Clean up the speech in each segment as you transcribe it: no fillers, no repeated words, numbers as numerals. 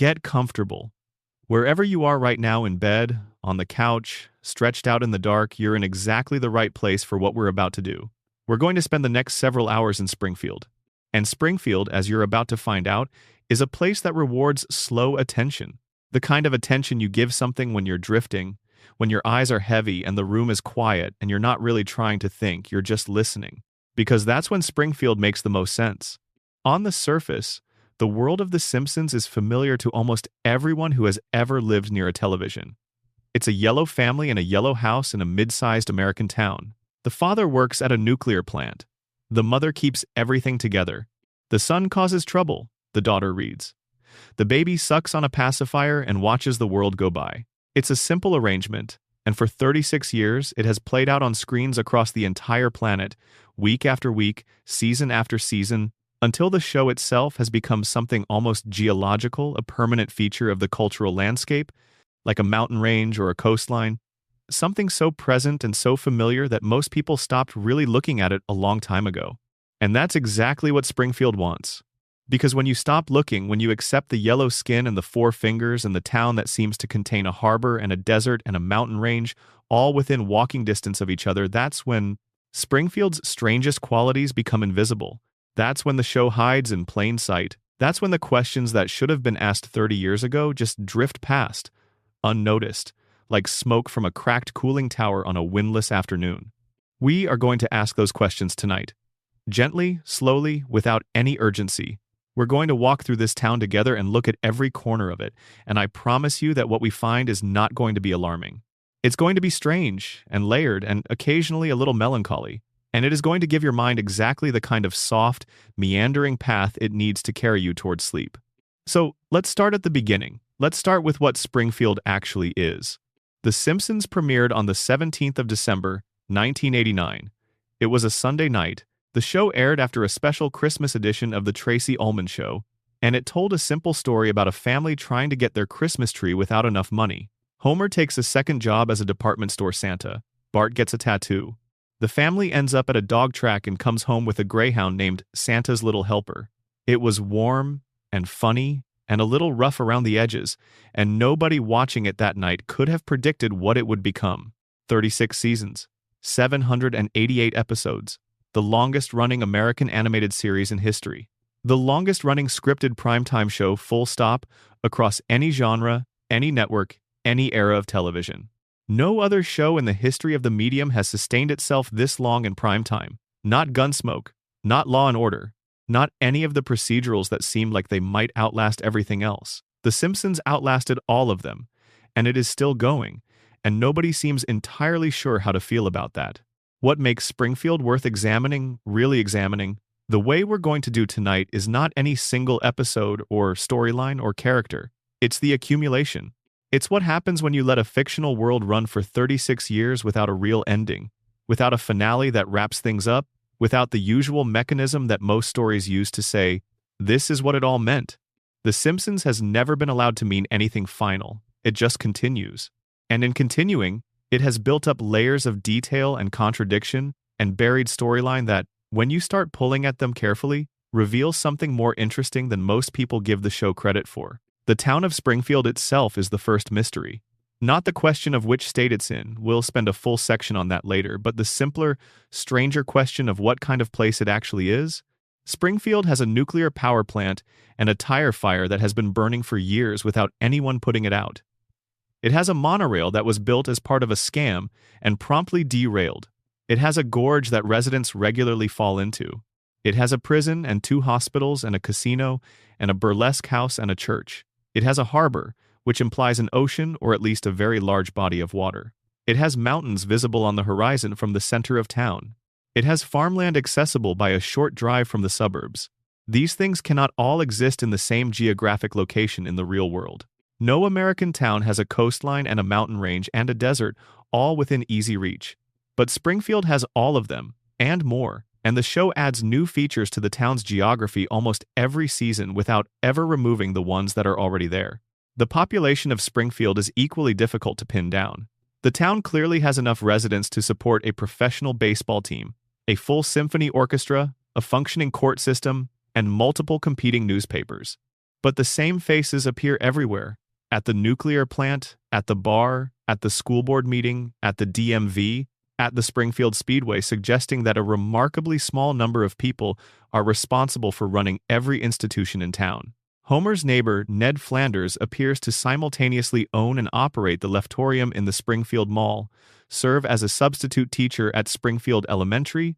Get comfortable. Wherever you are right now in bed, on the couch, stretched out in the dark, you're in exactly the right place for what we're about to do. We're going to spend the next several hours in Springfield. And Springfield, as you're about to find out, is a place that rewards slow attention. The kind of attention you give something when you're drifting, when your eyes are heavy and the room is quiet and you're not really trying to think, you're just listening. Because that's when Springfield makes the most sense. On the surface, the world of The Simpsons is familiar to almost everyone who has ever lived near a television. It's a yellow family in a yellow house in a mid-sized American town. The father works at a nuclear plant. The mother keeps everything together. The son causes trouble, the daughter reads. The baby sucks on a pacifier and watches the world go by. It's a simple arrangement, and for 36 years it has played out on screens across the entire planet, week after week, season after season, until the show itself has become something almost geological, a permanent feature of the cultural landscape, like a mountain range or a coastline. Something so present and so familiar that most people stopped really looking at it a long time ago. And that's exactly what Springfield wants. Because when you stop looking, when you accept the yellow skin and the four fingers and the town that seems to contain a harbor and a desert and a mountain range, all within walking distance of each other, that's when Springfield's strangest qualities become invisible. That's when the show hides in plain sight. That's when the questions that should have been asked 30 years ago just drift past, unnoticed, like smoke from a cracked cooling tower on a windless afternoon. We are going to ask those questions tonight. Gently, slowly, without any urgency. We're going to walk through this town together and look at every corner of it, and I promise you that what we find is not going to be alarming. It's going to be strange and layered and occasionally a little melancholy, and it is going to give your mind exactly the kind of soft, meandering path it needs to carry you towards sleep. So, let's start at the beginning. Let's start with what Springfield actually is. The Simpsons premiered on the 17th of December, 1989. It was a Sunday night. The show aired after a special Christmas edition of The Tracy Ullman Show, and it told a simple story about a family trying to get their Christmas tree without enough money. Homer takes a second job as a department store Santa. Bart gets a tattoo. The family ends up at a dog track and comes home with a greyhound named Santa's Little Helper. It was warm and funny and a little rough around the edges, and nobody watching it that night could have predicted what it would become. 36 seasons, 788 episodes, the longest-running American animated series in history, the longest-running scripted primetime show full stop across any genre, any network, any era of television. No other show in the history of the medium has sustained itself this long in primetime. Not Gunsmoke, not Law and Order, not any of the procedurals that seemed like they might outlast everything else. The Simpsons outlasted all of them, and it is still going, and nobody seems entirely sure how to feel about that. What makes Springfield worth examining, really examining? The way we're going to do tonight is not any single episode or storyline or character. It's the accumulation. It's what happens when you let a fictional world run for 36 years without a real ending, without a finale that wraps things up, without the usual mechanism that most stories use to say, this is what it all meant. The Simpsons has never been allowed to mean anything final. It just continues. And in continuing, it has built up layers of detail and contradiction and buried storyline that, when you start pulling at them carefully, reveals something more interesting than most people give the show credit for. The town of Springfield itself is the first mystery. Not the question of which state it's in, we'll spend a full section on that later, but the simpler, stranger question of what kind of place it actually is. Springfield has a nuclear power plant and a tire fire that has been burning for years without anyone putting it out. It has a monorail that was built as part of a scam and promptly derailed. It has a gorge that residents regularly fall into. It has a prison and 2 hospitals and a casino and a burlesque house and a church. It has a harbor, which implies an ocean or at least a very large body of water. It has mountains visible on the horizon from the center of town. It has farmland accessible by a short drive from the suburbs. These things cannot all exist in the same geographic location in the real world. No American town has a coastline and a mountain range and a desert, all within easy reach. But Springfield has all of them, and more, and the show adds new features to the town's geography almost every season without ever removing the ones that are already there. The population of Springfield is equally difficult to pin down. The town clearly has enough residents to support a professional baseball team, a full symphony orchestra, a functioning court system, and multiple competing newspapers. But the same faces appear everywhere. At the nuclear plant, at the bar, at the school board meeting, at the DMV, at the Springfield Speedway, suggesting that a remarkably small number of people are responsible for running every institution in town. Homer's neighbor, Ned Flanders, appears to simultaneously own and operate the Leftorium in the Springfield Mall, serve as a substitute teacher at Springfield Elementary,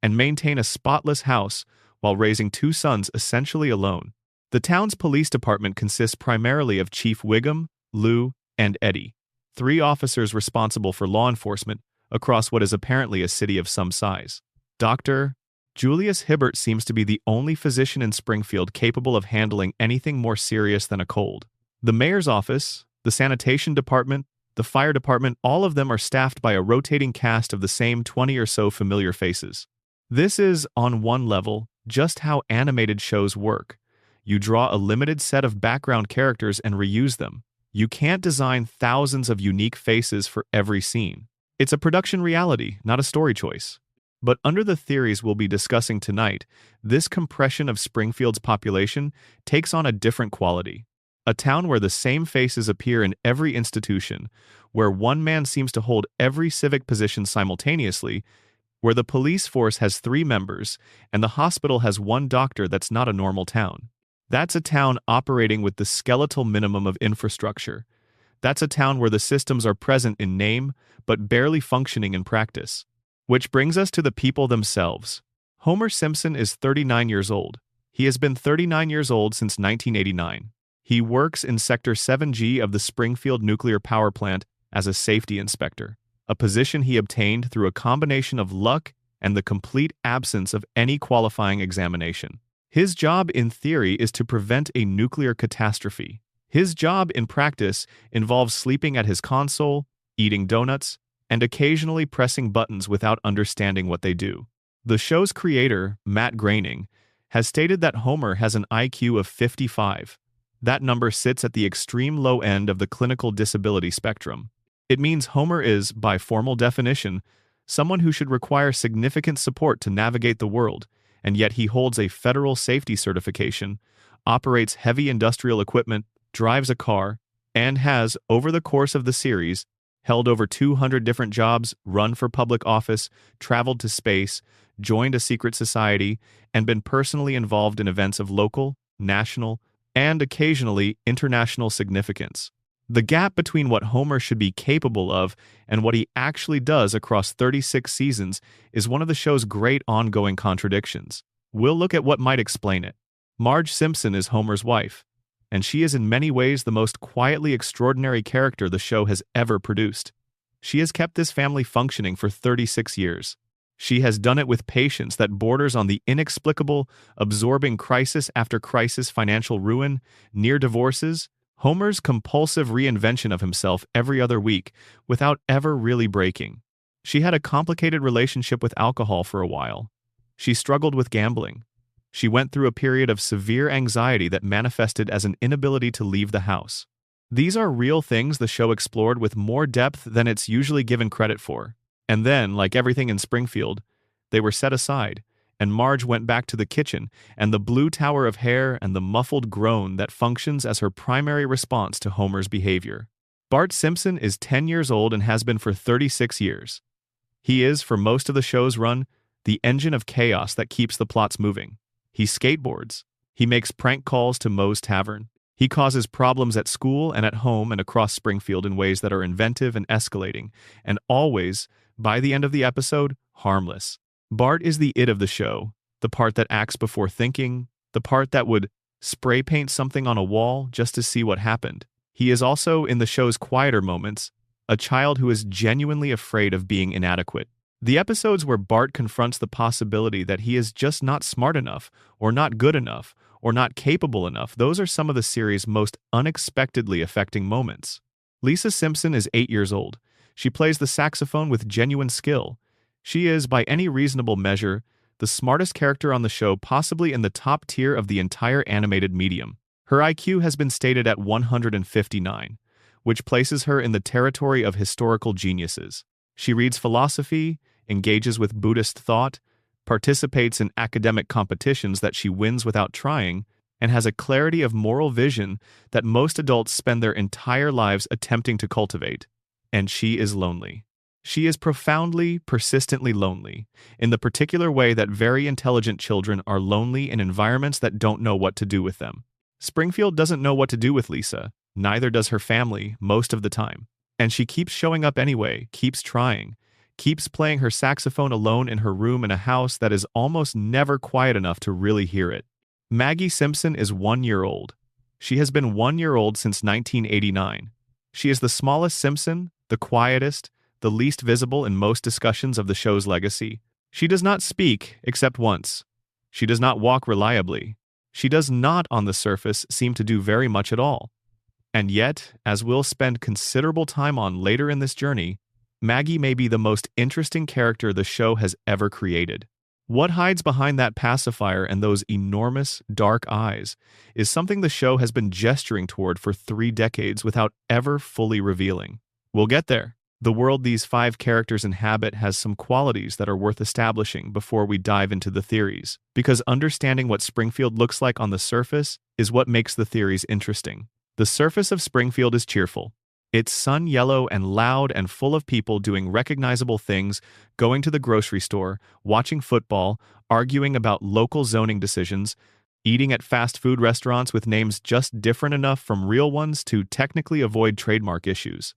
and maintain a spotless house while raising two sons essentially alone. The town's police department consists primarily of Chief Wiggum, Lou, and Eddie, three officers responsible for law enforcement across what is apparently a city of some size. Dr. Julius Hibbert seems to be the only physician in Springfield capable of handling anything more serious than a cold. The mayor's office, the sanitation department, the fire department, all of them are staffed by a rotating cast of the same 20 or so familiar faces. This is, on one level, just how animated shows work. You draw a limited set of background characters and reuse them. You can't design thousands of unique faces for every scene. It's a production reality, not a story choice. But under the theories we'll be discussing tonight, this compression of Springfield's population takes on a different quality. A town where the same faces appear in every institution, where one man seems to hold every civic position simultaneously, where the police force has 3 members, and the hospital has 1 doctor. That's not a normal town. That's a town operating with the skeletal minimum of infrastructure. That's a town where the systems are present in name, but barely functioning in practice. Which brings us to the people themselves. Homer Simpson is 39 years old. He has been 39 years old since 1989. He works in Sector 7G of the Springfield Nuclear Power Plant as a safety inspector, a position he obtained through a combination of luck and the complete absence of any qualifying examination. His job in theory is to prevent a nuclear catastrophe. His job in practice involves sleeping at his console, eating donuts, and occasionally pressing buttons without understanding what they do. The show's creator, Matt Groening, has stated that Homer has an IQ of 55. That number sits at the extreme low end of the clinical disability spectrum. It means Homer is, by formal definition, someone who should require significant support to navigate the world, and yet he holds a federal safety certification, operates heavy industrial equipment, drives a car, and has, over the course of the series, held over 200 different jobs, run for public office, traveled to space, joined a secret society, and been personally involved in events of local, national, and occasionally international significance. The gap between what Homer should be capable of and what he actually does across 36 seasons is one of the show's great ongoing contradictions. We'll look at what might explain it. Marge Simpson is Homer's wife, and she is in many ways the most quietly extraordinary character the show has ever produced. She has kept this family functioning for 36 years. She has done it with patience that borders on the inexplicable, absorbing crisis after crisis financial ruin, near divorces, Homer's compulsive reinvention of himself every other week without ever really breaking. She had a complicated relationship with alcohol for a while. She struggled with gambling. She went through a period of severe anxiety that manifested as an inability to leave the house. These are real things the show explored with more depth than it's usually given credit for. And then, like everything in Springfield, they were set aside, and Marge went back to the kitchen and the blue tower of hair and the muffled groan that functions as her primary response to Homer's behavior. Bart Simpson is 10 years old and has been for 36 years. He is, for most of the show's run, the engine of chaos that keeps the plots moving. He skateboards. He makes prank calls to Moe's Tavern. He causes problems at school and at home and across Springfield in ways that are inventive and escalating, and always, by the end of the episode, harmless. Bart is the it of the show, the part that acts before thinking, the part that would spray paint something on a wall just to see what happened. He is also, in the show's quieter moments, a child who is genuinely afraid of being inadequate. The episodes where Bart confronts the possibility that he is just not smart enough, or not good enough, or not capable enough, those are some of the series' most unexpectedly affecting moments. Lisa Simpson is 8 years old. She plays the saxophone with genuine skill. She is, by any reasonable measure, the smartest character on the show, possibly in the top tier of the entire animated medium. Her IQ has been stated at 159, which places her in the territory of historical geniuses. She reads philosophy, engages with Buddhist thought, participates in academic competitions that she wins without trying, and has a clarity of moral vision that most adults spend their entire lives attempting to cultivate. And she is lonely. She is profoundly, persistently lonely, in the particular way that very intelligent children are lonely in environments that don't know what to do with them. Springfield doesn't know what to do with Lisa, neither does her family most of the time. And she keeps showing up anyway, keeps trying, keeps playing her saxophone alone in her room in a house that is almost never quiet enough to really hear it. Maggie Simpson is 1 year old. She has been 1 year old since 1989. She is the smallest Simpson, the quietest, the least visible in most discussions of the show's legacy. She does not speak except once. She does not walk reliably. She does not, on the surface, seem to do very much at all. And yet, as we'll spend considerable time on later in this journey, Maggie may be the most interesting character the show has ever created. What hides behind that pacifier and those enormous, dark eyes is something the show has been gesturing toward for 3 decades without ever fully revealing. We'll get there. The world these 5 characters inhabit has some qualities that are worth establishing before we dive into the theories, because understanding what Springfield looks like on the surface is what makes the theories interesting. The surface of Springfield is cheerful. It's sun-yellow and loud and full of people doing recognizable things, going to the grocery store, watching football, arguing about local zoning decisions, eating at fast food restaurants with names just different enough from real ones to technically avoid trademark issues.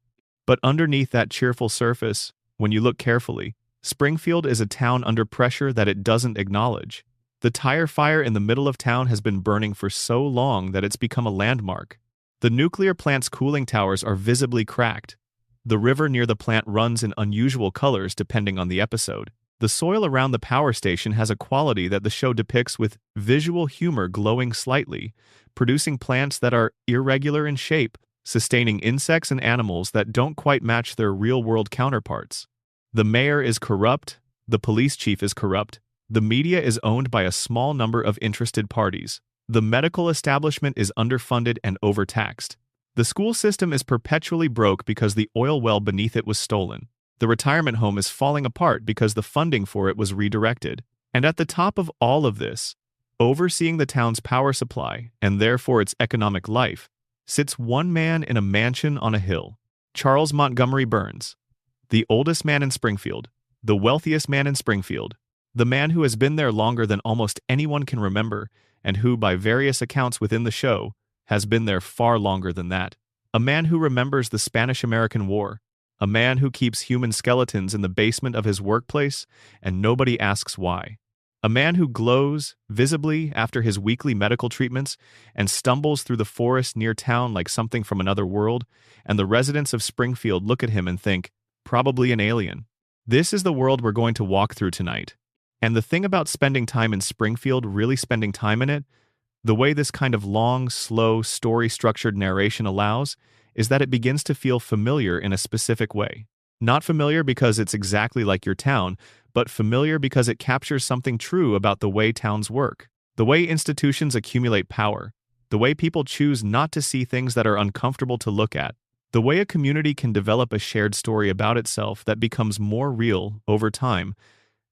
But underneath that cheerful surface, when you look carefully, Springfield is a town under pressure that it doesn't acknowledge. The tire fire in the middle of town has been burning for so long that it's become a landmark. The nuclear plant's cooling towers are visibly cracked. The river near the plant runs in unusual colors depending on the episode. The soil around the power station has a quality that the show depicts with visual humor glowing slightly, producing plants that are irregular in shape, sustaining insects and animals that don't quite match their real-world counterparts. The mayor is corrupt, the police chief is corrupt, the media is owned by a small number of interested parties. The medical establishment is underfunded and overtaxed. The school system is perpetually broke because the oil well beneath it was stolen. The retirement home is falling apart because the funding for it was redirected. And at the top of all of this, overseeing the town's power supply, and therefore its economic life, sits one man in a mansion on a hill. Charles Montgomery Burns, the oldest man in Springfield, the wealthiest man in Springfield, the man who has been there longer than almost anyone can remember, and who, by various accounts within the show, has been there far longer than that. A man who remembers the Spanish-American War. A man who keeps human skeletons in the basement of his workplace, and nobody asks why. A man who glows, visibly, after his weekly medical treatments, and stumbles through the forest near town like something from another world, and the residents of Springfield look at him and think, probably an alien. This is the world we're going to walk through tonight. And the thing about spending time in Springfield, really spending time in it, the way this kind of long, slow, story-structured narration allows, is that it begins to feel familiar in a specific way. Not familiar because it's exactly like your town, but familiar because it captures something true about the way towns work, the way institutions accumulate power, the way people choose not to see things that are uncomfortable to look at, the way a community can develop a shared story about itself that becomes more real over time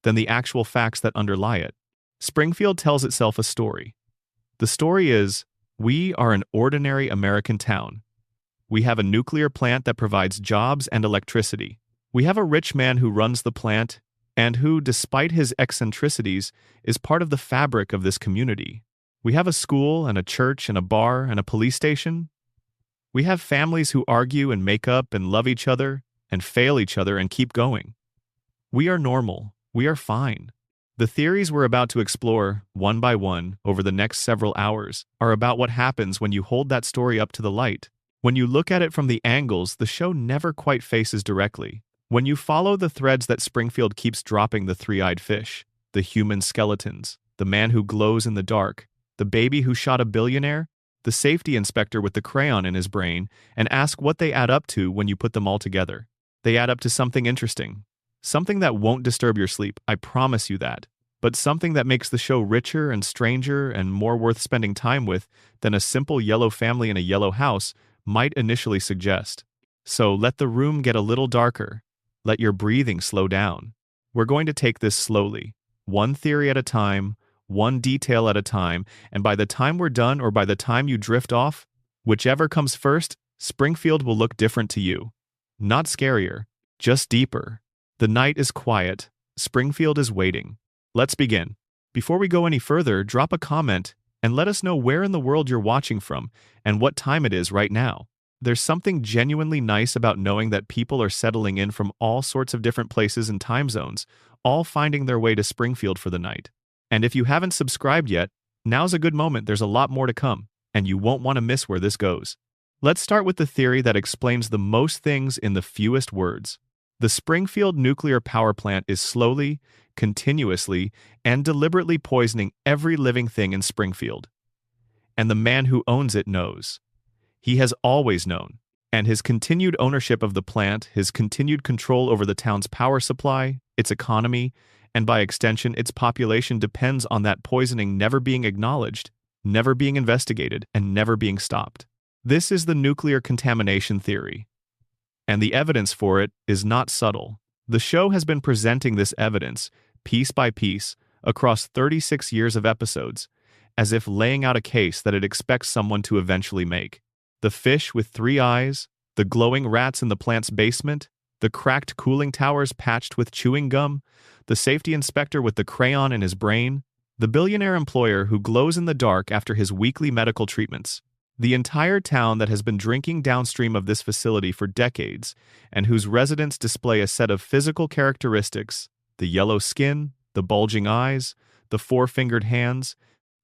than the actual facts that underlie it. Springfield tells itself a story. The story is, we are an ordinary American town. We have a nuclear plant that provides jobs and electricity. We have a rich man who runs the plant and who, despite his eccentricities, is part of the fabric of this community. We have a school and a church and a bar and a police station. We have families who argue and make up and love each other and fail each other and keep going. We are normal. We are fine. The theories we're about to explore, one by one, over the next several hours, are about what happens when you hold that story up to the light. When you look at it from the angles the show never quite faces directly. When you follow the threads that Springfield keeps dropping: the three-eyed fish, the human skeletons, the man who glows in the dark, the baby who shot a billionaire, the safety inspector with the crayon in his brain, and ask what they add up to when you put them all together. They add up to something interesting. Something that won't disturb your sleep, I promise you that. But something that makes the show richer and stranger and more worth spending time with than a simple yellow family in a yellow house might initially suggest. So let the room get a little darker. Let your breathing slow down. We're going to take this slowly, one theory at a time, one detail at a time, and by the time we're done or by the time you drift off, whichever comes first, Springfield will look different to you. Not scarier, just deeper. The night is quiet. Springfield is waiting. Let's begin. Before we go any further, drop a comment and let us know where in the world you're watching from and what time it is right now. There's something genuinely nice about knowing that people are settling in from all sorts of different places and time zones, all finding their way to Springfield for the night. And if you haven't subscribed yet, now's a good moment. There's a lot more to come, and you won't want to miss where this goes. Let's start with the theory that explains the most things in the fewest words. The Springfield nuclear power plant is slowly, continuously, and deliberately poisoning every living thing in Springfield. And the man who owns it knows. He has always known, and his continued ownership of the plant, his continued control over the town's power supply, its economy, and by extension its population depends on that poisoning never being acknowledged, never being investigated, and never being stopped. This is the nuclear contamination theory. And the evidence for it is not subtle. The show has been presenting this evidence, piece by piece, across 36 years of episodes, as if laying out a case that it expects someone to eventually make. The fish with 3 eyes, the glowing rats in the plant's basement, the cracked cooling towers patched with chewing gum, the safety inspector with the crayon in his brain, the billionaire employer who glows in the dark after his weekly medical treatments, the entire town that has been drinking downstream of this facility for decades and whose residents display a set of physical characteristics, the yellow skin, the bulging eyes, the 4-fingered hands,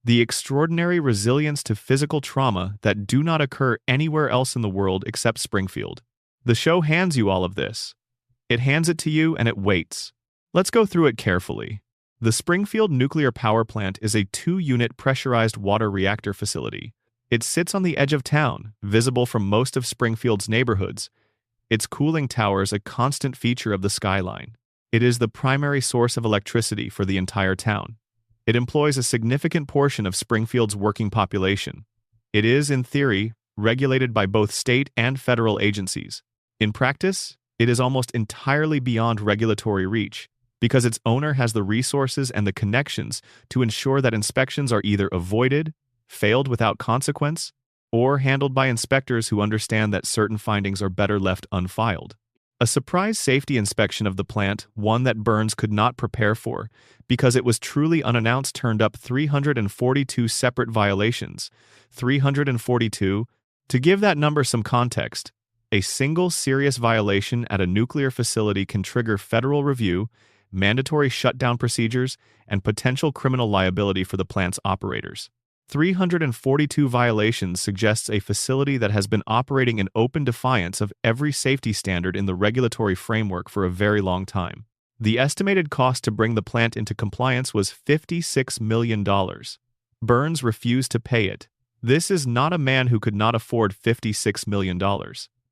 the extraordinary resilience to physical trauma that do not occur anywhere else in the world except Springfield. The show hands you all of this. It hands it to you and it waits. Let's go through it carefully. The Springfield nuclear power plant is a 2-unit pressurized water reactor facility. It sits on the edge of town, visible from most of Springfield's neighborhoods. Its cooling towers a constant feature of the skyline. It is the primary source of electricity for the entire town. It employs a significant portion of Springfield's working population. It is, in theory, regulated by both state and federal agencies. In practice, it is almost entirely beyond regulatory reach, because its owner has the resources and the connections to ensure that inspections are either avoided, failed without consequence, or handled by inspectors who understand that certain findings are better left unfiled. A surprise safety inspection of the plant, one that Burns could not prepare for, because it was truly unannounced, turned up 342 separate violations. 342. To give that number some context, a single serious violation at a nuclear facility can trigger federal review, mandatory shutdown procedures, and potential criminal liability for the plant's operators. 342 violations suggests a facility that has been operating in open defiance of every safety standard in the regulatory framework for a very long time. The estimated cost to bring the plant into compliance was $56 million. Burns refused to pay it. This is not a man who could not afford $56 million.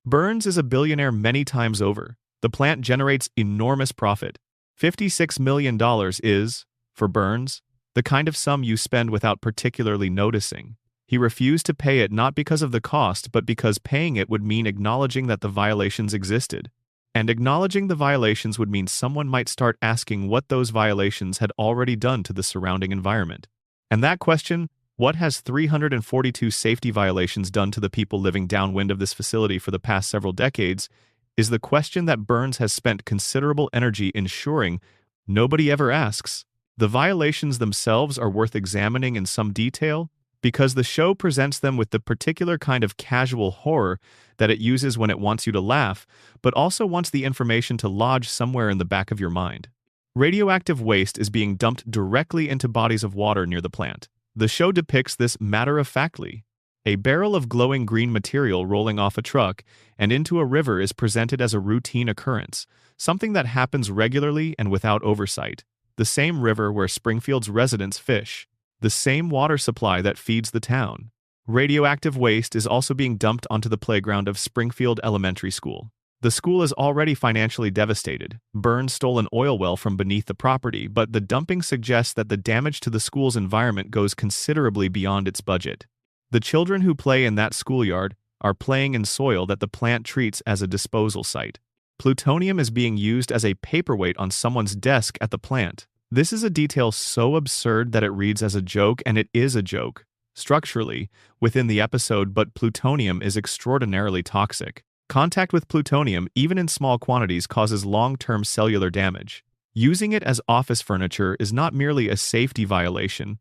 Burns is a billionaire many times over. The plant generates enormous profit. $56 million is, for Burns, the kind of sum you spend without particularly noticing. He refused to pay it not because of the cost, but because paying it would mean acknowledging that the violations existed. And acknowledging the violations would mean someone might start asking what those violations had already done to the surrounding environment. And that question, what has 342 safety violations done to the people living downwind of this facility for the past several decades, is the question that Burns has spent considerable energy ensuring nobody ever asks. The violations themselves are worth examining in some detail because the show presents them with the particular kind of casual horror that it uses when it wants you to laugh, but also wants the information to lodge somewhere in the back of your mind. Radioactive waste is being dumped directly into bodies of water near the plant. The show depicts this matter-of-factly. A barrel of glowing green material rolling off a truck and into a river is presented as a routine occurrence, something that happens regularly and without oversight. The same river where Springfield's residents fish. The same water supply that feeds the town. Radioactive waste is also being dumped onto the playground of Springfield Elementary School. The school is already financially devastated. Burns stole an oil well from beneath the property, but the dumping suggests that the damage to the school's environment goes considerably beyond its budget. The children who play in that schoolyard are playing in soil that the plant treats as a disposal site. Plutonium is being used as a paperweight on someone's desk at the plant. This is a detail so absurd that it reads as a joke, and it is a joke, structurally, within the episode, but plutonium is extraordinarily toxic. Contact with plutonium, even in small quantities, causes long-term cellular damage. Using it as office furniture is not merely a safety violation,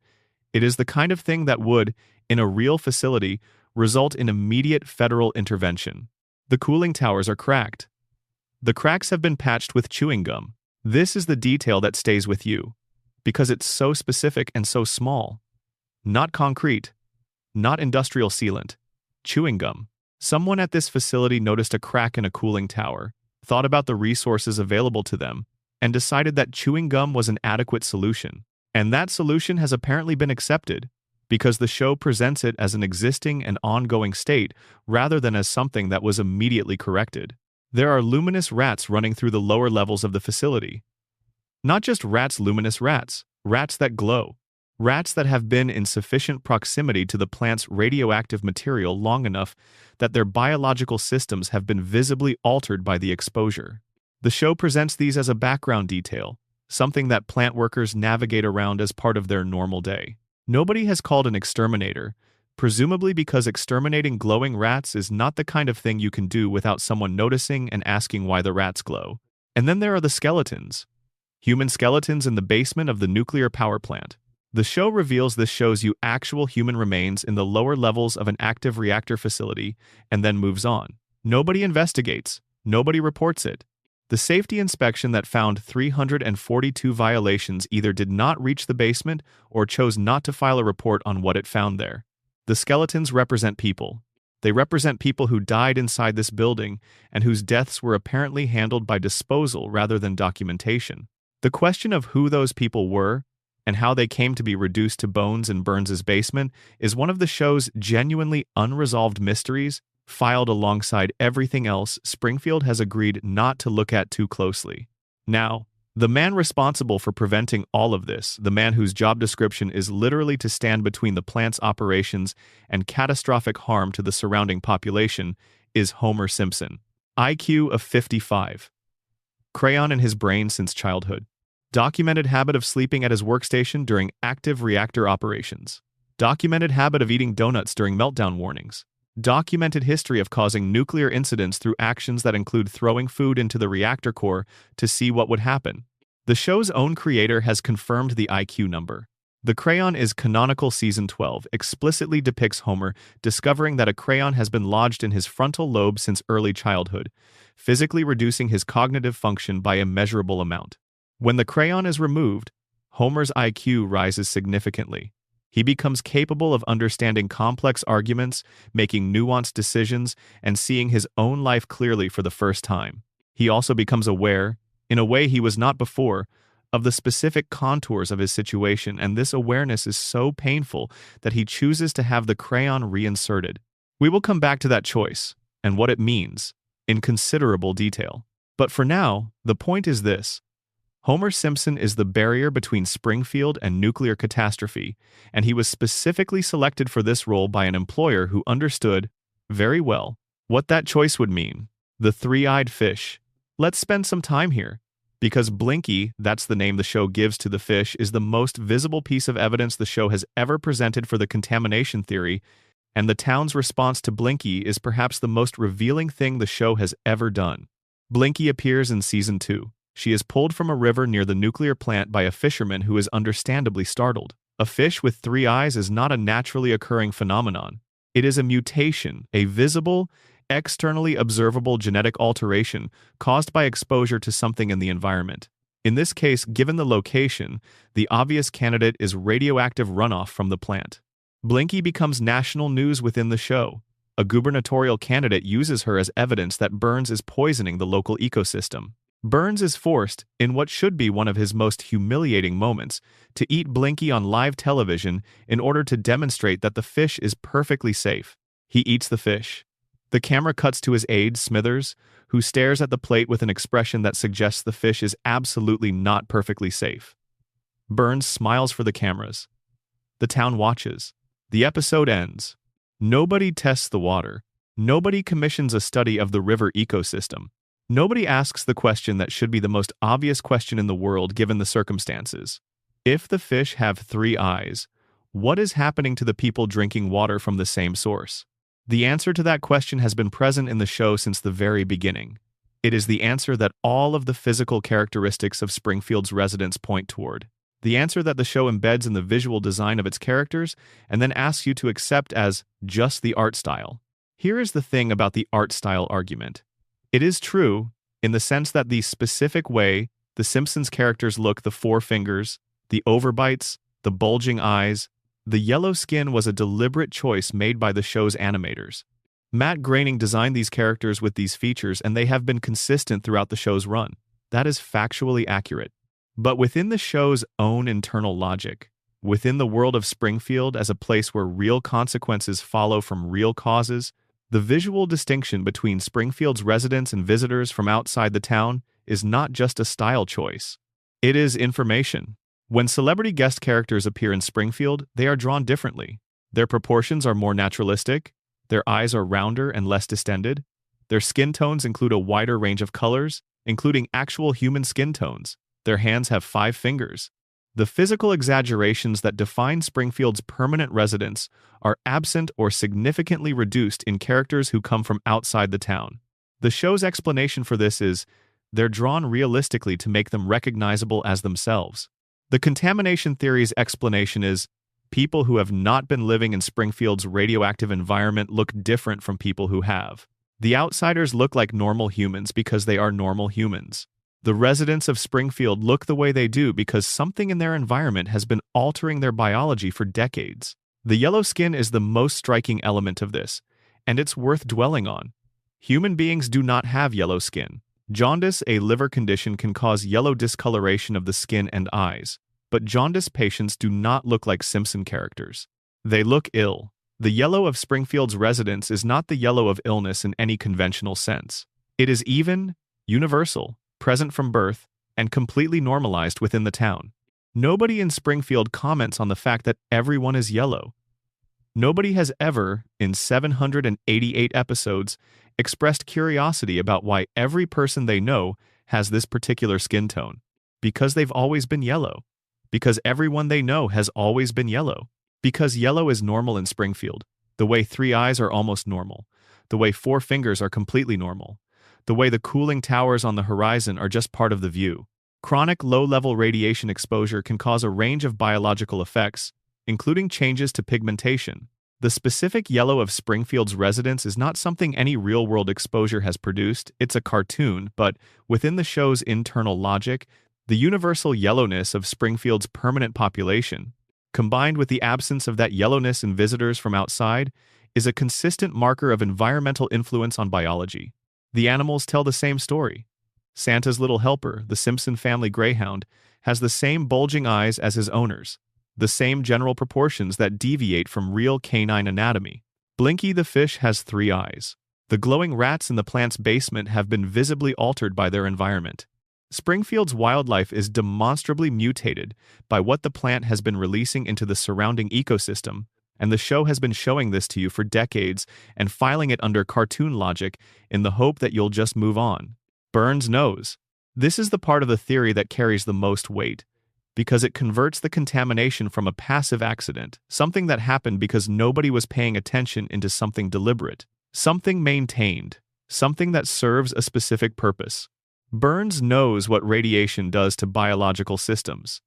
it is the kind of thing that would, in a real facility, result in immediate federal intervention. The cooling towers are cracked. The cracks have been patched with chewing gum. This is the detail that stays with you, because it's so specific and so small. Not concrete, not industrial sealant, chewing gum. Someone at this facility noticed a crack in a cooling tower, thought about the resources available to them, and decided that chewing gum was an adequate solution. And that solution has apparently been accepted, because the show presents it as an existing and ongoing state rather than as something that was immediately corrected. There are luminous rats running through the lower levels of the facility. Not just rats, luminous rats, rats that glow. Rats that have been in sufficient proximity to the plant's radioactive material long enough that their biological systems have been visibly altered by the exposure. The show presents these as a background detail, something that plant workers navigate around as part of their normal day. Nobody has called an exterminator, presumably because exterminating glowing rats is not the kind of thing you can do without someone noticing and asking why the rats glow. And then there are the skeletons. Human skeletons in the basement of the nuclear power plant. The show reveals this shows you actual human remains in the lower levels of an active reactor facility and then moves on. Nobody investigates. Nobody reports it. The safety inspection that found 342 violations either did not reach the basement or chose not to file a report on what it found there. The skeletons represent people. They represent people who died inside this building and whose deaths were apparently handled by disposal rather than documentation. The question of who those people were and how they came to be reduced to bones in Burns's basement is one of the show's genuinely unresolved mysteries, filed alongside everything else Springfield has agreed not to look at too closely. Now, the man responsible for preventing all of this, the man whose job description is literally to stand between the plant's operations and catastrophic harm to the surrounding population, is Homer Simpson. IQ of 55. Crayon in his brain since childhood. Documented habit of sleeping at his workstation during active reactor operations. Documented habit of eating donuts during meltdown warnings. Documented history of causing nuclear incidents through actions that include throwing food into the reactor core to see what would happen. The show's own creator has confirmed the IQ number. The Crayon is canonical season 12 explicitly depicts Homer discovering that a crayon has been lodged in his frontal lobe since early childhood, physically reducing his cognitive function by a measurable amount. When the crayon is removed, Homer's IQ rises significantly. He becomes capable of understanding complex arguments, making nuanced decisions, and seeing his own life clearly for the first time. He also becomes aware, in a way he was not before, of the specific contours of his situation, and this awareness is so painful that he chooses to have the crayon reinserted. We will come back to that choice, and what it means, in considerable detail. But for now, the point is this. Homer Simpson is the barrier between Springfield and nuclear catastrophe, and he was specifically selected for this role by an employer who understood, very well, what that choice would mean. The three-eyed fish. Let's spend some time here, because Blinky, that's the name the show gives to the fish, is the most visible piece of evidence the show has ever presented for the contamination theory, and the town's response to Blinky is perhaps the most revealing thing the show has ever done. Blinky appears in Season 2. She is pulled from a river near the nuclear plant by a fisherman who is understandably startled. A fish with 3 eyes is not a naturally occurring phenomenon. It is a mutation, a visible, externally observable genetic alteration caused by exposure to something in the environment. In this case, given the location, the obvious candidate is radioactive runoff from the plant. Blinky becomes national news within the show. A gubernatorial candidate uses her as evidence that Burns is poisoning the local ecosystem. Burns is forced, in what should be one of his most humiliating moments, to eat Blinky on live television in order to demonstrate that the fish is perfectly safe. He eats the fish. The camera cuts to his aide, Smithers, who stares at the plate with an expression that suggests the fish is absolutely not perfectly safe. Burns smiles for the cameras. The town watches. The episode ends. Nobody tests the water. Nobody commissions a study of the river ecosystem. Nobody asks the question that should be the most obvious question in the world given the circumstances. If the fish have 3 eyes, what is happening to the people drinking water from the same source? The answer to that question has been present in the show since the very beginning. It is the answer that all of the physical characteristics of Springfield's residents point toward. The answer that the show embeds in the visual design of its characters and then asks you to accept as just the art style. Here is the thing about the art style argument. It is true, in the sense that the specific way the Simpsons characters look, the 4 fingers, the overbites, the bulging eyes, the yellow skin was a deliberate choice made by the show's animators. Matt Groening designed these characters with these features and they have been consistent throughout the show's run. That is factually accurate. But within the show's own internal logic, within the world of Springfield as a place where real consequences follow from real causes, the visual distinction between Springfield's residents and visitors from outside the town is not just a style choice. It is information. When celebrity guest characters appear in Springfield, they are drawn differently. Their proportions are more naturalistic, their eyes are rounder and less distended, their skin tones include a wider range of colors, including actual human skin tones. Their hands have 5 fingers. The physical exaggerations that define Springfield's permanent residents are absent or significantly reduced in characters who come from outside the town. The show's explanation for this is, they're drawn realistically to make them recognizable as themselves. The contamination theory's explanation is, people who have not been living in Springfield's radioactive environment look different from people who have. The outsiders look like normal humans because they are normal humans. The residents of Springfield look the way they do because something in their environment has been altering their biology for decades. The yellow skin is the most striking element of this, and it's worth dwelling on. Human beings do not have yellow skin. Jaundice, a liver condition, can cause yellow discoloration of the skin and eyes, but jaundice patients do not look like Simpson characters. They look ill. The yellow of Springfield's residents is not the yellow of illness in any conventional sense. It is even, universal, present from birth, and completely normalized within the town. Nobody in Springfield comments on the fact that everyone is yellow. Nobody has ever, in 788 episodes, expressed curiosity about why every person they know has this particular skin tone. Because they've always been yellow. Because everyone they know has always been yellow. Because yellow is normal in Springfield. The way 3 eyes are almost normal. The way 4 fingers are completely normal. The way the cooling towers on the horizon are just part of the view. Chronic low-level radiation exposure can cause a range of biological effects, including changes to pigmentation. The specific yellow of Springfield's residents is not something any real-world exposure has produced, it's a cartoon, but within the show's internal logic, the universal yellowness of Springfield's permanent population, combined with the absence of that yellowness in visitors from outside, is a consistent marker of environmental influence on biology. The animals tell the same story. Santa's little helper, the Simpson family greyhound, has the same bulging eyes as his owners, the same general proportions that deviate from real canine anatomy. Blinky the fish has 3 eyes. The glowing rats in the plant's basement have been visibly altered by their environment. Springfield's wildlife is demonstrably mutated by what the plant has been releasing into the surrounding ecosystem, and the show has been showing this to you for decades and filing it under cartoon logic in the hope that you'll just move on. Burns knows. This is the part of the theory that carries the most weight, because it converts the contamination from a passive accident, something that happened because nobody was paying attention, into something deliberate, something maintained, something that serves a specific purpose. Burns knows what radiation does to biological systems.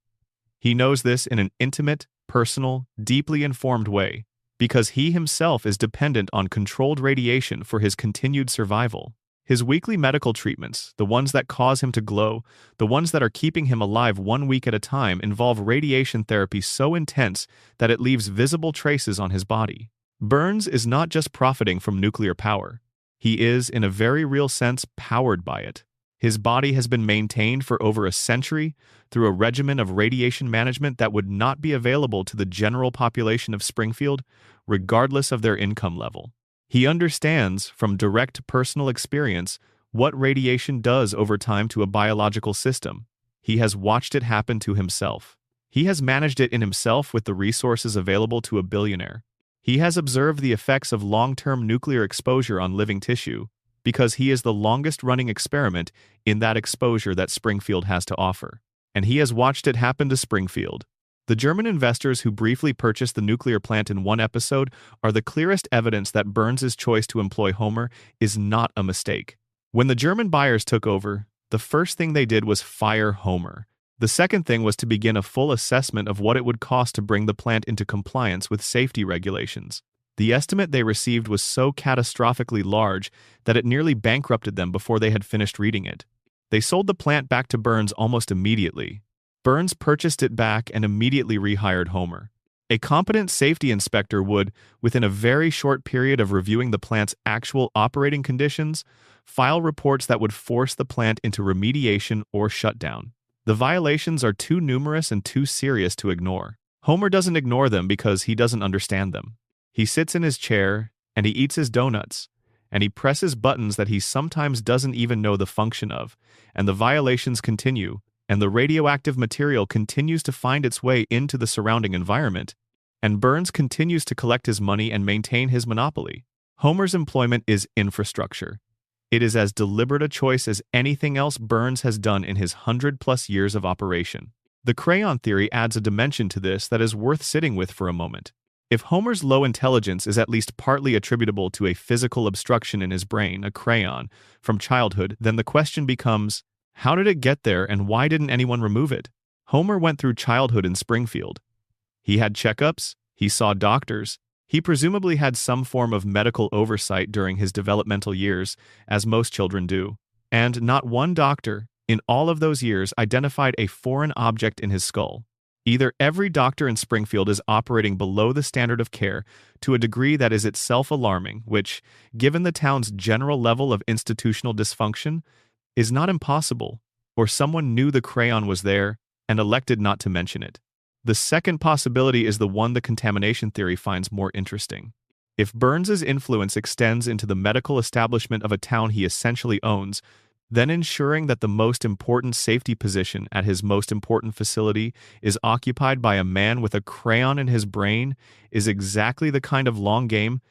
He knows this in an intimate, personal, deeply informed way, because he himself is dependent on controlled radiation for his continued survival. His weekly medical treatments, the ones that cause him to glow, the ones that are keeping him alive 1 week at a time, involve radiation therapy so intense that it leaves visible traces on his body. Burns is not just profiting from nuclear power. He is, in a very real sense, powered by it. His body has been maintained for over a century through a regimen of radiation management that would not be available to the general population of Springfield, regardless of their income level. He understands, from direct personal experience, what radiation does over time to a biological system. He has watched it happen to himself. He has managed it in himself with the resources available to a billionaire. He has observed the effects of long-term nuclear exposure on living tissue, because he is the longest-running experiment in that exposure that Springfield has to offer. And he has watched it happen to Springfield. The German investors who briefly purchased the nuclear plant in one episode are the clearest evidence that Burns's choice to employ Homer is not a mistake. When the German buyers took over, the first thing they did was fire Homer. The second thing was to begin a full assessment of what it would cost to bring the plant into compliance with safety regulations. The estimate they received was so catastrophically large that it nearly bankrupted them before they had finished reading it. They sold the plant back to Burns almost immediately. Burns purchased it back and immediately rehired Homer. A competent safety inspector would, within a very short period of reviewing the plant's actual operating conditions, file reports that would force the plant into remediation or shutdown. The violations are too numerous and too serious to ignore. Homer doesn't ignore them because he doesn't understand them. He sits in his chair, and he eats his donuts, and he presses buttons that he sometimes doesn't even know the function of, and the violations continue, and the radioactive material continues to find its way into the surrounding environment, and Burns continues to collect his money and maintain his monopoly. Homer's employment is infrastructure. It is as deliberate a choice as anything else Burns has done in his 100-plus years of operation. The crayon theory adds a dimension to this that is worth sitting with for a moment. If Homer's low intelligence is at least partly attributable to a physical obstruction in his brain, a crayon, from childhood, then the question becomes, how did it get there and why didn't anyone remove it? Homer went through childhood in Springfield. He had checkups, he saw doctors, he presumably had some form of medical oversight during his developmental years, as most children do. And not one doctor, in all of those years, identified a foreign object in his skull. Either every doctor in Springfield is operating below the standard of care to a degree that is itself alarming, which, given the town's general level of institutional dysfunction, is not impossible, or someone knew the crayon was there and elected not to mention it. The second possibility is the one the contamination theory finds more interesting. If Burns's influence extends into the medical establishment of a town he essentially owns, then ensuring that the most important safety position at his most important facility is occupied by a man with a crayon in his brain is exactly the kind of long-game,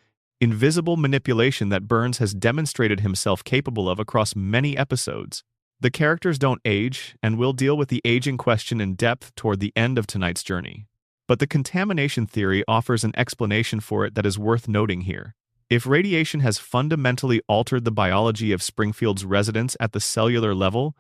invisible manipulation that Burns has demonstrated himself capable of across many episodes. The characters don't age, and we'll deal with the aging question in depth toward the end of tonight's journey. But the contamination theory offers an explanation for it that is worth noting here. If radiation has fundamentally altered the biology of Springfield's residents at the cellular level,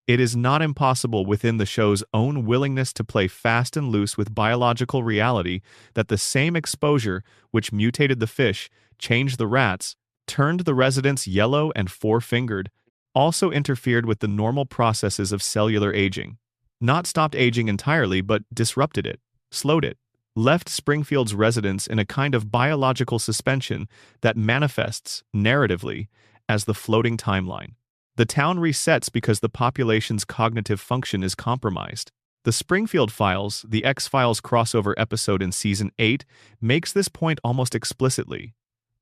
it is not impossible within the show's own willingness to play fast and loose with biological reality that the same exposure which mutated the fish, changed the rats, turned the residents yellow and four-fingered, also interfered with the normal processes of cellular aging. Not stopped aging entirely, but disrupted it, slowed it, left Springfield's residents in a kind of biological suspension that manifests, narratively, as the floating timeline. The town resets because the population's cognitive function is compromised. The Springfield Files, the X-Files crossover episode in Season 8, makes this point almost explicitly.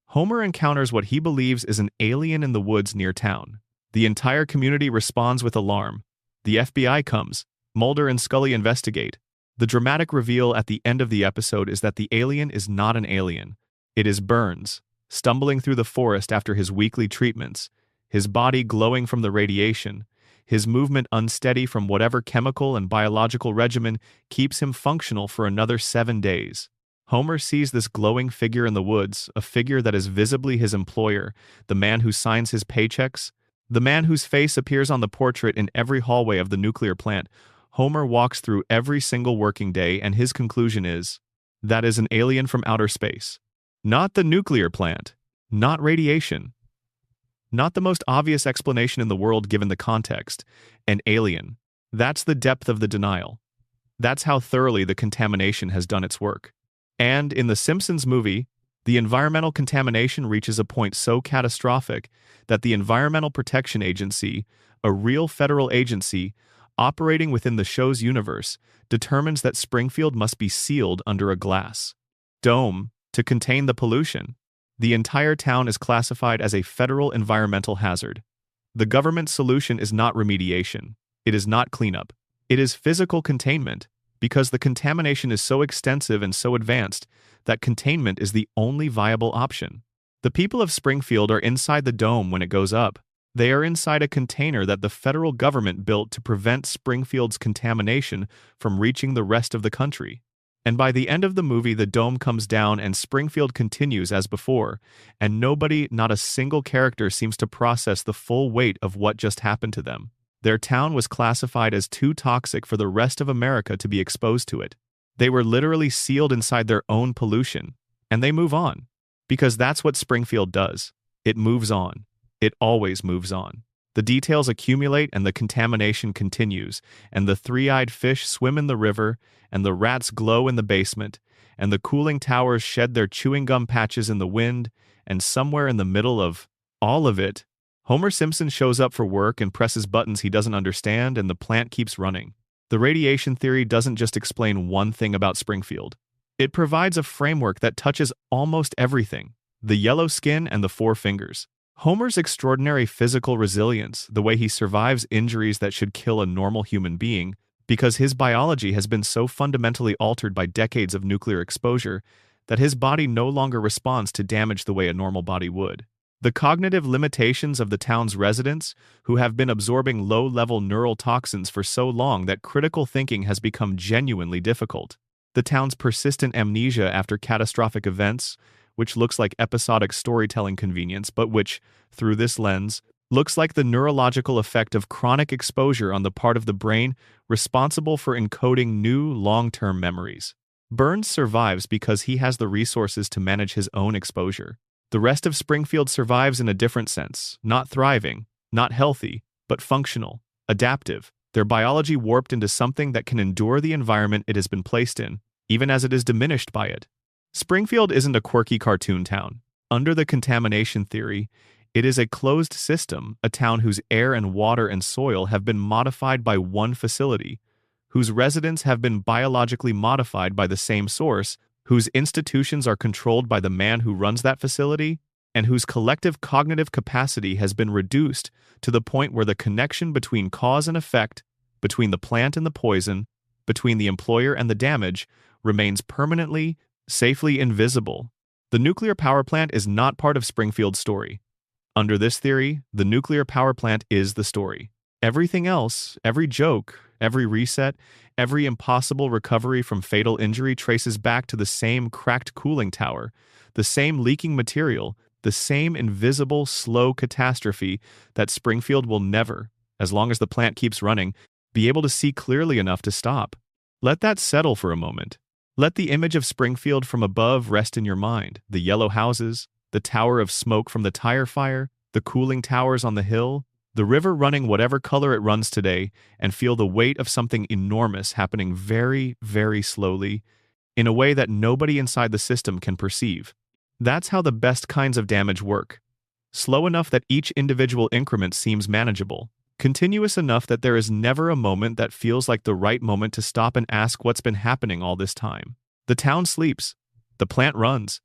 Homer encounters what he believes is an alien in the woods near town. The entire community responds with alarm. The FBI comes. Mulder and Scully investigate. The dramatic reveal at the end of the episode is that the alien is not an alien. It is Burns, stumbling through the forest after his weekly treatments, his body glowing from the radiation, his movement unsteady from whatever chemical and biological regimen keeps him functional for another 7 days. Homer sees this glowing figure in the woods, a figure that is visibly his employer, the man who signs his paychecks, the man whose face appears on the portrait in every hallway of the nuclear plant. Homer walks through every single working day, and his conclusion is, that is an alien from outer space. Not the nuclear plant. Not radiation. Not the most obvious explanation in the world given the context. An alien. That's the depth of the denial. That's how thoroughly the contamination has done its work. And in the Simpsons movie, the environmental contamination reaches a point so catastrophic that the Environmental Protection Agency, a real federal agency, operating within the show's universe, determines that Springfield must be sealed under a glass dome to contain the pollution. The entire town is classified as a federal environmental hazard. The government's solution is not remediation. It is not cleanup. It is physical containment, because the contamination is so extensive and so advanced that containment is the only viable option. The people of Springfield are inside the dome when it goes up. They are inside a container that the federal government built to prevent Springfield's contamination from reaching the rest of the country. And by the end of the movie, the dome comes down and Springfield continues as before, and nobody, not a single character, seems to process the full weight of what just happened to them. Their town was classified as too toxic for the rest of America to be exposed to it. They were literally sealed inside their own pollution, and they move on. Because that's what Springfield does. It moves on. It always moves on. The details accumulate and the contamination continues, and the three-eyed fish swim in the river, and the rats glow in the basement, and the cooling towers shed their chewing gum patches in the wind, and somewhere in the middle of all of it, Homer Simpson shows up for work and presses buttons he doesn't understand, and the plant keeps running. The radiation theory doesn't just explain one thing about Springfield. It provides a framework that touches almost everything: the yellow skin and the four fingers. Homer's extraordinary physical resilience, the way he survives injuries that should kill a normal human being, because his biology has been so fundamentally altered by decades of nuclear exposure that his body no longer responds to damage the way a normal body would. The cognitive limitations of the town's residents, who have been absorbing low-level neural toxins for so long that critical thinking has become genuinely difficult. The town's persistent amnesia after catastrophic events, which looks like episodic storytelling convenience, but which, through this lens, looks like the neurological effect of chronic exposure on the part of the brain responsible for encoding new long-term memories. Burns survives because he has the resources to manage his own exposure. The rest of Springfield survives in a different sense, not thriving, not healthy, but functional, adaptive, their biology warped into something that can endure the environment it has been placed in, even as it is diminished by it. Springfield isn't a quirky cartoon town. Under the contamination theory, it is a closed system, a town whose air and water and soil have been modified by one facility, whose residents have been biologically modified by the same source, whose institutions are controlled by the man who runs that facility, and whose collective cognitive capacity has been reduced to the point where the connection between cause and effect, between the plant and the poison, between the employer and the damage, remains permanently, safely invisible. The nuclear power plant is not part of Springfield's story. Under this theory, the nuclear power plant is the story. Everything else, every joke, every reset, every impossible recovery from fatal injury traces back to the same cracked cooling tower, the same leaking material, the same invisible, slow catastrophe that Springfield will never, as long as the plant keeps running, be able to see clearly enough to stop. Let that settle for a moment. Let the image of Springfield from above rest in your mind: the yellow houses, the tower of smoke from the tire fire, the cooling towers on the hill, the river running whatever color it runs today, and feel the weight of something enormous happening very, very slowly, in a way that nobody inside the system can perceive. That's how the best kinds of damage work. Slow enough that each individual increment seems manageable. Continuous enough that there is never a moment that feels like the right moment to stop and ask what's been happening all this time. The town sleeps. The plant runs.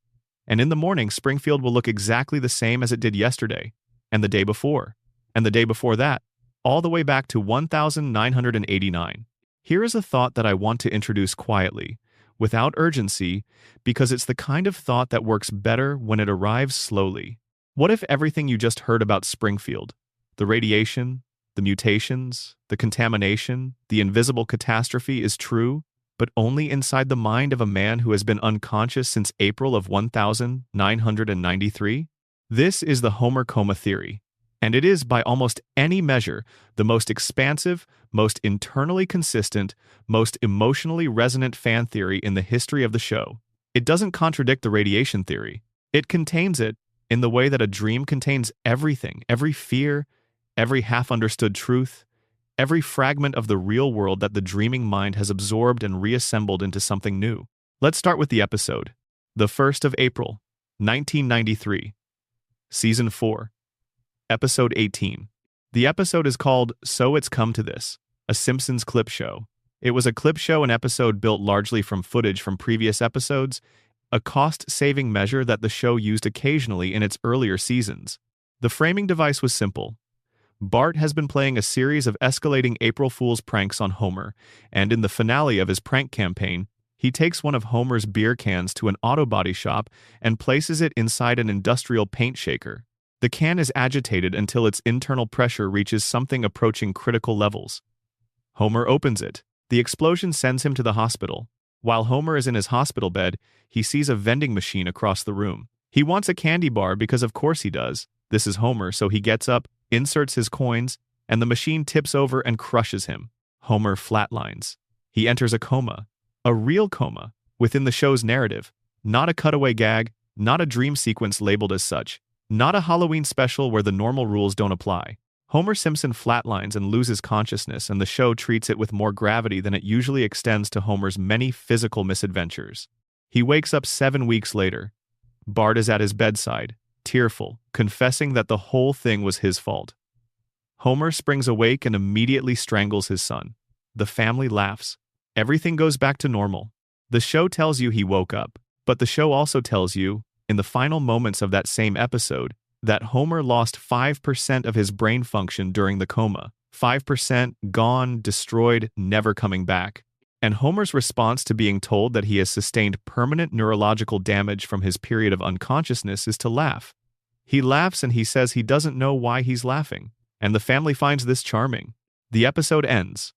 And in the morning, Springfield will look exactly the same as it did yesterday, and the day before, and the day before that, all the way back to 1989. Here is a thought that I want to introduce quietly, without urgency, because it's the kind of thought that works better when it arrives slowly. What if everything you just heard about Springfield, the radiation, the mutations, the contamination, the invisible catastrophe is true, but only inside the mind of a man who has been unconscious since April of 1993? This is the Homer coma theory, and it is, by almost any measure, the most expansive, most internally consistent, most emotionally resonant fan theory in the history of the show. It doesn't contradict the radiation theory. It contains it in the way that a dream contains everything, every fear, every half-understood truth, every fragment of the real world that the dreaming mind has absorbed and reassembled into something new. Let's start with the episode. The 1st of April, 1993. Season 4. Episode 18. The episode is called So It's Come to This, a Simpsons clip show. It was a clip show, an episode built largely from footage from previous episodes, a cost-saving measure that the show used occasionally in its earlier seasons. The framing device was simple. Bart has been playing a series of escalating April Fool's pranks on Homer, and in the finale of his prank campaign, He takes one of Homer's beer cans to an auto body shop and places it inside an industrial paint shaker. The can is agitated until its internal pressure reaches something approaching critical levels. Homer opens it. The explosion sends him to the hospital. While Homer is in his hospital bed, he sees a vending machine across the room. He wants a candy bar because of course he does. This is Homer, so he gets up, inserts his coins, and the machine tips over and crushes him. Homer flatlines. He enters a coma. A real coma, within the show's narrative. Not a cutaway gag, not a dream sequence labeled as such. Not a Halloween special where the normal rules don't apply. Homer Simpson flatlines and loses consciousness, and the show treats it with more gravity than it usually extends to Homer's many physical misadventures. He wakes up 7 weeks later. Bart is at his bedside, tearful, confessing that the whole thing was his fault. Homer springs awake and immediately strangles his son. The family laughs. Everything goes back to normal. The show tells you he woke up, but the show also tells you, in the final moments of that same episode, that Homer lost 5% of his brain function during the coma. 5% gone, destroyed, never coming back. And Homer's response to being told that he has sustained permanent neurological damage from his period of unconsciousness is to laugh. He laughs and he says he doesn't know why he's laughing, and the family finds this charming. The episode ends.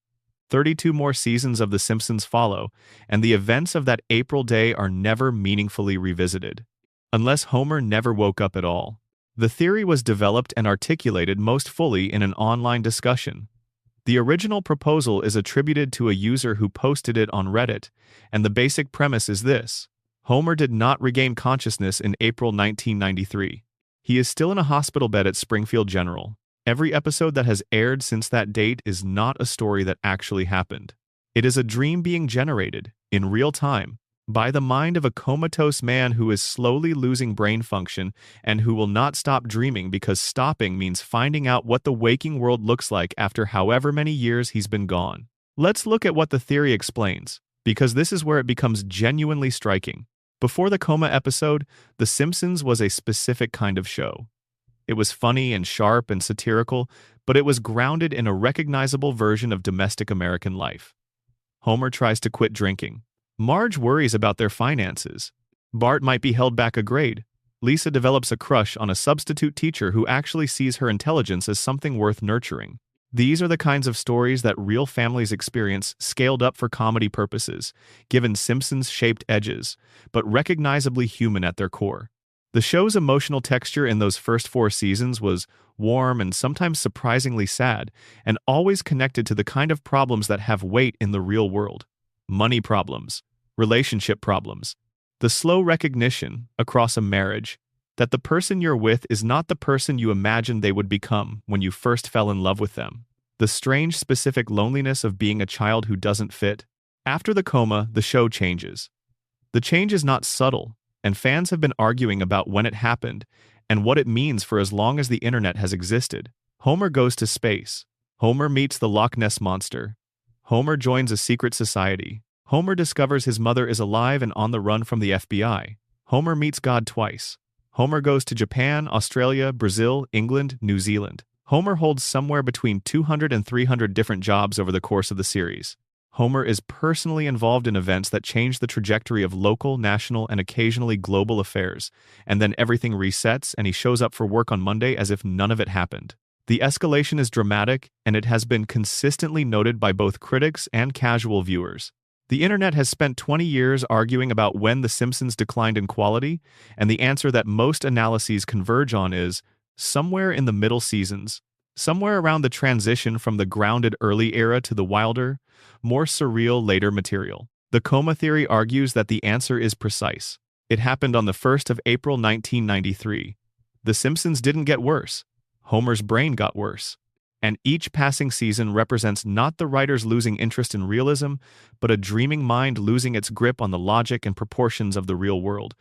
32 more seasons of The Simpsons follow, and the events of that April day are never meaningfully revisited. Unless Homer never woke up at all. The theory was developed and articulated most fully in an online discussion. The original proposal is attributed to a user who posted it on Reddit, and the basic premise is this. Homer did not regain consciousness in April 1993. He is still in a hospital bed at Springfield General. Every episode that has aired since that date is not a story that actually happened. It is a dream being generated, in real time, by the mind of a comatose man who is slowly losing brain function and who will not stop dreaming because stopping means finding out what the waking world looks like after however many years he's been gone. Let's look at what the theory explains, because this is where it becomes genuinely striking. Before the coma episode, The Simpsons was a specific kind of show. It was funny and sharp and satirical, but it was grounded in a recognizable version of domestic American life. Homer tries to quit drinking. Marge worries about their finances. Bart might be held back a grade. Lisa develops a crush on a substitute teacher who actually sees her intelligence as something worth nurturing. These are the kinds of stories that real families experience scaled up for comedy purposes, given Simpsons-shaped edges, but recognizably human at their core. The show's emotional texture in those first 4 seasons was warm and sometimes surprisingly sad, and always connected to the kind of problems that have weight in the real world. Money problems, relationship problems, the slow recognition, across a marriage, that the person you're with is not the person you imagined they would become when you first fell in love with them. The strange specific loneliness of being a child who doesn't fit. After the coma, the show changes. The change is not subtle, and fans have been arguing about when it happened and what it means for as long as the internet has existed. Homer goes to space. Homer meets the Loch Ness Monster. Homer joins a secret society. Homer discovers his mother is alive and on the run from the FBI. Homer meets God twice. Homer goes to Japan, Australia, Brazil, England, New Zealand. Homer holds somewhere between 200 and 300 different jobs over the course of the series. Homer is personally involved in events that change the trajectory of local, national, and occasionally global affairs, and then everything resets and he shows up for work on Monday as if none of it happened. The escalation is dramatic, and it has been consistently noted by both critics and casual viewers. The internet has spent 20 years arguing about when The Simpsons declined in quality, and the answer that most analyses converge on is somewhere in the middle seasons, somewhere around the transition from the grounded early era to the wilder, more surreal later material. The coma theory argues that the answer is precise. It happened on the 1st of April 1993. The Simpsons didn't get worse. Homer's brain got worse. And each passing season represents not the writers losing interest in realism, but a dreaming mind losing its grip on the logic and proportions of the real world,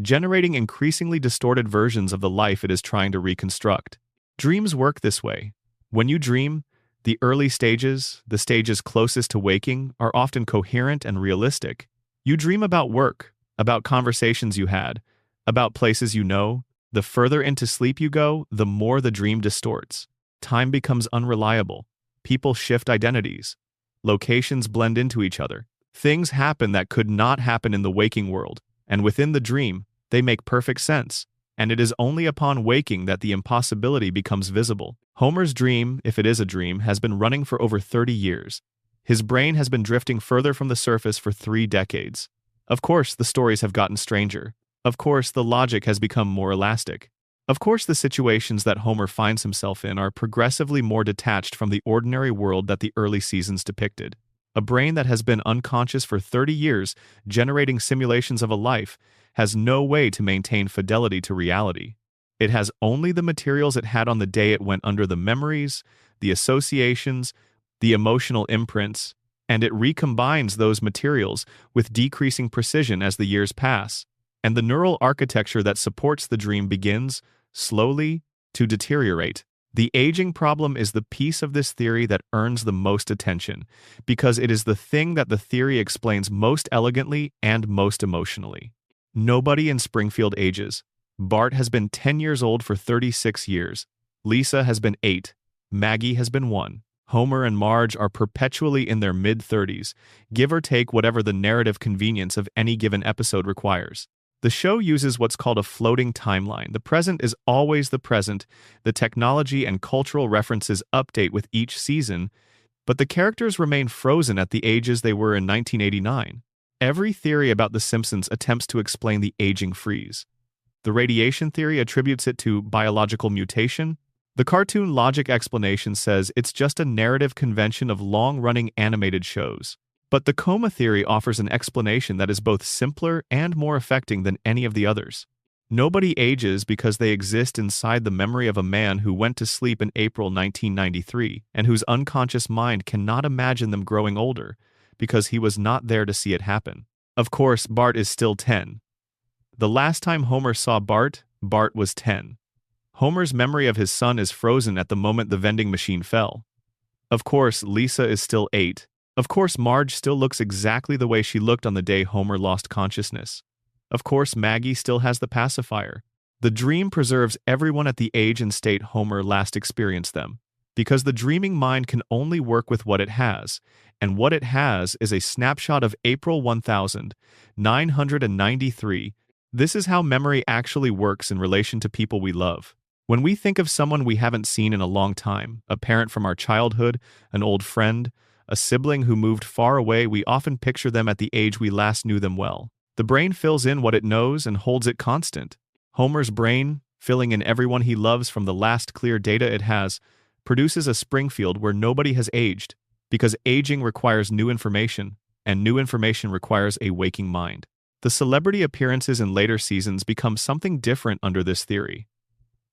generating increasingly distorted versions of the life it is trying to reconstruct. Dreams work this way. When you dream, the early stages, the stages closest to waking, are often coherent and realistic. You dream about work, about conversations you had, about places you know. The further into sleep you go, the more the dream distorts. Time becomes unreliable. People shift identities. Locations blend into each other. Things happen that could not happen in the waking world, and within the dream, they make perfect sense. And it is only upon waking that the impossibility becomes visible. Homer's dream, if it is a dream, has been running for over 30 years. His brain has been drifting further from the surface for 3 decades. Of course, the stories have gotten stranger. Of course, the logic has become more elastic. Of course, the situations that Homer finds himself in are progressively more detached from the ordinary world that the early seasons depicted. A brain that has been unconscious for 30 years, generating simulations of a life, has no way to maintain fidelity to reality. It has only the materials it had on the day it went under, the memories, the associations, the emotional imprints, and it recombines those materials with decreasing precision as the years pass, and the neural architecture that supports the dream begins, slowly, to deteriorate. The aging problem is the piece of this theory that earns the most attention, because it is the thing that the theory explains most elegantly and most emotionally. Nobody in Springfield ages. Bart has been 10 years old for 36 years. Lisa has been 8. Maggie has been 1. Homer and Marge are perpetually in their mid-30s, give or take whatever the narrative convenience of any given episode requires. The show uses what's called a floating timeline. The present is always the present. The technology and cultural references update with each season, but the characters remain frozen at the ages they were in 1989. Every theory about The Simpsons attempts to explain the aging freeze. The radiation theory attributes it to biological mutation. The cartoon logic explanation says it's just a narrative convention of long-running animated shows. But the coma theory offers an explanation that is both simpler and more affecting than any of the others. Nobody ages because they exist inside the memory of a man who went to sleep in April 1993 and whose unconscious mind cannot imagine them growing older, because he was not there to see it happen. Of course, Bart is still 10. The last time Homer saw Bart, Bart was 10. Homer's memory of his son is frozen at the moment the vending machine fell. Of course, Lisa is still 8. Of course, Marge still looks exactly the way she looked on the day Homer lost consciousness. Of course, Maggie still has the pacifier. The dream preserves everyone at the age and state Homer last experienced them, because the dreaming mind can only work with what it has, and what it has is a snapshot of April 1993. This is how memory actually works in relation to people we love. When we think of someone we haven't seen in a long time, a parent from our childhood, an old friend, a sibling who moved far away, we often picture them at the age we last knew them well. The brain fills in what it knows and holds it constant. Homer's brain, filling in everyone he loves from the last clear data it has, produces a Springfield where nobody has aged, because aging requires new information, and new information requires a waking mind. The celebrity appearances in later seasons become something different under this theory.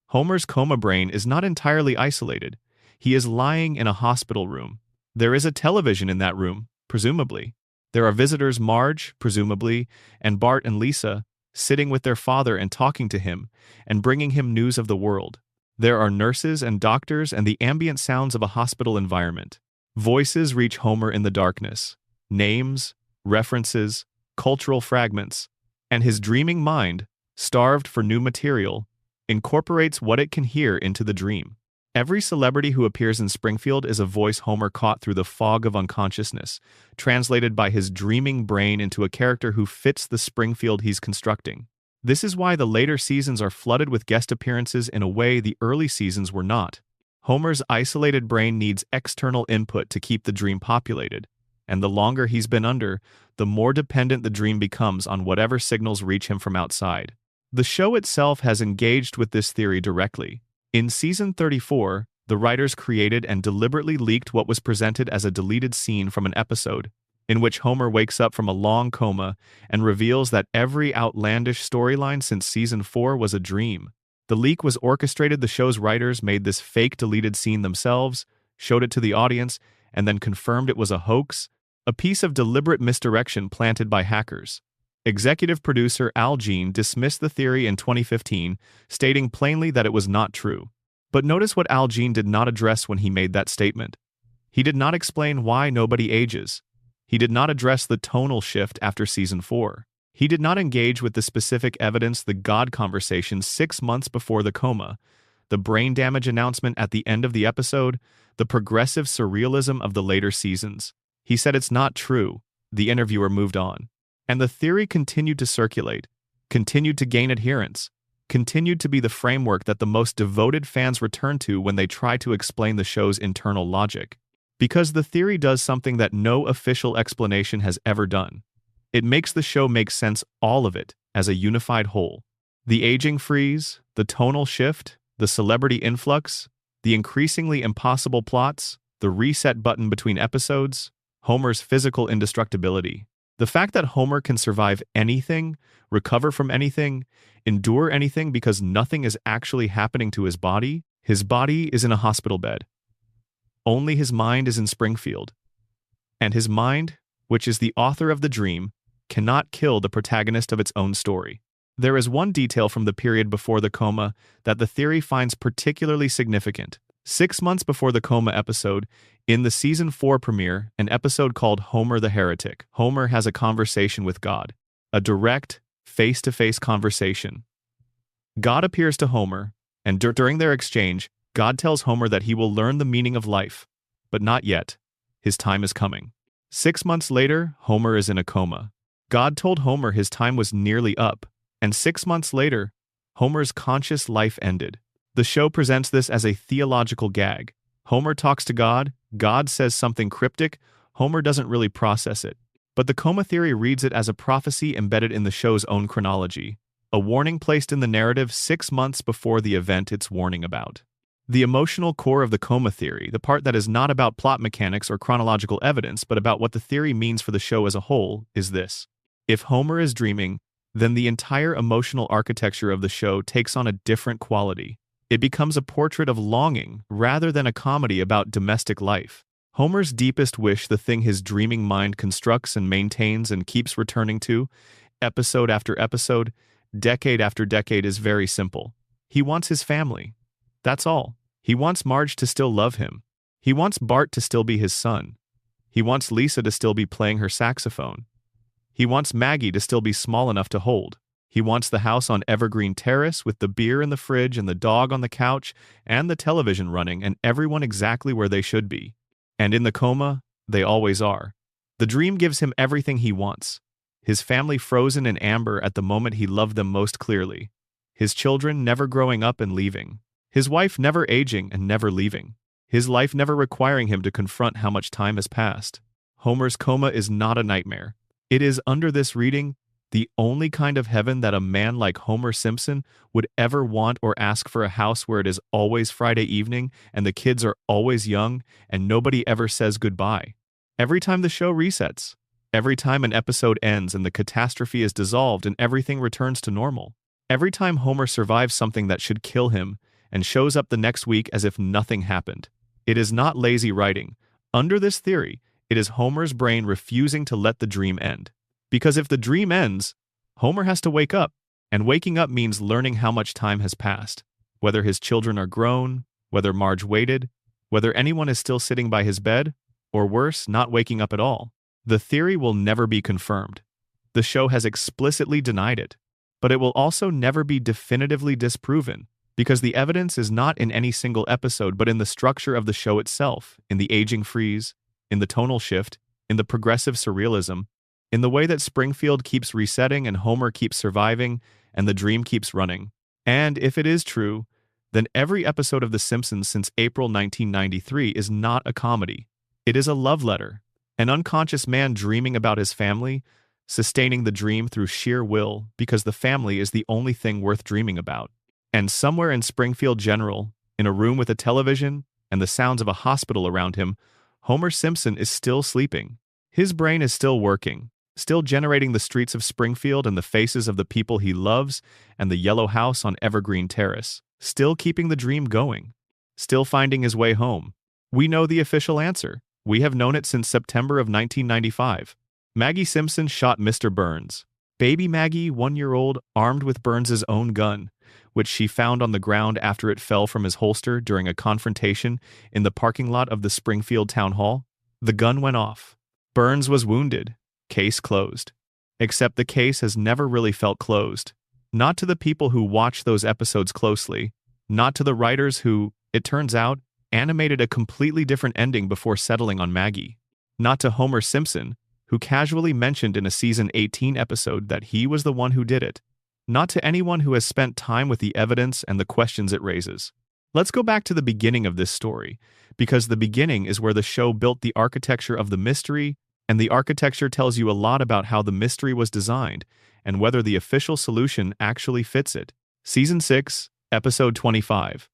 Homer's coma brain is not entirely isolated. He is lying in a hospital room. There is a television in that room, presumably. There are visitors, Marge, presumably, and Bart and Lisa, sitting with their father and talking to him, and bringing him news of the world. There are nurses and doctors and the ambient sounds of a hospital environment. Voices reach Homer in the darkness. Names, references, cultural fragments, and his dreaming mind, starved for new material, incorporates what it can hear into the dream. Every celebrity who appears in Springfield is a voice Homer caught through the fog of unconsciousness, translated by his dreaming brain into a character who fits the Springfield he's constructing. This is why the later seasons are flooded with guest appearances in a way the early seasons were not. Homer's isolated brain needs external input to keep the dream populated, and the longer he's been under, the more dependent the dream becomes on whatever signals reach him from outside. The show itself has engaged with this theory directly. In season 34, the writers created and deliberately leaked what was presented as a deleted scene from an episode, in which Homer wakes up from a long coma and reveals that every outlandish storyline since season 4 was a dream. The leak was orchestrated. The show's writers made this fake deleted scene themselves, showed it to the audience, and then confirmed it was a hoax, a piece of deliberate misdirection planted by hackers. Executive producer Al Jean dismissed the theory in 2015, stating plainly that it was not true. But notice what Al Jean did not address when he made that statement. He did not explain why nobody ages. He did not address the tonal shift after season 4. He did not engage with the specific evidence, the God conversation 6 months before the coma, the brain damage announcement at the end of the episode, the progressive surrealism of the later seasons. He said it's not true. The interviewer moved on. And the theory continued to circulate, continued to gain adherents, continued to be the framework that the most devoted fans return to when they try to explain the show's internal logic. Because the theory does something that no official explanation has ever done. It makes the show make sense, all of it, as a unified whole. The aging freeze, the tonal shift, the celebrity influx, the increasingly impossible plots, the reset button between episodes, Homer's physical indestructibility. The fact that Homer can survive anything, recover from anything, endure anything because nothing is actually happening to his body is in a hospital bed. Only his mind is in Springfield. And his mind, which is the author of the dream, cannot kill the protagonist of its own story. There is one detail from the period before the coma that the theory finds particularly significant. 6 months before the coma episode, in the season 4 premiere, an episode called Homer the Heretic, Homer has a conversation with God. A direct, face-to-face conversation. God appears to Homer, and during their exchange, God tells Homer that he will learn the meaning of life, but not yet. His time is coming. 6 months later, Homer is in a coma. God told Homer his time was nearly up, and 6 months later, Homer's conscious life ended. The show presents this as a theological gag. Homer talks to God, God says something cryptic, Homer doesn't really process it. But the coma theory reads it as a prophecy embedded in the show's own chronology, a warning placed in the narrative 6 months before the event it's warning about. The emotional core of the coma theory, the part that is not about plot mechanics or chronological evidence but about what the theory means for the show as a whole, is this. If Homer is dreaming, then the entire emotional architecture of the show takes on a different quality. It becomes a portrait of longing rather than a comedy about domestic life. Homer's deepest wish, the thing his dreaming mind constructs and maintains and keeps returning to, episode after episode, decade after decade, is very simple. He wants his family. That's all. He wants Marge to still love him. He wants Bart to still be his son. He wants Lisa to still be playing her saxophone. He wants Maggie to still be small enough to hold. He wants the house on Evergreen Terrace with the beer in the fridge and the dog on the couch and the television running and everyone exactly where they should be. And in the coma, they always are. The dream gives him everything he wants. His family frozen in amber at the moment he loved them most clearly. His children never growing up and leaving. His wife never aging and never leaving. His life never requiring him to confront how much time has passed. Homer's coma is not a nightmare. It is, under this reading, the only kind of heaven that a man like Homer Simpson would ever want, or ask for a house where it is always Friday evening and the kids are always young and nobody ever says goodbye. Every time the show resets, every time an episode ends and the catastrophe is dissolved and everything returns to normal, every time Homer survives something that should kill him and shows up the next week as if nothing happened. It is not lazy writing. Under this theory, it is Homer's brain refusing to let the dream end. Because if the dream ends, Homer has to wake up, and waking up means learning how much time has passed, whether his children are grown, whether Marge waited, whether anyone is still sitting by his bed, or worse, not waking up at all. The theory will never be confirmed. The show has explicitly denied it, but it will also never be definitively disproven, because the evidence is not in any single episode but in the structure of the show itself, in the aging freeze, in the tonal shift, in the progressive surrealism, in the way that Springfield keeps resetting and Homer keeps surviving and the dream keeps running. And if it is true, then every episode of The Simpsons since April 1993 is not a comedy. It is a love letter, an unconscious man dreaming about his family, sustaining the dream through sheer will because the family is the only thing worth dreaming about. And somewhere in Springfield General, in a room with a television and the sounds of a hospital around him, Homer Simpson is still sleeping. His brain is still working, still generating the streets of Springfield and the faces of the people he loves and the yellow house on Evergreen Terrace, still keeping the dream going, still finding his way home. We know the official answer. We have known it since September of 1995. Maggie Simpson shot Mr. Burns. Baby Maggie, 1-year-old, armed with Burns's own gun, which she found on the ground after it fell from his holster during a confrontation in the parking lot of the Springfield Town Hall. The gun went off. Burns was wounded. Case closed. Except the case has never really felt closed. Not to the people who watched those episodes closely, not to the writers who, it turns out, animated a completely different ending before settling on Maggie. Not to Homer Simpson, who casually mentioned in a season 18 episode that he was the one who did it. Not to anyone who has spent time with the evidence and the questions it raises. Let's go back to the beginning of this story, because the beginning is where the show built the architecture of the mystery, and the architecture tells you a lot about how the mystery was designed and whether the official solution actually fits it. Season 6, Episode 25.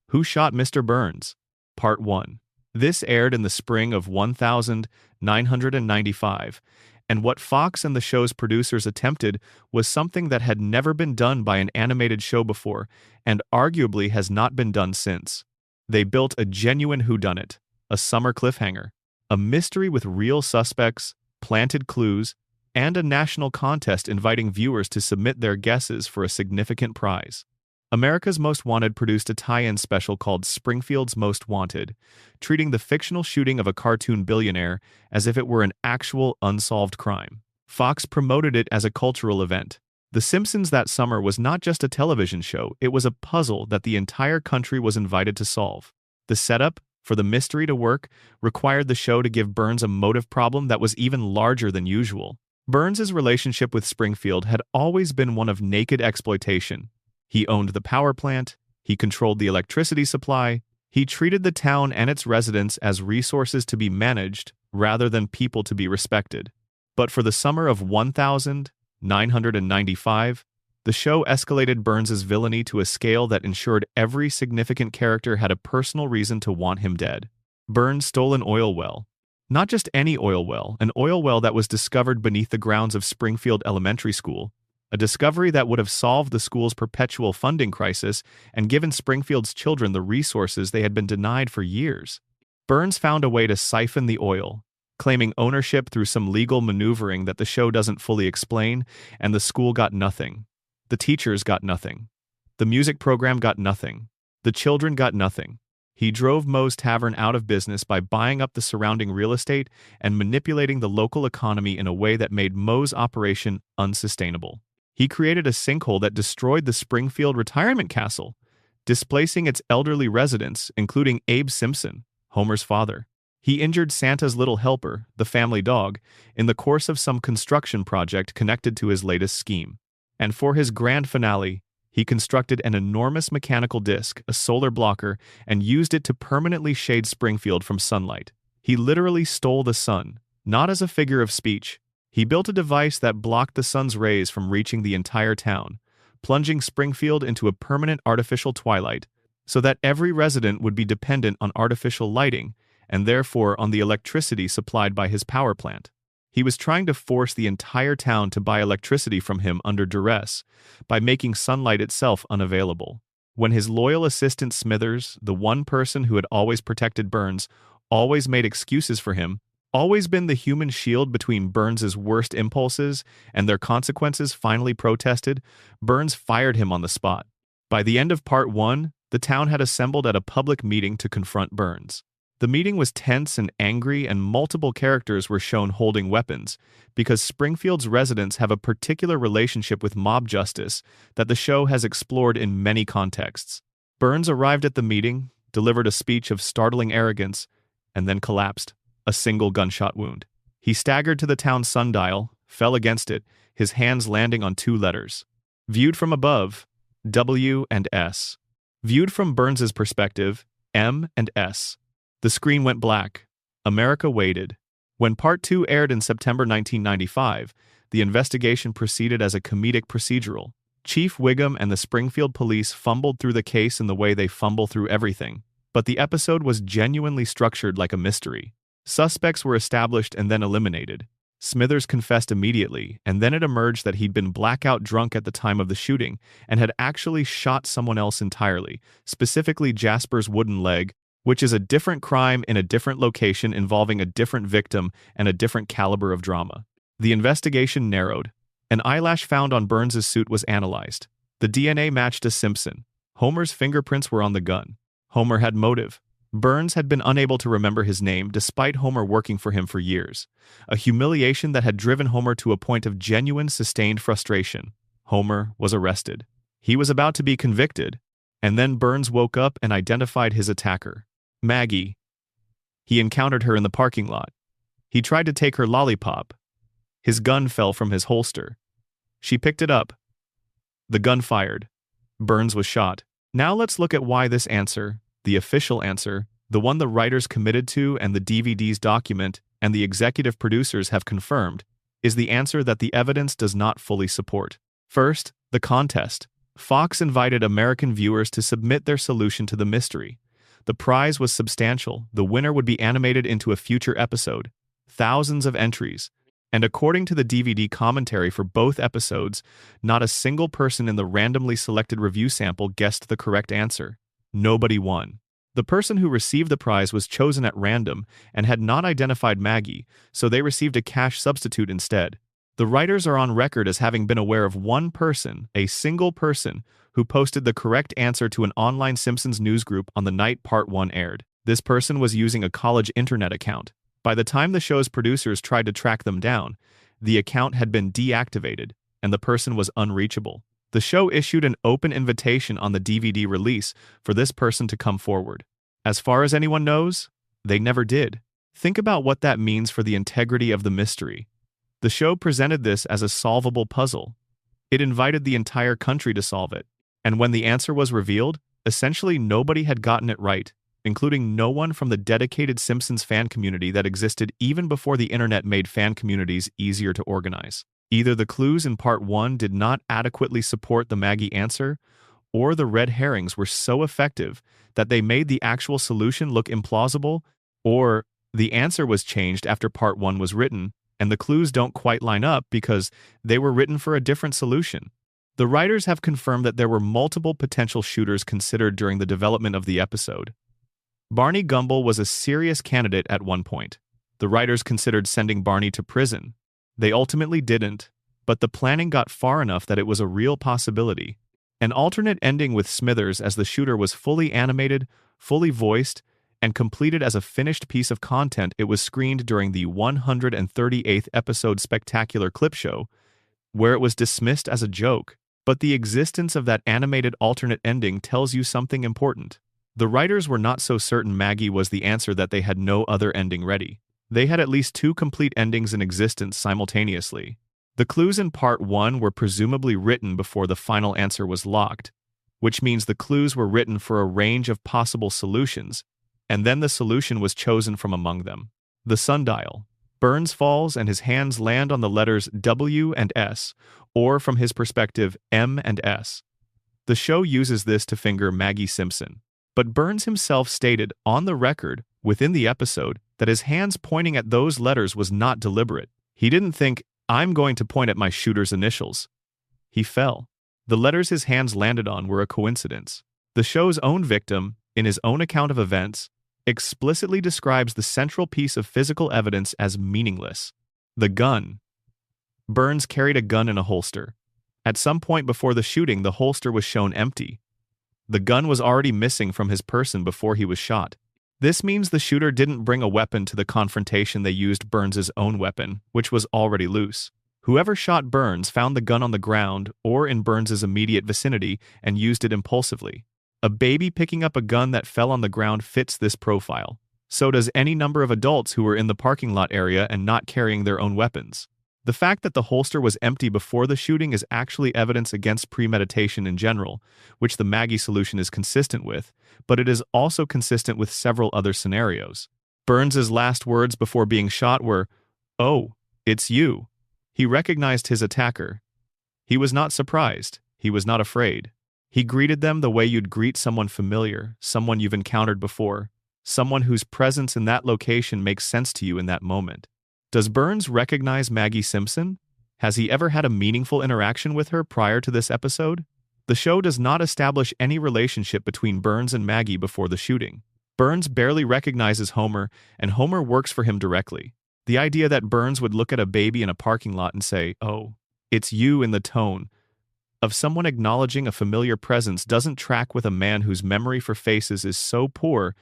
Who Shot Mr. Burns? Part 1. This aired in the spring of 1995, and what Fox and the show's producers attempted was something that had never been done by an animated show before, and arguably has not been done since. They built a genuine whodunit, a summer cliffhanger, a mystery with real suspects, planted clues, and a national contest inviting viewers to submit their guesses for a significant prize. America's Most Wanted produced a tie-in special called Springfield's Most Wanted, treating the fictional shooting of a cartoon billionaire as if it were an actual unsolved crime. Fox promoted it as a cultural event. The Simpsons that summer was not just a television show, it was a puzzle that the entire country was invited to solve. The setup, for the mystery to work, required the show to give Burns a motive problem that was even larger than usual. Burns's relationship with Springfield had always been one of naked exploitation. He owned the power plant, he controlled the electricity supply, he treated the town and its residents as resources to be managed rather than people to be respected. But for the summer of 1995, the show escalated Burns's villainy to a scale that ensured every significant character had a personal reason to want him dead. Burns stole an oil well. Not just any oil well, an oil well that was discovered beneath the grounds of Springfield Elementary School, a discovery that would have solved the school's perpetual funding crisis and given Springfield's children the resources they had been denied for years. Burns found a way to siphon the oil, claiming ownership through some legal maneuvering that the show doesn't fully explain, and the school got nothing. The teachers got nothing. The music program got nothing. The children got nothing. He drove Moe's Tavern out of business by buying up the surrounding real estate and manipulating the local economy in a way that made Moe's operation unsustainable. He created a sinkhole that destroyed the Springfield retirement castle, displacing its elderly residents, including Abe Simpson, Homer's father. He injured Santa's little helper, the family dog, in the course of some construction project connected to his latest scheme. And for his grand finale, he constructed an enormous mechanical disc, a solar blocker, and used it to permanently shade Springfield from sunlight. He literally stole the sun, not as a figure of speech. He built a device that blocked the sun's rays from reaching the entire town, plunging Springfield into a permanent artificial twilight, so that every resident would be dependent on artificial lighting and therefore on the electricity supplied by his power plant. He was trying to force the entire town to buy electricity from him under duress by making sunlight itself unavailable. When his loyal assistant Smithers, the one person who had always protected Burns, always made excuses for him, always been the human shield between Burns's worst impulses and their consequences, finally protested, Burns fired him on the spot. By the end of Part 1, the town had assembled at a public meeting to confront Burns. The meeting was tense and angry, and multiple characters were shown holding weapons, because Springfield's residents have a particular relationship with mob justice that the show has explored in many contexts. Burns arrived at the meeting, delivered a speech of startling arrogance, and then collapsed, a single gunshot wound. He staggered to the town's sundial, fell against it, his hands landing on two letters. Viewed from above, W and S. Viewed from Burns's perspective, M and S. The screen went black. America waited. When Part 2 aired in September 1995, the investigation proceeded as a comedic procedural. Chief Wiggum and the Springfield police fumbled through the case in the way they fumble through everything, but the episode was genuinely structured like a mystery. Suspects were established and then eliminated. Smithers confessed immediately, and then it emerged that he'd been blackout drunk at the time of the shooting and had actually shot someone else entirely, specifically Jasper's wooden leg, which is a different crime in a different location involving a different victim and a different caliber of drama. The investigation narrowed. An eyelash found on Burns's suit was analyzed. The DNA matched a Simpson. Homer's fingerprints were on the gun. Homer had motive. Burns had been unable to remember his name despite Homer working for him for years, a humiliation that had driven Homer to a point of genuine sustained frustration. Homer was arrested. He was about to be convicted, and then Burns woke up and identified his attacker, Maggie. He encountered her in the parking lot. He tried to take her lollipop, His gun fell from his holster. She picked it up. The gun fired. Burns was shot. Now let's look at why this answer, the official answer, the one the writers committed to and the DVD's document and the executive producers have confirmed, is the answer that the evidence does not fully support. First, the contest. Fox invited American viewers to submit their solution to the mystery. The prize was substantial. The winner would be animated into a future episode. Thousands of entries. And according to the DVD commentary for both episodes, not a single person in the randomly selected review sample guessed the correct answer. Nobody won. The person who received the prize was chosen at random and had not identified Maggie, so they received a cash substitute instead. The writers are on record as having been aware of one person, a single person, who posted the correct answer to an online Simpsons newsgroup on the night Part 1 aired. This person was using a college internet account. By the time the show's producers tried to track them down, the account had been deactivated, and the person was unreachable. The show issued an open invitation on the DVD release for this person to come forward. As far as anyone knows, they never did. Think about what that means for the integrity of the mystery. The show presented this as a solvable puzzle. It invited the entire country to solve it. And when the answer was revealed, essentially nobody had gotten it right, including no one from the dedicated Simpsons fan community that existed even before the internet made fan communities easier to organize. Either the clues in Part 1 did not adequately support the Maggie answer, or the red herrings were so effective that they made the actual solution look implausible, or the answer was changed after Part 1 was written, and the clues don't quite line up because they were written for a different solution. The writers have confirmed that there were multiple potential shooters considered during the development of the episode. Barney Gumble was a serious candidate at one point. The writers considered sending Barney to prison. They ultimately didn't, but the planning got far enough that it was a real possibility. An alternate ending with Smithers as the shooter was fully animated, fully voiced, and completed as a finished piece of content. It was screened during the 138th episode Spectacular Clip Show, where it was dismissed as a joke. But the existence of that animated alternate ending tells you something important. The writers were not so certain Maggie was the answer that they had no other ending ready. They had at least 2 complete endings in existence simultaneously. The clues in Part 1 were presumably written before the final answer was locked, which means the clues were written for a range of possible solutions, and then the solution was chosen from among them. The sundial. Burns falls and his hands land on the letters W and S, or from his perspective, M and S. The show uses this to finger Maggie Simpson. But Burns himself stated on the record within the episode that his hands pointing at those letters was not deliberate. He didn't think, I'm going to point at my shooter's initials. He fell. The letters his hands landed on were a coincidence. The show's own victim, in his own account of events, explicitly describes the central piece of physical evidence as meaningless. The gun. Burns carried a gun in a holster. At some point before the shooting, the holster was shown empty. The gun was already missing from his person before he was shot. This means the shooter didn't bring a weapon to the confrontation. They used Burns' own weapon, which was already loose. Whoever shot Burns found the gun on the ground or in Burns' immediate vicinity and used it impulsively. A baby picking up a gun that fell on the ground fits this profile. So does any number of adults who were in the parking lot area and not carrying their own weapons. The fact that the holster was empty before the shooting is actually evidence against premeditation in general, which the Maggie solution is consistent with, but it is also consistent with several other scenarios. Burns' last words before being shot were, "Oh, it's you." He recognized his attacker. He was not surprised. He was not afraid. He greeted them the way you'd greet someone familiar, someone you've encountered before, someone whose presence in that location makes sense to you in that moment. Does Burns recognize Maggie Simpson? Has he ever had a meaningful interaction with her prior to this episode? The show does not establish any relationship between Burns and Maggie before the shooting. Burns barely recognizes Homer, and Homer works for him directly. The idea that Burns would look at a baby in a parking lot and say, "Oh, it's you," in the tone of someone acknowledging a familiar presence doesn't track with a man whose memory for faces is so poor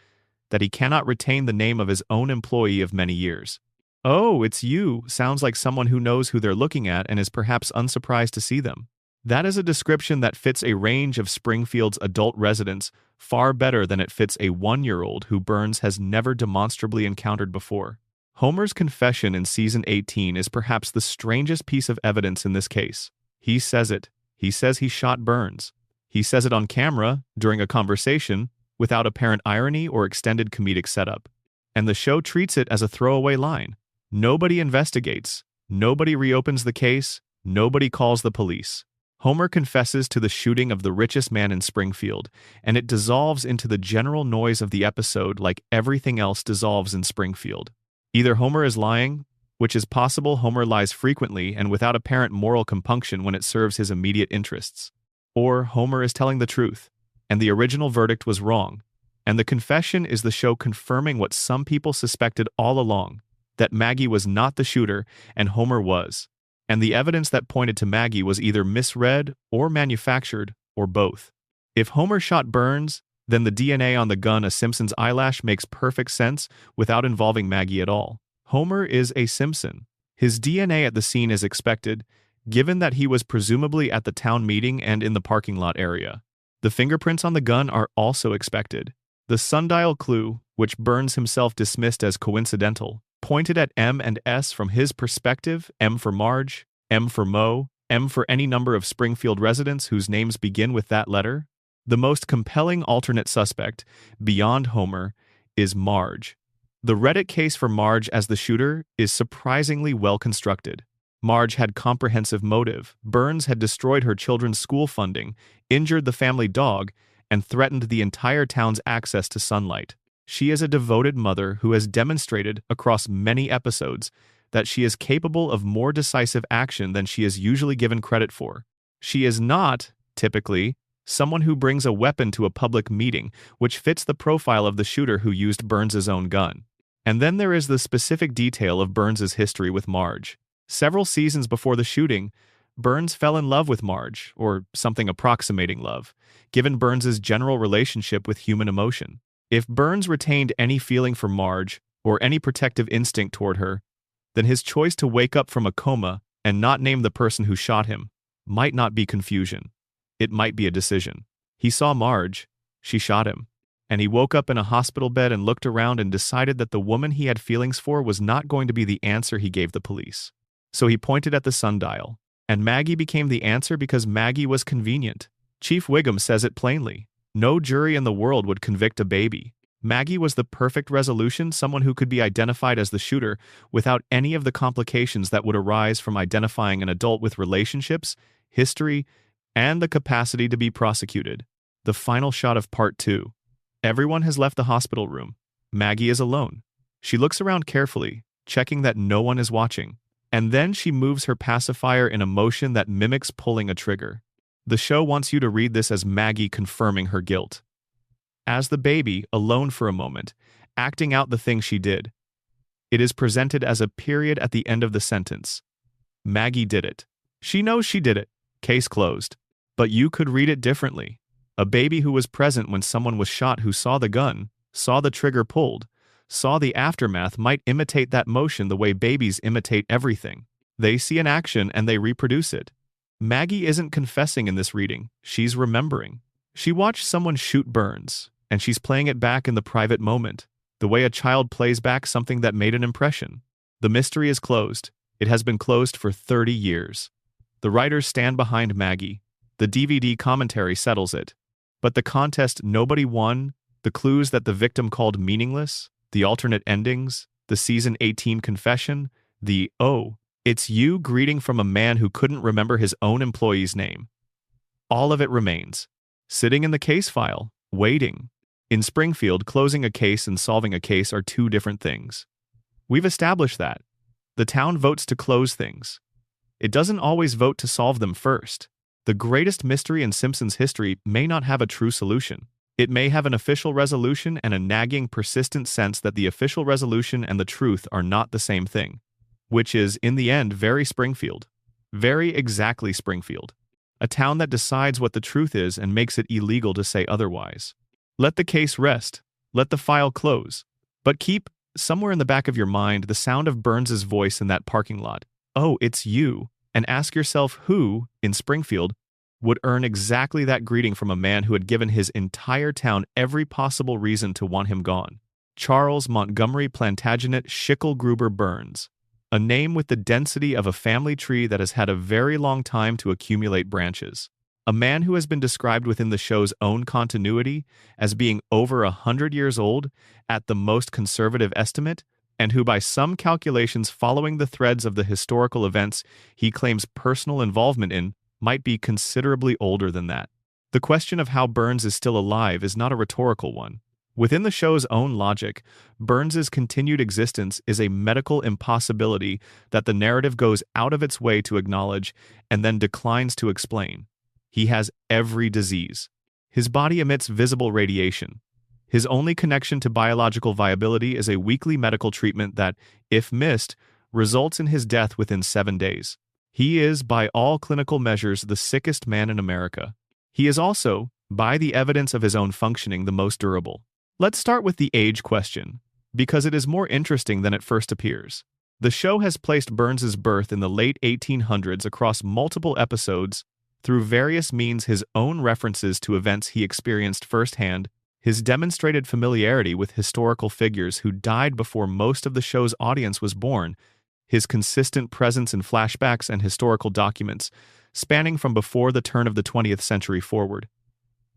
that he cannot retain the name of his own employee of many years. "Oh, it's you" sounds like someone who knows who they're looking at and is perhaps unsurprised to see them. That is a description that fits a range of Springfield's adult residents far better than it fits a 1-year-old who Burns has never demonstrably encountered before. Homer's confession in season 18 is perhaps the strangest piece of evidence in this case. He says it. He says he shot Burns. He says it on camera, during a conversation, without apparent irony or extended comedic setup. And the show treats it as a throwaway line. Nobody investigates. Nobody reopens the case. Nobody calls the police. Homer confesses to the shooting of the richest man in Springfield, and it dissolves into the general noise of the episode like everything else dissolves in Springfield. Either Homer is lying, which is possible. Homer lies frequently and without apparent moral compunction when it serves his immediate interests. Or Homer is telling the truth, and the original verdict was wrong. And the confession is the show confirming what some people suspected all along, that Maggie was not the shooter and Homer was. And the evidence that pointed to Maggie was either misread or manufactured, or both. If Homer shot Burns, then the DNA on the gun, a Simpsons eyelash, makes perfect sense without involving Maggie at all. Homer is a Simpson. His DNA at the scene is expected, given that he was presumably at the town meeting and in the parking lot area. The fingerprints on the gun are also expected. The sundial clue, which Burns himself dismissed as coincidental, pointed at M and S from his perspective: M for Marge, M for Moe, M for any number of Springfield residents whose names begin with that letter. The most compelling alternate suspect, beyond Homer, is Marge. The Reddit case for Marge as the shooter is surprisingly well constructed. Marge had comprehensive motive. Burns had destroyed her children's school funding, injured the family dog, and threatened the entire town's access to sunlight. She is a devoted mother who has demonstrated across many episodes that she is capable of more decisive action than she is usually given credit for. She is not, typically, someone who brings a weapon to a public meeting, which fits the profile of the shooter who used Burns' own gun. And then there is the specific detail of Burns' history with Marge. Several seasons before the shooting, Burns fell in love with Marge, or something approximating love, given Burns' general relationship with human emotion. If Burns retained any feeling for Marge, or any protective instinct toward her, then his choice to wake up from a coma and not name the person who shot him might not be confusion. It might be a decision. He saw Marge, she shot him, and he woke up in a hospital bed and looked around and decided that the woman he had feelings for was not going to be the answer he gave the police. So he pointed at the sundial, and Maggie became the answer because Maggie was convenient. Chief Wiggum says it plainly. No jury in the world would convict a baby. Maggie was the perfect resolution, someone who could be identified as the shooter without any of the complications that would arise from identifying an adult with relationships, history, and the capacity to be prosecuted. The final shot of part 2. Everyone has left the hospital room. Maggie is alone. She looks around carefully, checking that no one is watching. And then she moves her pacifier in a motion that mimics pulling a trigger. The show wants you to read this as Maggie confirming her guilt. As the baby, alone for a moment, acting out the thing she did. It is presented as a period at the end of the sentence. Maggie did it. She knows she did it. Case closed. But you could read it differently. A baby who was present when someone was shot, who saw the gun, saw the trigger pulled, saw the aftermath, might imitate that motion the way babies imitate everything. They see an action and they reproduce it. Maggie isn't confessing in this reading, she's remembering. She watched someone shoot Burns, and she's playing it back in the private moment, the way a child plays back something that made an impression. The mystery is closed. It has been closed for 30 years. The writers stand behind Maggie. The DVD commentary settles it. But the contest nobody won, the clues that the victim called meaningless, the alternate endings, the season 18 confession, the "oh, it's you" greeting from a man who couldn't remember his own employee's name. All of it remains. Sitting in the case file, waiting. In Springfield, closing a case and solving a case are two different things. We've established that. The town votes to close things. It doesn't always vote to solve them first. The greatest mystery in Simpsons history may not have a true solution. It may have an official resolution and a nagging, persistent sense that the official resolution and the truth are not the same thing. Which is, in the end, very Springfield. Very exactly Springfield. A town that decides what the truth is and makes it illegal to say otherwise. Let the case rest. Let the file close. But keep, somewhere in the back of your mind, the sound of Burns' voice in that parking lot. "Oh, it's you." And ask yourself who, in Springfield, would earn exactly that greeting from a man who had given his entire town every possible reason to want him gone. Charles Montgomery Plantagenet Schicklgruber Burns, a name with the density of a family tree that has had a very long time to accumulate branches. A man who has been described within the show's own continuity as being over 100 years old at the most conservative estimate, and who by some calculations following the threads of the historical events he claims personal involvement in might be considerably older than that. The question of how Burns is still alive is not a rhetorical one. Within the show's own logic, Burns's continued existence is a medical impossibility that the narrative goes out of its way to acknowledge and then declines to explain. He has every disease. His body emits visible radiation. His only connection to biological viability is a weekly medical treatment that, if missed, results in his death within 7 days. He is, by all clinical measures, the sickest man in America. He is also, by the evidence of his own functioning, the most durable. Let's start with the age question, because it is more interesting than it first appears. The show has placed Burns's birth in the late 1800s across multiple episodes through various means: his own references to events he experienced firsthand, his demonstrated familiarity with historical figures who died before most of the show's audience was born, his consistent presence in flashbacks and historical documents, spanning from before the turn of the 20th century forward.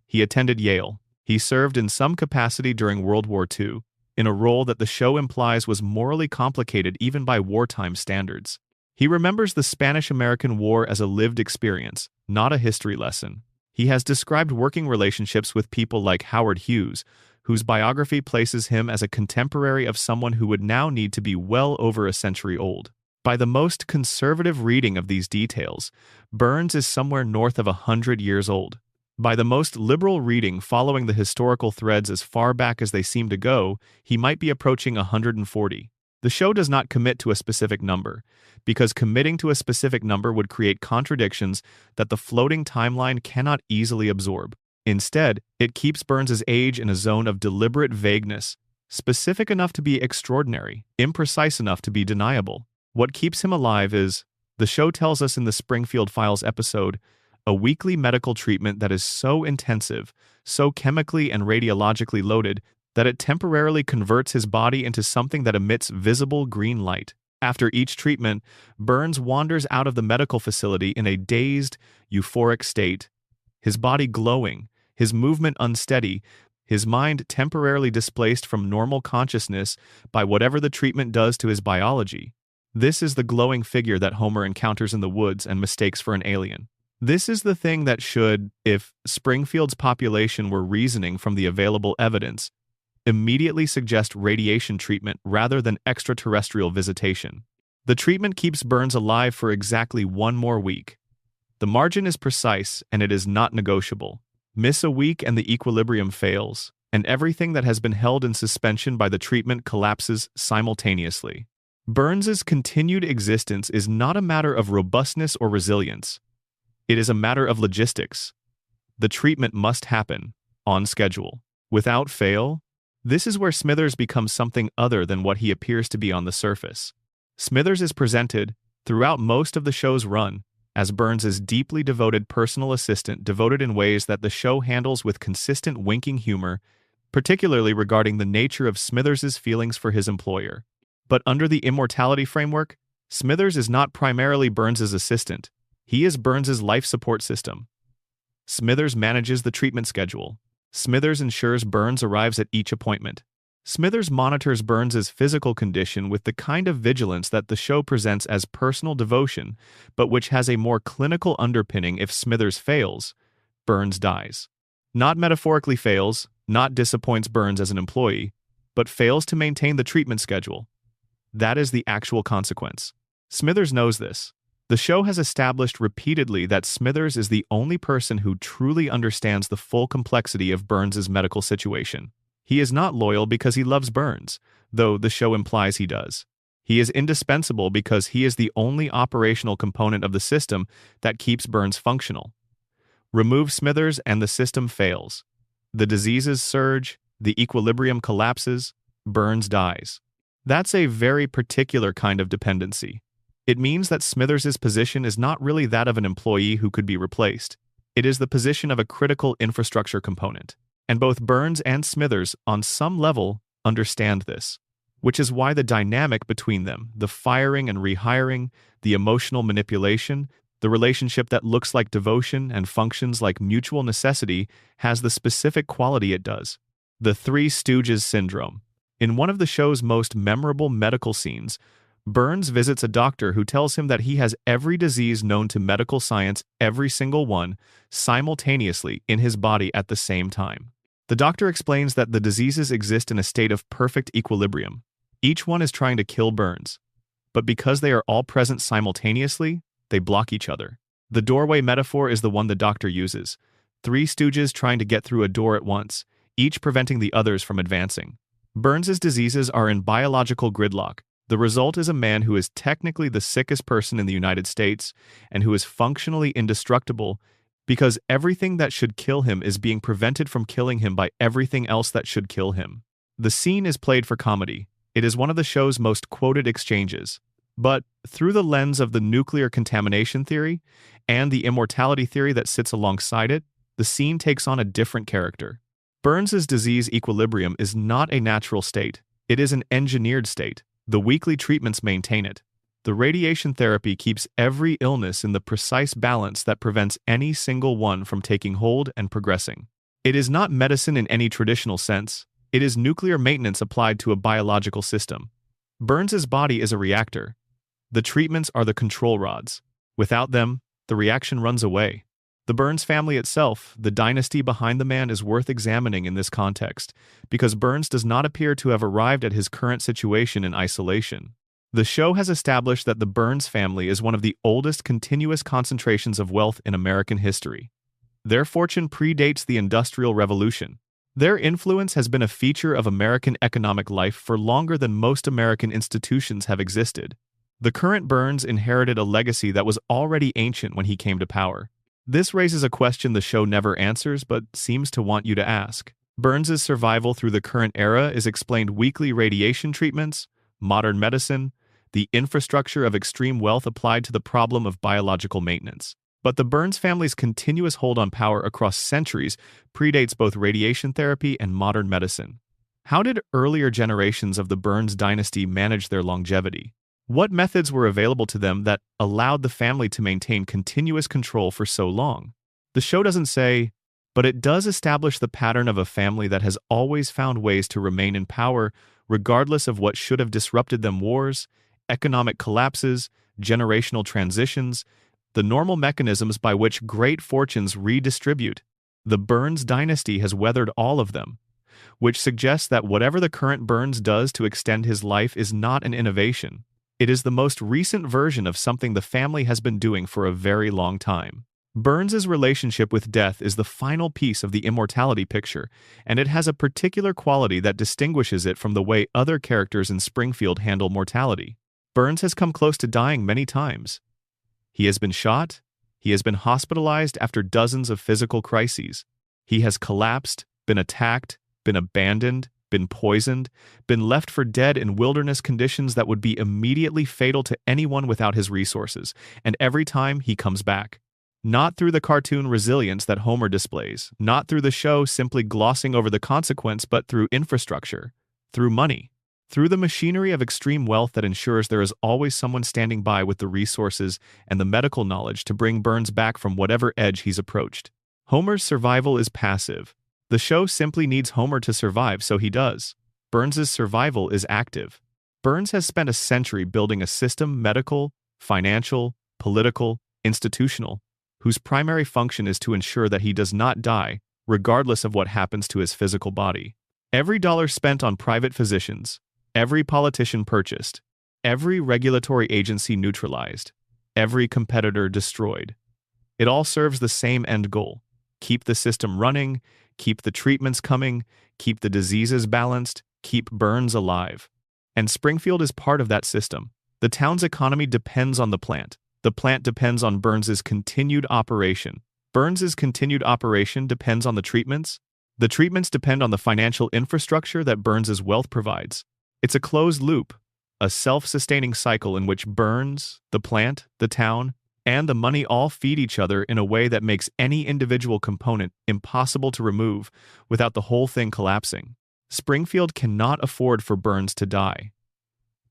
He attended Yale. He served in some capacity during World War II, in a role that the show implies was morally complicated even by wartime standards. He remembers the Spanish-American War as a lived experience, not a history lesson. He has described working relationships with people like Howard Hughes, whose biography places him as a contemporary of someone who would now need to be well over a century old. By the most conservative reading of these details, Burns is somewhere north of 100 years old. By the most liberal reading, following the historical threads as far back as they seem to go, he might be approaching 140. The show does not commit to a specific number, because committing to a specific number would create contradictions that the floating timeline cannot easily absorb. Instead, it keeps Burns's age in a zone of deliberate vagueness, specific enough to be extraordinary, imprecise enough to be deniable. What keeps him alive is, the show tells us in the Springfield Files episode, a weekly medical treatment that is so intensive, so chemically and radiologically loaded, that it temporarily converts his body into something that emits visible green light. After each treatment, Burns wanders out of the medical facility in a dazed, euphoric state, his body glowing, his movement unsteady, his mind temporarily displaced from normal consciousness by whatever the treatment does to his biology. This is the glowing figure that Homer encounters in the woods and mistakes for an alien. This is the thing that should, if Springfield's population were reasoning from the available evidence, immediately suggest radiation treatment rather than extraterrestrial visitation. The treatment keeps Burns alive for exactly 1 more week. The margin is precise and it is not negotiable. Miss a week and the equilibrium fails, and everything that has been held in suspension by the treatment collapses simultaneously. Burns's continued existence is not a matter of robustness or resilience. It is a matter of logistics. The treatment must happen, on schedule, without fail. This is where Smithers becomes something other than what he appears to be on the surface. Smithers is presented, throughout most of the show's run, as Burns's deeply devoted personal assistant, devoted in ways that the show handles with consistent winking humor, particularly regarding the nature of Smithers's feelings for his employer. But under the immortality framework, Smithers is not primarily Burns's assistant. He is Burns's life support system. Smithers manages the treatment schedule. Smithers ensures Burns arrives at each appointment. Smithers monitors Burns's physical condition with the kind of vigilance that the show presents as personal devotion, but which has a more clinical underpinning. If Smithers fails, Burns dies. Not metaphorically fails, not disappoints Burns as an employee, but fails to maintain the treatment schedule. That is the actual consequence. Smithers knows this. The show has established repeatedly that Smithers is the only person who truly understands the full complexity of Burns's medical situation. He is not loyal because he loves Burns, though the show implies he does. He is indispensable because he is the only operational component of the system that keeps Burns functional. Remove Smithers and the system fails. The diseases surge, the equilibrium collapses, Burns dies. That's a very particular kind of dependency. It means that Smithers's position is not really that of an employee who could be replaced. It is the position of a critical infrastructure component. And both Burns and Smithers, on some level, understand this, which is why the dynamic between them, the firing and rehiring, the emotional manipulation, the relationship that looks like devotion and functions like mutual necessity, has the specific quality it does. The Three Stooges syndrome. In one of the show's most memorable medical scenes, Burns visits a doctor who tells him that he has every disease known to medical science, every single one, simultaneously in his body at the same time. The doctor explains that the diseases exist in a state of perfect equilibrium. Each one is trying to kill Burns, but because they are all present simultaneously, they block each other. The doorway metaphor is the one the doctor uses. Three stooges trying to get through a door at once, each preventing the others from advancing. Burns's diseases are in biological gridlock. The result is a man who is technically the sickest person in the United States and who is functionally indestructible because everything that should kill him is being prevented from killing him by everything else that should kill him. The scene is played for comedy. It is one of the show's most quoted exchanges. But through the lens of the nuclear contamination theory and the immortality theory that sits alongside it, the scene takes on a different character. Burns's disease equilibrium is not a natural state. It is an engineered state. The weekly treatments maintain it. The radiation therapy keeps every illness in the precise balance that prevents any single one from taking hold and progressing. It is not medicine in any traditional sense. It is nuclear maintenance applied to a biological system. Burns's body is a reactor. The treatments are the control rods. Without them, the reaction runs away. The Burns family itself, the dynasty behind the man, is worth examining in this context, because Burns does not appear to have arrived at his current situation in isolation. The show has established that the Burns family is one of the oldest continuous concentrations of wealth in American history. Their fortune predates the Industrial Revolution. Their influence has been a feature of American economic life for longer than most American institutions have existed. The current Burns inherited a legacy that was already ancient when he came to power. This raises a question the show never answers but seems to want you to ask. Burns's survival through the current era is explained weekly radiation treatments, modern medicine, the infrastructure of extreme wealth applied to the problem of biological maintenance. But the Burns family's continuous hold on power across centuries predates both radiation therapy and modern medicine. How did earlier generations of the Burns dynasty manage their longevity? What methods were available to them that allowed the family to maintain continuous control for so long? The show doesn't say, but it does establish the pattern of a family that has always found ways to remain in power regardless of what should have disrupted them: wars, economic collapses, generational transitions, the normal mechanisms by which great fortunes redistribute. The Burns dynasty has weathered all of them, which suggests that whatever the current Burns does to extend his life is not an innovation. It is the most recent version of something the family has been doing for a very long time. Burns's relationship with death is the final piece of the immortality picture, and it has a particular quality that distinguishes it from the way other characters in Springfield handle mortality. Burns has come close to dying many times. He has been shot. He has been hospitalized after dozens of physical crises. He has collapsed, been attacked, been abandoned, been poisoned, been left for dead in wilderness conditions that would be immediately fatal to anyone without his resources, and every time he comes back. Not through the cartoon resilience that Homer displays, not through the show simply glossing over the consequence, but through infrastructure, through money, through the machinery of extreme wealth that ensures there is always someone standing by with the resources and the medical knowledge to bring Burns back from whatever edge he's approached. Homer's survival is passive. The show simply needs Homer to survive, so he does. Burns's survival is active. Burns has spent a century building a system, medical, financial, political, institutional, whose primary function is to ensure that he does not die, regardless of what happens to his physical body. Every dollar spent on private physicians, every politician purchased, every regulatory agency neutralized, every competitor destroyed. It all serves the same end goal: keep the system running, keep the treatments coming, keep the diseases balanced, keep Burns alive. And Springfield is part of that system. The town's economy depends on the plant. The plant depends on Burns's continued operation. Burns's continued operation depends on the treatments. The treatments depend on the financial infrastructure that Burns's wealth provides. It's a closed loop, a self-sustaining cycle in which Burns, the plant, the town, and the money all feed each other in a way that makes any individual component impossible to remove without the whole thing collapsing. Springfield cannot afford for Burns to die.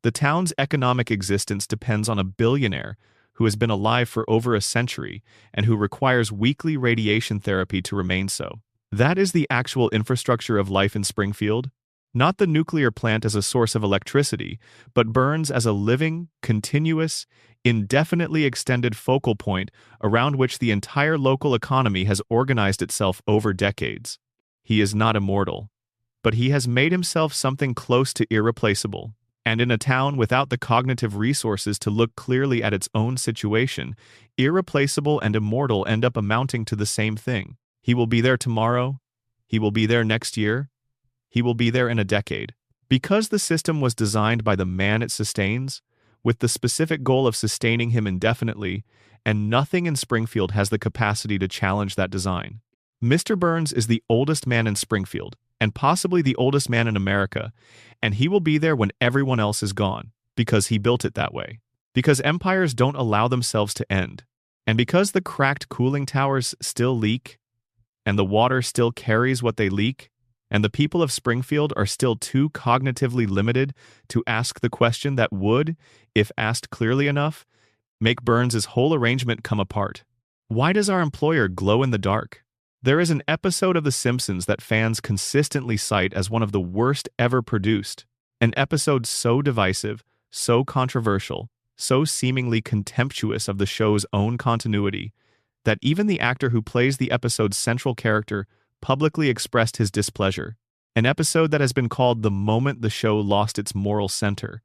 The town's economic existence depends on a billionaire who has been alive for over a century and who requires weekly radiation therapy to remain so. That is the actual infrastructure of life in Springfield. Not the nuclear plant as a source of electricity, but Burns as a living, continuous, indefinitely extended focal point around which the entire local economy has organized itself over decades. He is not immortal, but he has made himself something close to irreplaceable. And in a town without the cognitive resources to look clearly at its own situation, irreplaceable and immortal end up amounting to the same thing. He will be there tomorrow. He will be there next year. He will be there in a decade. Because the system was designed by the man it sustains, with the specific goal of sustaining him indefinitely, and nothing in Springfield has the capacity to challenge that design. Mr. Burns is the oldest man in Springfield, and possibly the oldest man in America, and he will be there when everyone else is gone, because he built it that way. Because empires don't allow themselves to end. And because the cracked cooling towers still leak, and the water still carries what they leak, and the people of Springfield are still too cognitively limited to ask the question that would, if asked clearly enough, make Burns' whole arrangement come apart. Why does our employer glow in the dark? There is an episode of The Simpsons that fans consistently cite as one of the worst ever produced. An episode so divisive, so controversial, so seemingly contemptuous of the show's own continuity, that even the actor who plays the episode's central character publicly expressed his displeasure. An episode that has been called the moment the show lost its moral center,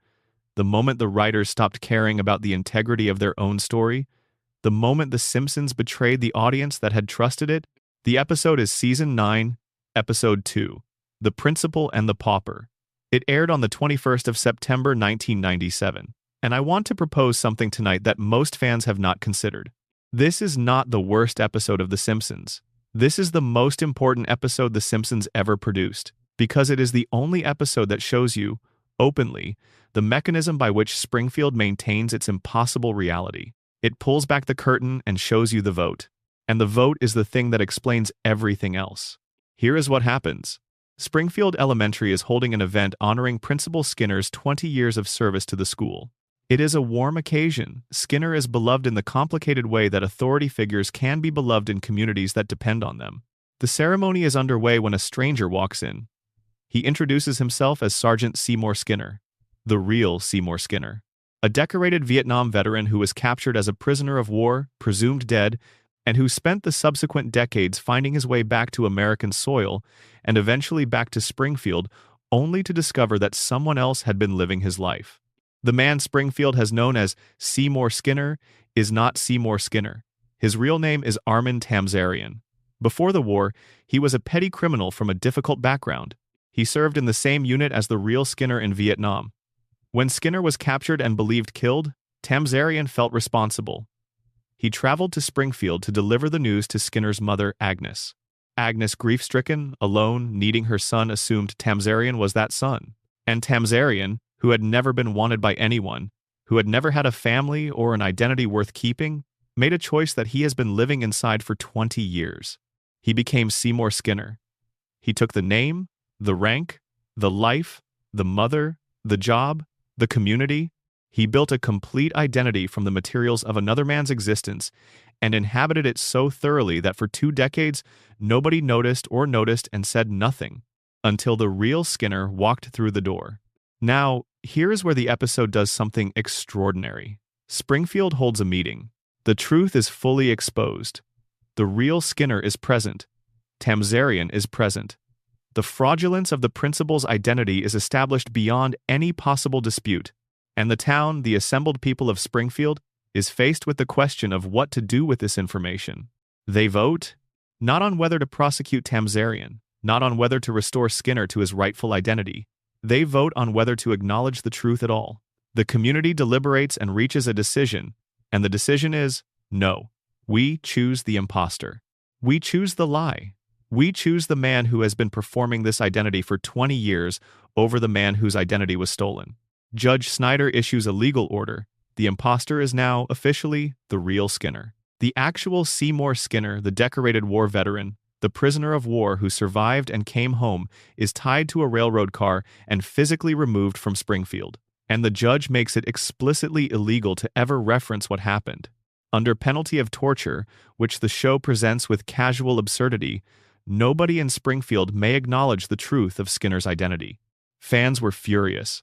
the moment the writers stopped caring about the integrity of their own story, the moment The Simpsons betrayed the audience that had trusted it. The episode is Season 9, Episode 2, The Principal and the Pauper. It aired on the 21st of September 1997, and I want to propose something tonight that most fans have not considered. This is not the worst episode of The Simpsons. This is the most important episode The Simpsons ever produced, because it is the only episode that shows you, openly, the mechanism by which Springfield maintains its impossible reality. It pulls back the curtain and shows you the vote. And the vote is the thing that explains everything else. Here is what happens. Springfield Elementary is holding an event honoring Principal Skinner's 20 years of service to the school. It is a warm occasion. Skinner is beloved in the complicated way that authority figures can be beloved in communities that depend on them. The ceremony is underway when a stranger walks in. He introduces himself as Sergeant Seymour Skinner, the real Seymour Skinner, a decorated Vietnam veteran who was captured as a prisoner of war, presumed dead, and who spent the subsequent decades finding his way back to American soil and eventually back to Springfield, only to discover that someone else had been living his life. The man Springfield has known as Seymour Skinner is not Seymour Skinner. His real name is Armin Tamzarian. Before the war, he was a petty criminal from a difficult background. He served in the same unit as the real Skinner in Vietnam. When Skinner was captured and believed killed, Tamzarian felt responsible. He traveled to Springfield to deliver the news to Skinner's mother, Agnes. Agnes, grief-stricken, alone, needing her son, assumed Tamzarian was that son. And Tamzarian, who had never been wanted by anyone, who had never had a family or an identity worth keeping, made a choice that he has been living inside for 20 years. He became Seymour Skinner. He took the name, the rank, the life, the mother, the job, the community. He built a complete identity from the materials of another man's existence and inhabited it so thoroughly that for 2 decades, nobody noticed and said nothing until the real Skinner walked through the door. Now, here is where the episode does something extraordinary. Springfield holds a meeting. The truth is fully exposed. The real Skinner is present. Tamzarian is present. The fraudulence of the principal's identity is established beyond any possible dispute. And the town, the assembled people of Springfield, is faced with the question of what to do with this information. They vote, not on whether to prosecute Tamzarian, not on whether to restore Skinner to his rightful identity. They vote on whether to acknowledge the truth at all. The community deliberates and reaches a decision, and the decision is, no. We choose the imposter. We choose the lie. We choose the man who has been performing this identity for 20 years over the man whose identity was stolen. Judge Snyder issues a legal order. The imposter is now, officially, the real Skinner. The actual Seymour Skinner, the decorated war veteran, the prisoner of war who survived and came home, is tied to a railroad car and physically removed from Springfield. And the judge makes it explicitly illegal to ever reference what happened. Under penalty of torture, which the show presents with casual absurdity, nobody in Springfield may acknowledge the truth of Skinner's identity. Fans were furious.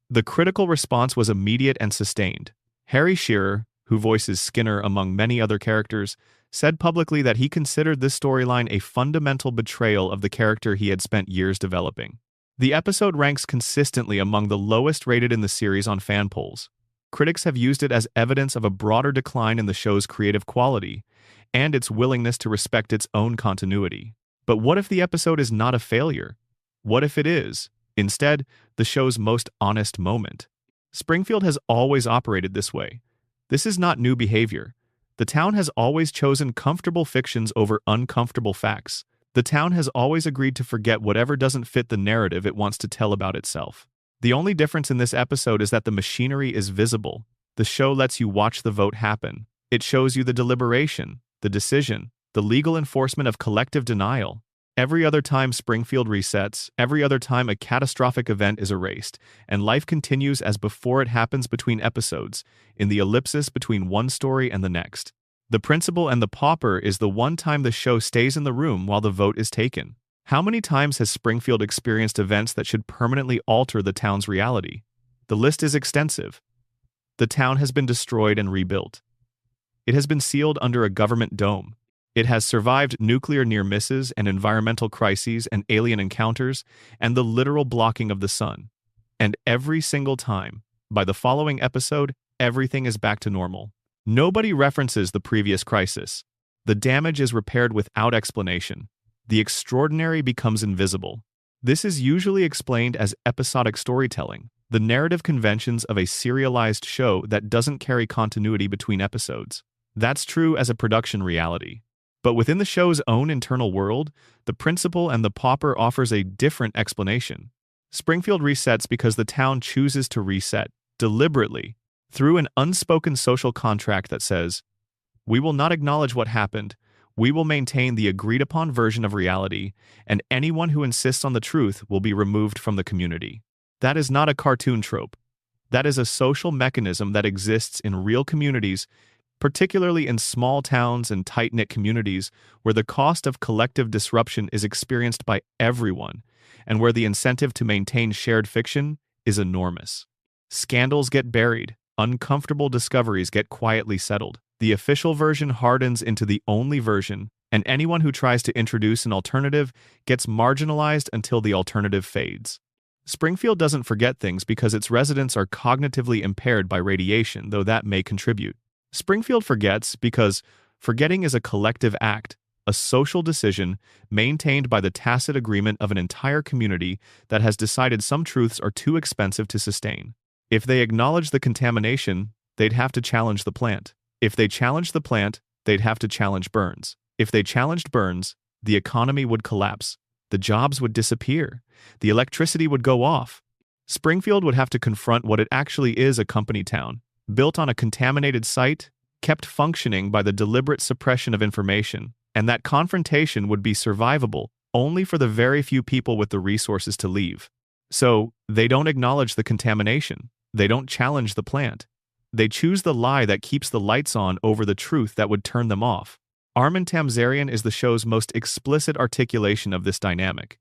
The critical response was immediate and sustained. Harry Shearer, who voices Skinner among many other characters, said publicly that he considered this storyline a fundamental betrayal of the character he had spent years developing. The episode ranks consistently among the lowest rated in the series on fan polls. Critics have used it as evidence of a broader decline in the show's creative quality and its willingness to respect its own continuity. But what if the episode is not a failure? What if it is, instead, the show's most honest moment? Springfield has always operated this way. This is not new behavior. The town has always chosen comfortable fictions over uncomfortable facts. The town has always agreed to forget whatever doesn't fit the narrative it wants to tell about itself. The only difference in this episode is that the machinery is visible. The show lets you watch the vote happen. It shows you the deliberation, the decision, the legal enforcement of collective denial. Every other time Springfield resets, every other time a catastrophic event is erased, and life continues as before it happens between episodes, in the ellipsis between one story and the next. The Principal and the Pauper is the one time the show stays in the room while the vote is taken. How many times has Springfield experienced events that should permanently alter the town's reality? The list is extensive. The town has been destroyed and rebuilt. It has been sealed under a government dome. It has survived nuclear near misses and environmental crises and alien encounters and the literal blocking of the sun. And every single time, by the following episode, everything is back to normal. Nobody references the previous crisis. The damage is repaired without explanation. The extraordinary becomes invisible. This is usually explained as episodic storytelling, the narrative conventions of a serialized show that doesn't carry continuity between episodes. That's true as a production reality. But within the show's own internal world, the Principal and the Pauper offers a different explanation. Springfield resets because the town chooses to reset, deliberately, through an unspoken social contract that says, "We will not acknowledge what happened. We will maintain the agreed-upon version of reality, and anyone who insists on the truth will be removed from the community." That is not a cartoon trope. That is a social mechanism that exists in real communities, particularly in small towns and tight-knit communities where the cost of collective disruption is experienced by everyone, and where the incentive to maintain shared fiction is enormous. Scandals get buried. Uncomfortable discoveries get quietly settled. The official version hardens into the only version, and anyone who tries to introduce an alternative gets marginalized until the alternative fades. Springfield doesn't forget things because its residents are cognitively impaired by radiation, though that may contribute. Springfield forgets because forgetting is a collective act, a social decision maintained by the tacit agreement of an entire community that has decided some truths are too expensive to sustain. If they acknowledge the contamination, they'd have to challenge the plant. If they challenged the plant, they'd have to challenge Burns. If they challenged Burns, the economy would collapse. The jobs would disappear. The electricity would go off. Springfield would have to confront what it actually is, a company town, built on a contaminated site, kept functioning by the deliberate suppression of information, and that confrontation would be survivable only for the very few people with the resources to leave. So, they don't acknowledge the contamination. They don't challenge the plant. They choose the lie that keeps the lights on over the truth that would turn them off. Armin Tamzarian is the show's most explicit articulation of this dynamic.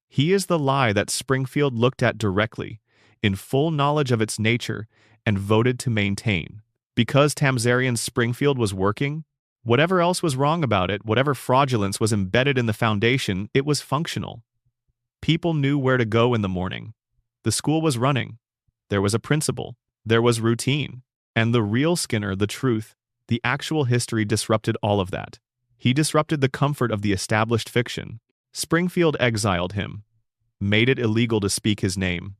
He is the lie that Springfield looked at directly, in full knowledge of its nature, and voted to maintain. Because Tamzarian's Springfield was working, whatever else was wrong about it, whatever fraudulence was embedded in the foundation, it was functional. People knew where to go in the morning. The school was running. There was a principal. There was routine. And the real Skinner, the truth, the actual history disrupted all of that. He disrupted the comfort of the established fiction. Springfield exiled him, made it illegal to speak his name,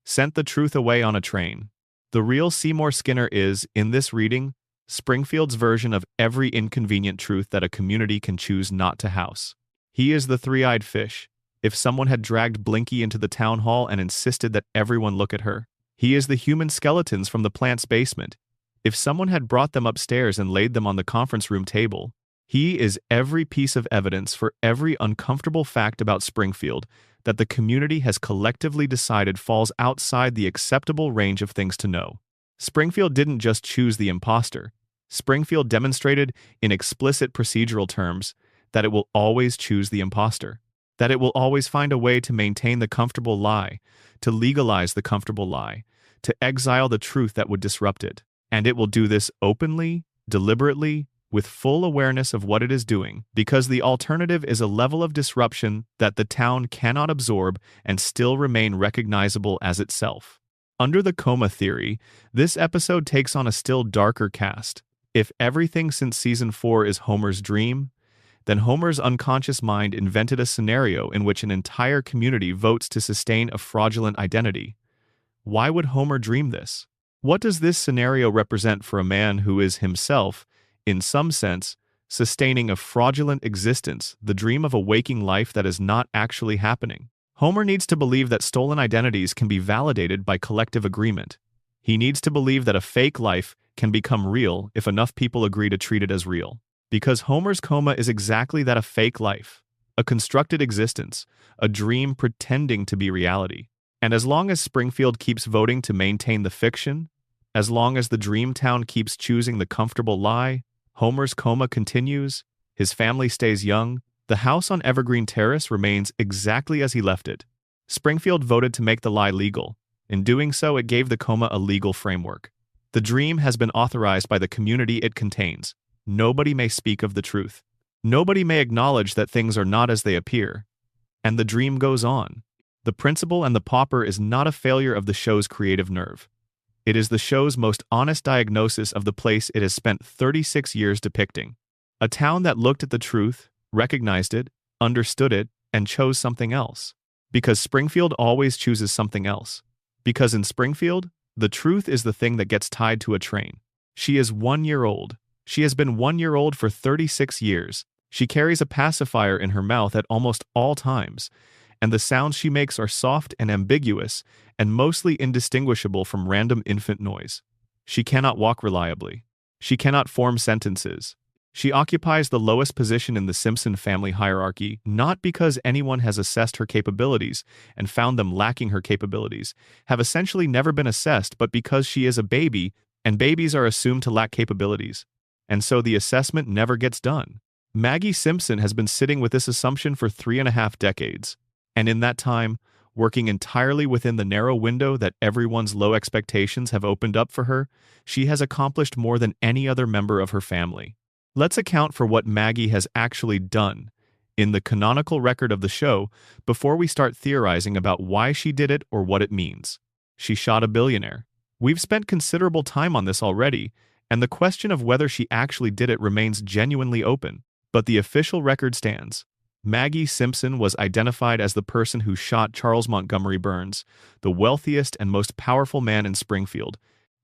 sent the truth away on a train. The real Seymour Skinner is, in this reading, Springfield's version of every inconvenient truth that a community can choose not to house. He is the three-eyed fish. If someone had dragged Blinky into the town hall and insisted that everyone look at her, he is the human skeletons from the plant's basement. If someone had brought them upstairs and laid them on the conference room table, He is every piece of evidence for every uncomfortable fact about Springfield that the community has collectively decided falls outside the acceptable range of things to know. Springfield didn't just choose the imposter. Springfield demonstrated in explicit procedural terms that it will always choose the imposter, that it will always find a way to maintain the comfortable lie, to legalize the comfortable lie, to exile the truth that would disrupt it. And it will do this openly, deliberately, with full awareness of what it is doing, because the alternative is a level of disruption that the town cannot absorb and still remain recognizable as itself. Under the coma theory, this episode takes on a still darker cast. If everything since season 4 is Homer's dream, then Homer's unconscious mind invented a scenario in which an entire community votes to sustain a fraudulent identity. Why would Homer dream this? What does this scenario represent for a man who is himself, in some sense, sustaining a fraudulent existence, the dream of a waking life that is not actually happening? Homer needs to believe that stolen identities can be validated by collective agreement. He needs to believe that a fake life can become real if enough people agree to treat it as real. Because Homer's coma is exactly that, a fake life, a constructed existence, a dream pretending to be reality. And as long as Springfield keeps voting to maintain the fiction, as long as the dream town keeps choosing the comfortable lie, Homer's coma continues, his family stays young, the house on Evergreen Terrace remains exactly as he left it. Springfield voted to make the lie legal. In doing so, it gave the coma a legal framework. The dream has been authorized by the community it contains. Nobody may speak of the truth. Nobody may acknowledge that things are not as they appear. And the dream goes on. The Principal and the Pauper is not a failure of the show's creative nerve. It is the show's most honest diagnosis of the place it has spent 36 years depicting. A town that looked at the truth, recognized it, understood it, and chose something else. Because Springfield always chooses something else. Because in Springfield, the truth is the thing that gets tied to a train. She is 1 year old. She has been 1 year old for 36 years. She carries a pacifier in her mouth at almost all times, and the sounds she makes are soft and ambiguous and mostly indistinguishable from random infant noise. She cannot walk reliably. She cannot form sentences. She occupies the lowest position in the Simpson family hierarchy, not because anyone has assessed her capabilities and found them lacking her capabilities, have essentially never been assessed, but because she is a baby, and babies are assumed to lack capabilities. And so the assessment never gets done. Maggie Simpson has been sitting with this assumption for 3.5 decades. And in that time, working entirely within the narrow window that everyone's low expectations have opened up for her, she has accomplished more than any other member of her family. Let's account for what Maggie has actually done in the canonical record of the show before we start theorizing about why she did it or what it means. She shot a billionaire. We've spent considerable time on this already, and the question of whether she actually did it remains genuinely open. But the official record stands. Maggie Simpson was identified as the person who shot Charles Montgomery Burns, the wealthiest and most powerful man in Springfield,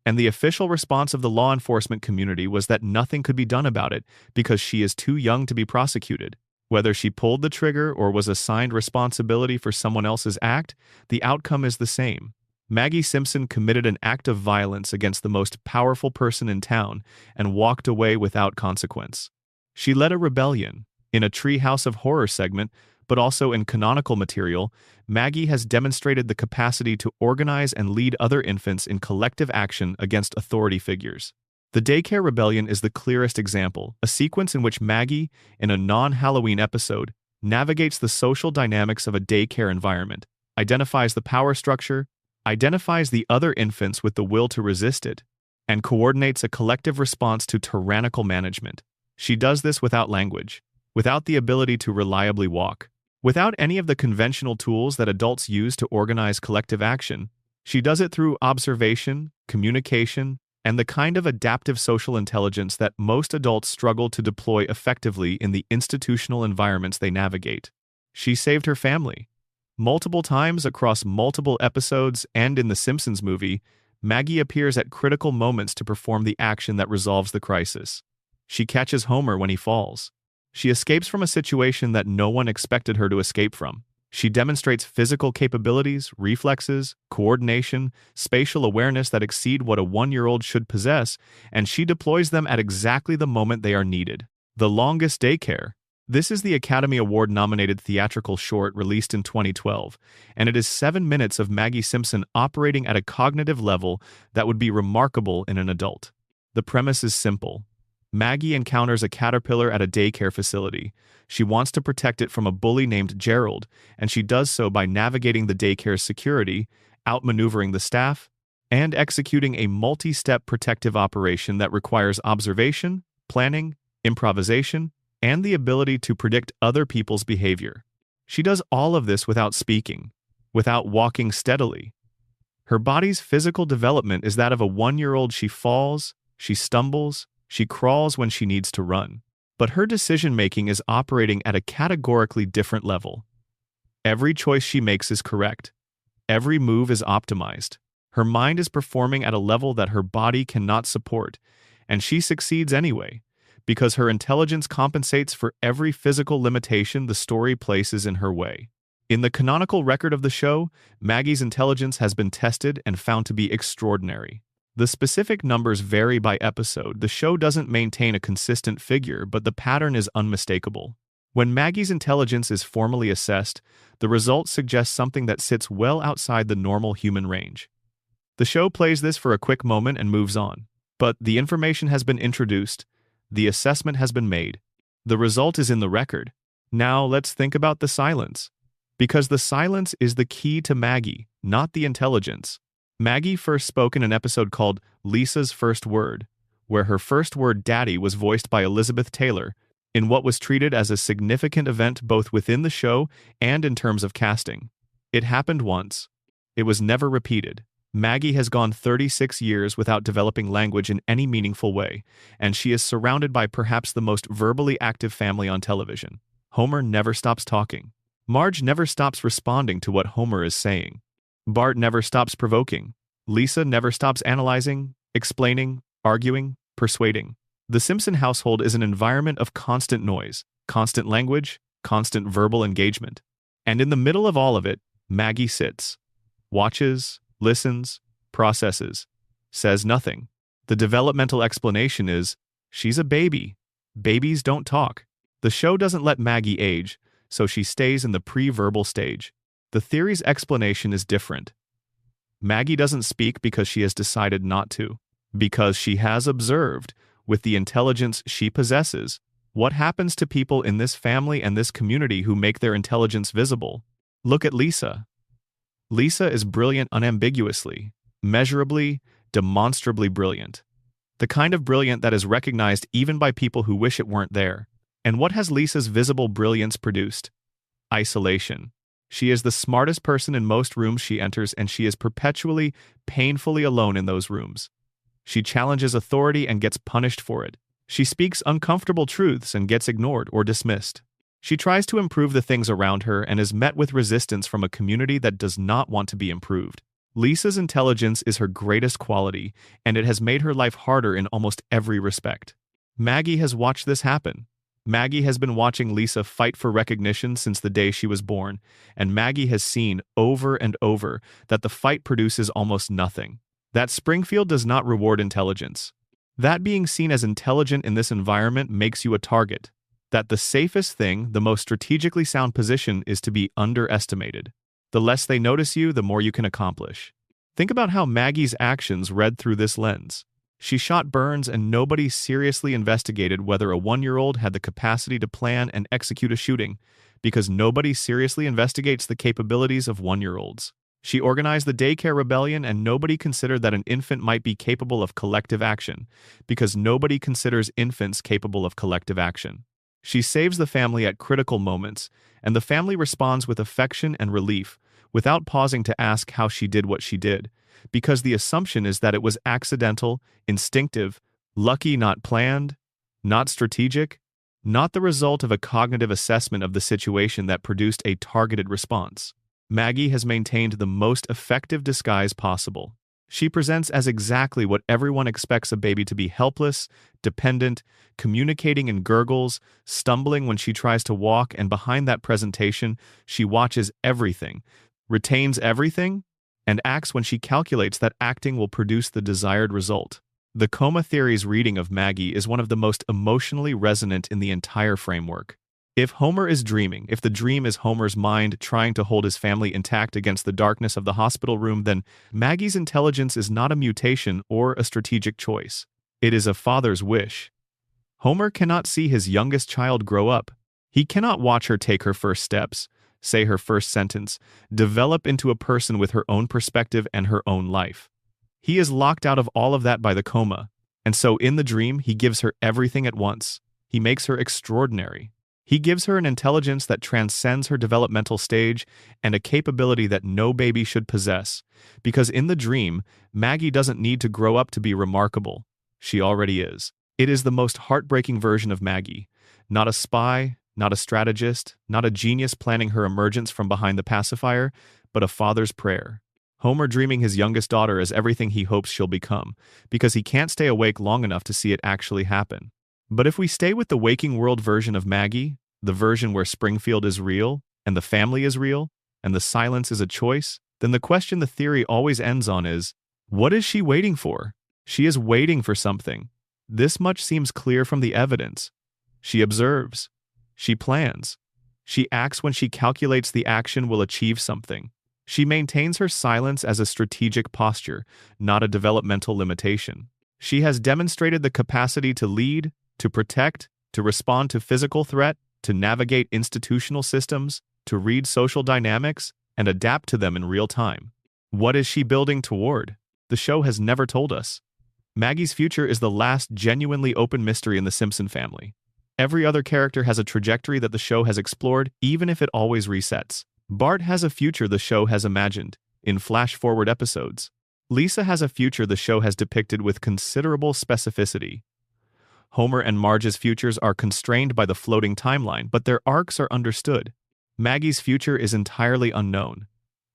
and the official response of the law enforcement community was that nothing could be done about it because she is too young to be prosecuted. Whether she pulled the trigger or was assigned responsibility for someone else's act, the outcome is the same. Maggie Simpson committed an act of violence against the most powerful person in town and walked away without consequence. She led a rebellion. In a Treehouse of Horror segment, but also in canonical material, Maggie has demonstrated the capacity to organize and lead other infants in collective action against authority figures. The Daycare Rebellion is the clearest example, a sequence in which Maggie, in a non-Halloween episode, navigates the social dynamics of a daycare environment, identifies the power structure, identifies the other infants with the will to resist it, and coordinates a collective response to tyrannical management. She does this without language, without the ability to reliably walk, without any of the conventional tools that adults use to organize collective action. She does it through observation, communication, and the kind of adaptive social intelligence that most adults struggle to deploy effectively in the institutional environments they navigate. She saved her family. Multiple times across multiple episodes and in the Simpsons movie, Maggie appears at critical moments to perform the action that resolves the crisis. She catches Homer when he falls. She escapes from a situation that no one expected her to escape from. She demonstrates physical capabilities, reflexes, coordination, spatial awareness that exceed what a 1-year-old should possess, and she deploys them at exactly the moment they are needed. The Longest Daycare. This is the Academy Award-nominated theatrical short released in 2012, and it is 7 minutes of Maggie Simpson operating at a cognitive level that would be remarkable in an adult. The premise is simple. Maggie encounters a caterpillar at a daycare facility. She wants to protect it from a bully named Gerald, and she does so by navigating the daycare's security, outmaneuvering the staff, and executing a multi-step protective operation that requires observation, planning, improvisation, and the ability to predict other people's behavior. She does all of this without speaking, without walking steadily. Her body's physical development is that of a 1-year-old. She falls, she stumbles, she crawls when she needs to run. But her decision-making is operating at a categorically different level. Every choice she makes is correct. Every move is optimized. Her mind is performing at a level that her body cannot support, and she succeeds anyway, because her intelligence compensates for every physical limitation the story places in her way. In the canonical record of the show, Maggie's intelligence has been tested and found to be extraordinary. The specific numbers vary by episode. The show doesn't maintain a consistent figure, but the pattern is unmistakable. When Maggie's intelligence is formally assessed, the results suggest something that sits well outside the normal human range. The show plays this for a quick moment and moves on. But the information has been introduced, the assessment has been made, the result is in the record. Now let's think about the silence. Because the silence is the key to Maggie, not the intelligence. Maggie first spoke in an episode called Lisa's First Word, where her first word daddy was voiced by Elizabeth Taylor, in what was treated as a significant event both within the show and in terms of casting. It happened once. It was never repeated. Maggie has gone 36 years without developing language in any meaningful way, and she is surrounded by perhaps the most verbally active family on television. Homer never stops talking. Marge never stops responding to what Homer is saying. Bart never stops provoking. Lisa never stops analyzing, explaining, arguing, persuading. The Simpson household is an environment of constant noise, constant language, constant verbal engagement. And in the middle of all of it, Maggie sits, watches, listens, processes, says nothing. The developmental explanation is, she's a baby. Babies don't talk. The show doesn't let Maggie age, so she stays in the pre-verbal stage. The theory's explanation is different. Maggie doesn't speak because she has decided not to, because she has observed, with the intelligence she possesses, what happens to people in this family and this community who make their intelligence visible. Look at Lisa. Lisa is brilliant unambiguously, measurably, demonstrably brilliant. The kind of brilliant that is recognized even by people who wish it weren't there. And what has Lisa's visible brilliance produced? Isolation. She is the smartest person in most rooms she enters, and she is perpetually, painfully alone in those rooms. She challenges authority and gets punished for it. She speaks uncomfortable truths and gets ignored or dismissed. She tries to improve the things around her and is met with resistance from a community that does not want to be improved. Lisa's intelligence is her greatest quality, and it has made her life harder in almost every respect. Maggie has watched this happen. Maggie has been watching Lisa fight for recognition since the day she was born, and Maggie has seen over and over that the fight produces almost nothing. That Springfield does not reward intelligence. That being seen as intelligent in this environment makes you a target. That the safest thing, the most strategically sound position, is to be underestimated. The less they notice you, the more you can accomplish. Think about how Maggie's actions read through this lens. She shot Burns, and nobody seriously investigated whether a 1-year-old had the capacity to plan and execute a shooting, because nobody seriously investigates the capabilities of 1-year-olds. She organized the daycare rebellion, and nobody considered that an infant might be capable of collective action, because nobody considers infants capable of collective action. She saves the family at critical moments, and the family responds with affection and relief, without pausing to ask how she did what she did, because the assumption is that it was accidental, instinctive, lucky, not planned, not strategic, not the result of a cognitive assessment of the situation that produced a targeted response. Maggie has maintained the most effective disguise possible. She presents as exactly what everyone expects a baby to be: helpless, dependent, communicating in gurgles, stumbling when she tries to walk, and behind that presentation, she watches everything, retains everything, and acts when she calculates that acting will produce the desired result. The coma theory's reading of Maggie is one of the most emotionally resonant in the entire framework. If Homer is dreaming, if the dream is Homer's mind trying to hold his family intact against the darkness of the hospital room, then Maggie's intelligence is not a mutation or a strategic choice. It is a father's wish. Homer cannot see his youngest child grow up. He cannot watch her take her first steps, say her first sentence, develop into a person with her own perspective and her own life. He is locked out of all of that by the coma, and so in the dream he gives her everything at once. He makes her extraordinary. He gives her an intelligence that transcends her developmental stage and a capability that no baby should possess, because in the dream, Maggie doesn't need to grow up to be remarkable. She already is. It is the most heartbreaking version of Maggie, not a spy, not a strategist, not a genius planning her emergence from behind the pacifier, but a father's prayer. Homer dreaming his youngest daughter as everything he hopes she'll become, because he can't stay awake long enough to see it actually happen. But if we stay with the waking world version of Maggie, the version where Springfield is real, and the family is real, and the silence is a choice, then the question the theory always ends on is, what is she waiting for? She is waiting for something. This much seems clear from the evidence. She observes. She plans. She acts when she calculates the action will achieve something. She maintains her silence as a strategic posture, not a developmental limitation. She has demonstrated the capacity to lead, to protect, to respond to physical threat, to navigate institutional systems, to read social dynamics, and adapt to them in real time. What is she building toward? The show has never told us. Maggie's future is the last genuinely open mystery in the Simpson family. Every other character has a trajectory that the show has explored, even if it always resets. Bart has a future the show has imagined, in flash-forward episodes. Lisa has a future the show has depicted with considerable specificity. Homer and Marge's futures are constrained by the floating timeline, but their arcs are understood. Maggie's future is entirely unknown.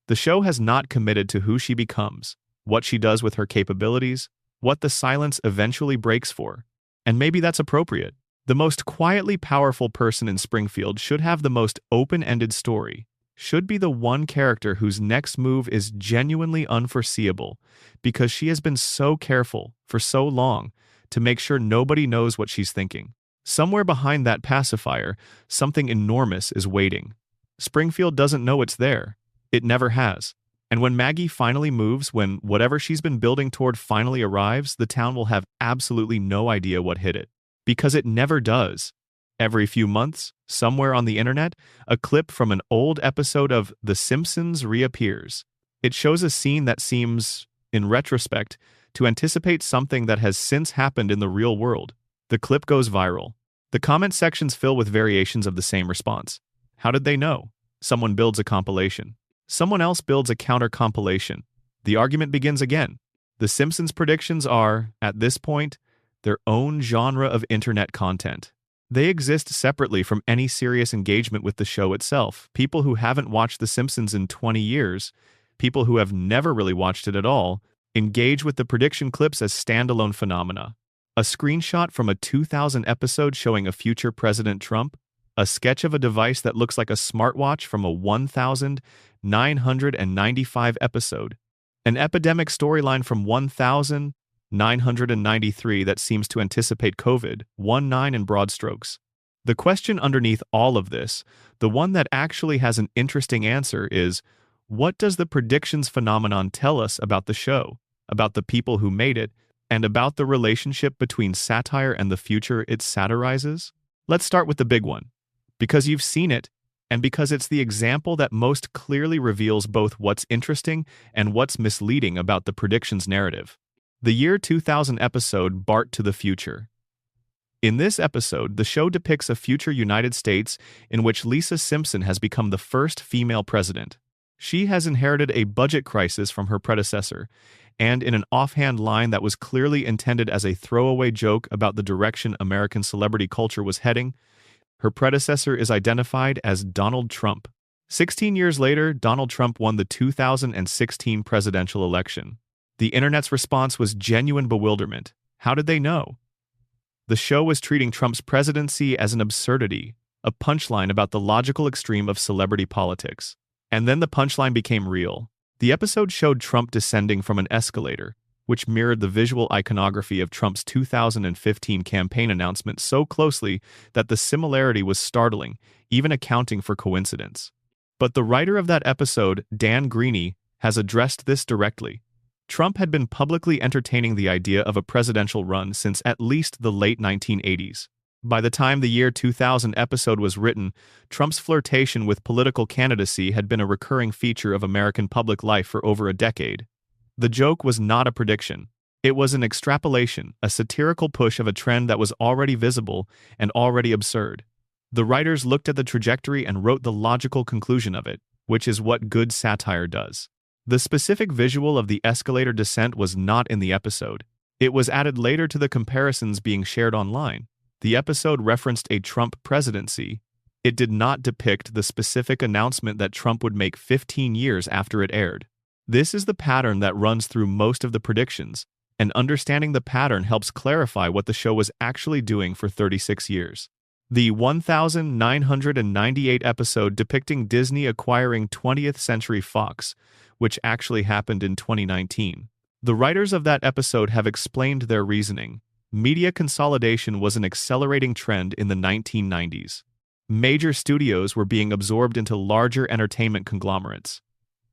The show has not committed to who she becomes, what she does with her capabilities, what the silence eventually breaks for. And maybe that's appropriate. The most quietly powerful person in Springfield should have the most open-ended story, should be the one character whose next move is genuinely unforeseeable, because she has been so careful, for so long, to make sure nobody knows what she's thinking. Somewhere behind that pacifier, something enormous is waiting. Springfield doesn't know it's there. It never has. And when Maggie finally moves, when whatever she's been building toward finally arrives, the town will have absolutely no idea what hit it. Because it never does. Every few months, somewhere on the internet, a clip from an old episode of The Simpsons reappears. It shows a scene that seems, in retrospect, to anticipate something that has since happened in the real world. The clip goes viral. The comment sections fill with variations of the same response. How did they know? Someone builds a compilation. Someone else builds a counter-compilation. The argument begins again. The Simpsons predictions are, at this point, their own genre of internet content. They exist separately from any serious engagement with the show itself. People who haven't watched The Simpsons in 20 years, people who have never really watched it at all, engage with the prediction clips as standalone phenomena. A screenshot from a 2000 episode showing a future President Trump, a sketch of a device that looks like a smartwatch from a 1995 episode, an epidemic storyline from 1993 that seems to anticipate COVID-19 in broad strokes. The question underneath all of this, the one that actually has an interesting answer, is, what does the predictions phenomenon tell us about the show, about the people who made it, and about the relationship between satire and the future it satirizes? Let's start with the big one. Because you've seen it, and because it's the example that most clearly reveals both what's interesting and what's misleading about the predictions narrative. The year 2000 episode, Bart to the Future. In this episode, the show depicts a future United States in which Lisa Simpson has become the first female president. She has inherited a budget crisis from her predecessor, and in an offhand line that was clearly intended as a throwaway joke about the direction American celebrity culture was heading, her predecessor is identified as Donald Trump. 16 years later, Donald Trump won the 2016 presidential election. The internet's response was genuine bewilderment. How did they know? The show was treating Trump's presidency as an absurdity, a punchline about the logical extreme of celebrity politics. And then the punchline became real. The episode showed Trump descending from an escalator, which mirrored the visual iconography of Trump's 2015 campaign announcement so closely that the similarity was startling, even accounting for coincidence. But the writer of that episode, Dan Greaney, has addressed this directly. Trump had been publicly entertaining the idea of a presidential run since at least the late 1980s. By the time the year 2000 episode was written, Trump's flirtation with political candidacy had been a recurring feature of American public life for over a decade. The joke was not a prediction. It was an extrapolation, a satirical push of a trend that was already visible and already absurd. The writers looked at the trajectory and wrote the logical conclusion of it, which is what good satire does. The specific visual of the escalator descent was not in the episode. It was added later to the comparisons being shared online. The episode referenced a Trump presidency. It did not depict the specific announcement that Trump would make 15 years after it aired. This is the pattern that runs through most of the predictions, and understanding the pattern helps clarify what the show was actually doing for 36 years. The 1998 episode depicting Disney acquiring 20th Century Fox, which actually happened in 2019. The writers of that episode have explained their reasoning. Media consolidation was an accelerating trend in the 1990s. Major studios were being absorbed into larger entertainment conglomerates.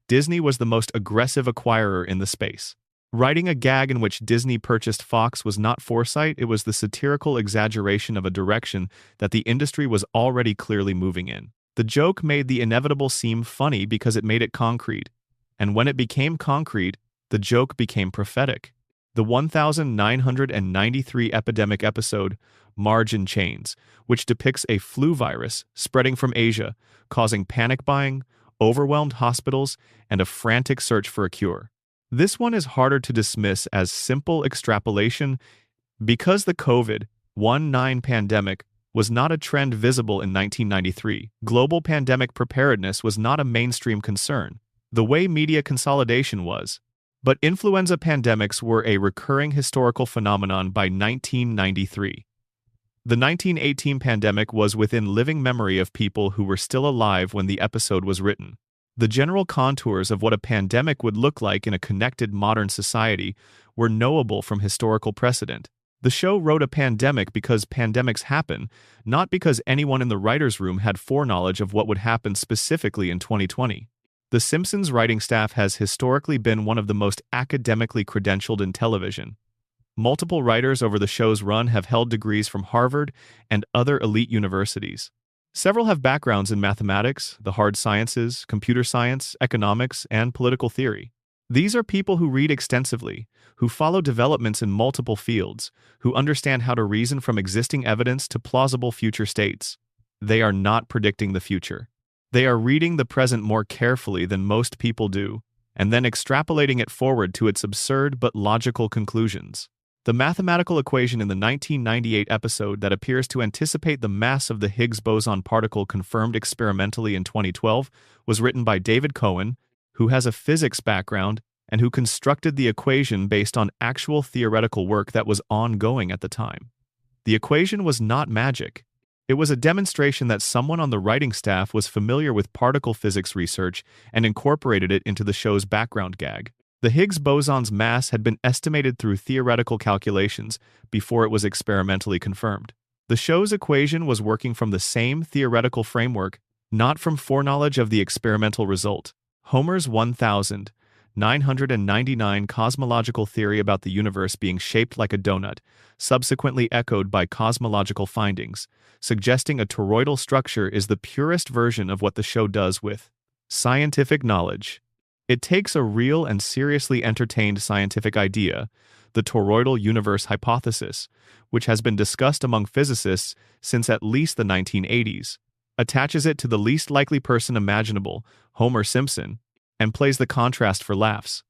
Disney was the most aggressive acquirer in the space. Writing a gag in which Disney purchased Fox was not foresight, it was the satirical exaggeration of a direction that the industry was already clearly moving in. The joke made the inevitable seem funny because it made it concrete. And when it became concrete, the joke became prophetic. The 1993 epidemic episode, Marge in Chains, which depicts a flu virus spreading from Asia, causing panic buying, overwhelmed hospitals, and a frantic search for a cure. This one is harder to dismiss as simple extrapolation because the COVID-19 pandemic was not a trend visible in 1993. Global pandemic preparedness was not a mainstream concern, the way media consolidation was. But influenza pandemics were a recurring historical phenomenon by 1993. The 1918 pandemic was within living memory of people who were still alive when the episode was written. The general contours of what a pandemic would look like in a connected modern society were knowable from historical precedent. The show wrote a pandemic because pandemics happen, not because anyone in the writer's room had foreknowledge of what would happen specifically in 2020. The Simpsons writing staff has historically been one of the most academically credentialed in television. Multiple writers over the show's run have held degrees from Harvard and other elite universities. Several have backgrounds in mathematics, the hard sciences, computer science, economics, and political theory. These are people who read extensively, who follow developments in multiple fields, who understand how to reason from existing evidence to plausible future states. They are not predicting the future. They are reading the present more carefully than most people do, and then extrapolating it forward to its absurd but logical conclusions. The mathematical equation in the 1998 episode that appears to anticipate the mass of the Higgs boson particle confirmed experimentally in 2012 was written by David Cohen, who has a physics background and who constructed the equation based on actual theoretical work that was ongoing at the time. The equation was not magic. It was a demonstration that someone on the writing staff was familiar with particle physics research and incorporated it into the show's background gag. The Higgs boson's mass had been estimated through theoretical calculations before it was experimentally confirmed. The show's equation was working from the same theoretical framework, not from foreknowledge of the experimental result. Homer's 1999 cosmological theory about the universe being shaped like a donut, subsequently echoed by cosmological findings, suggesting a toroidal structure is the purest version of what the show does with scientific knowledge. It takes a real and seriously entertained scientific idea, the toroidal universe hypothesis, which has been discussed among physicists since at least the 1980s, attaches it to the least likely person imaginable, Homer Simpson, and plays the contrast for laughs.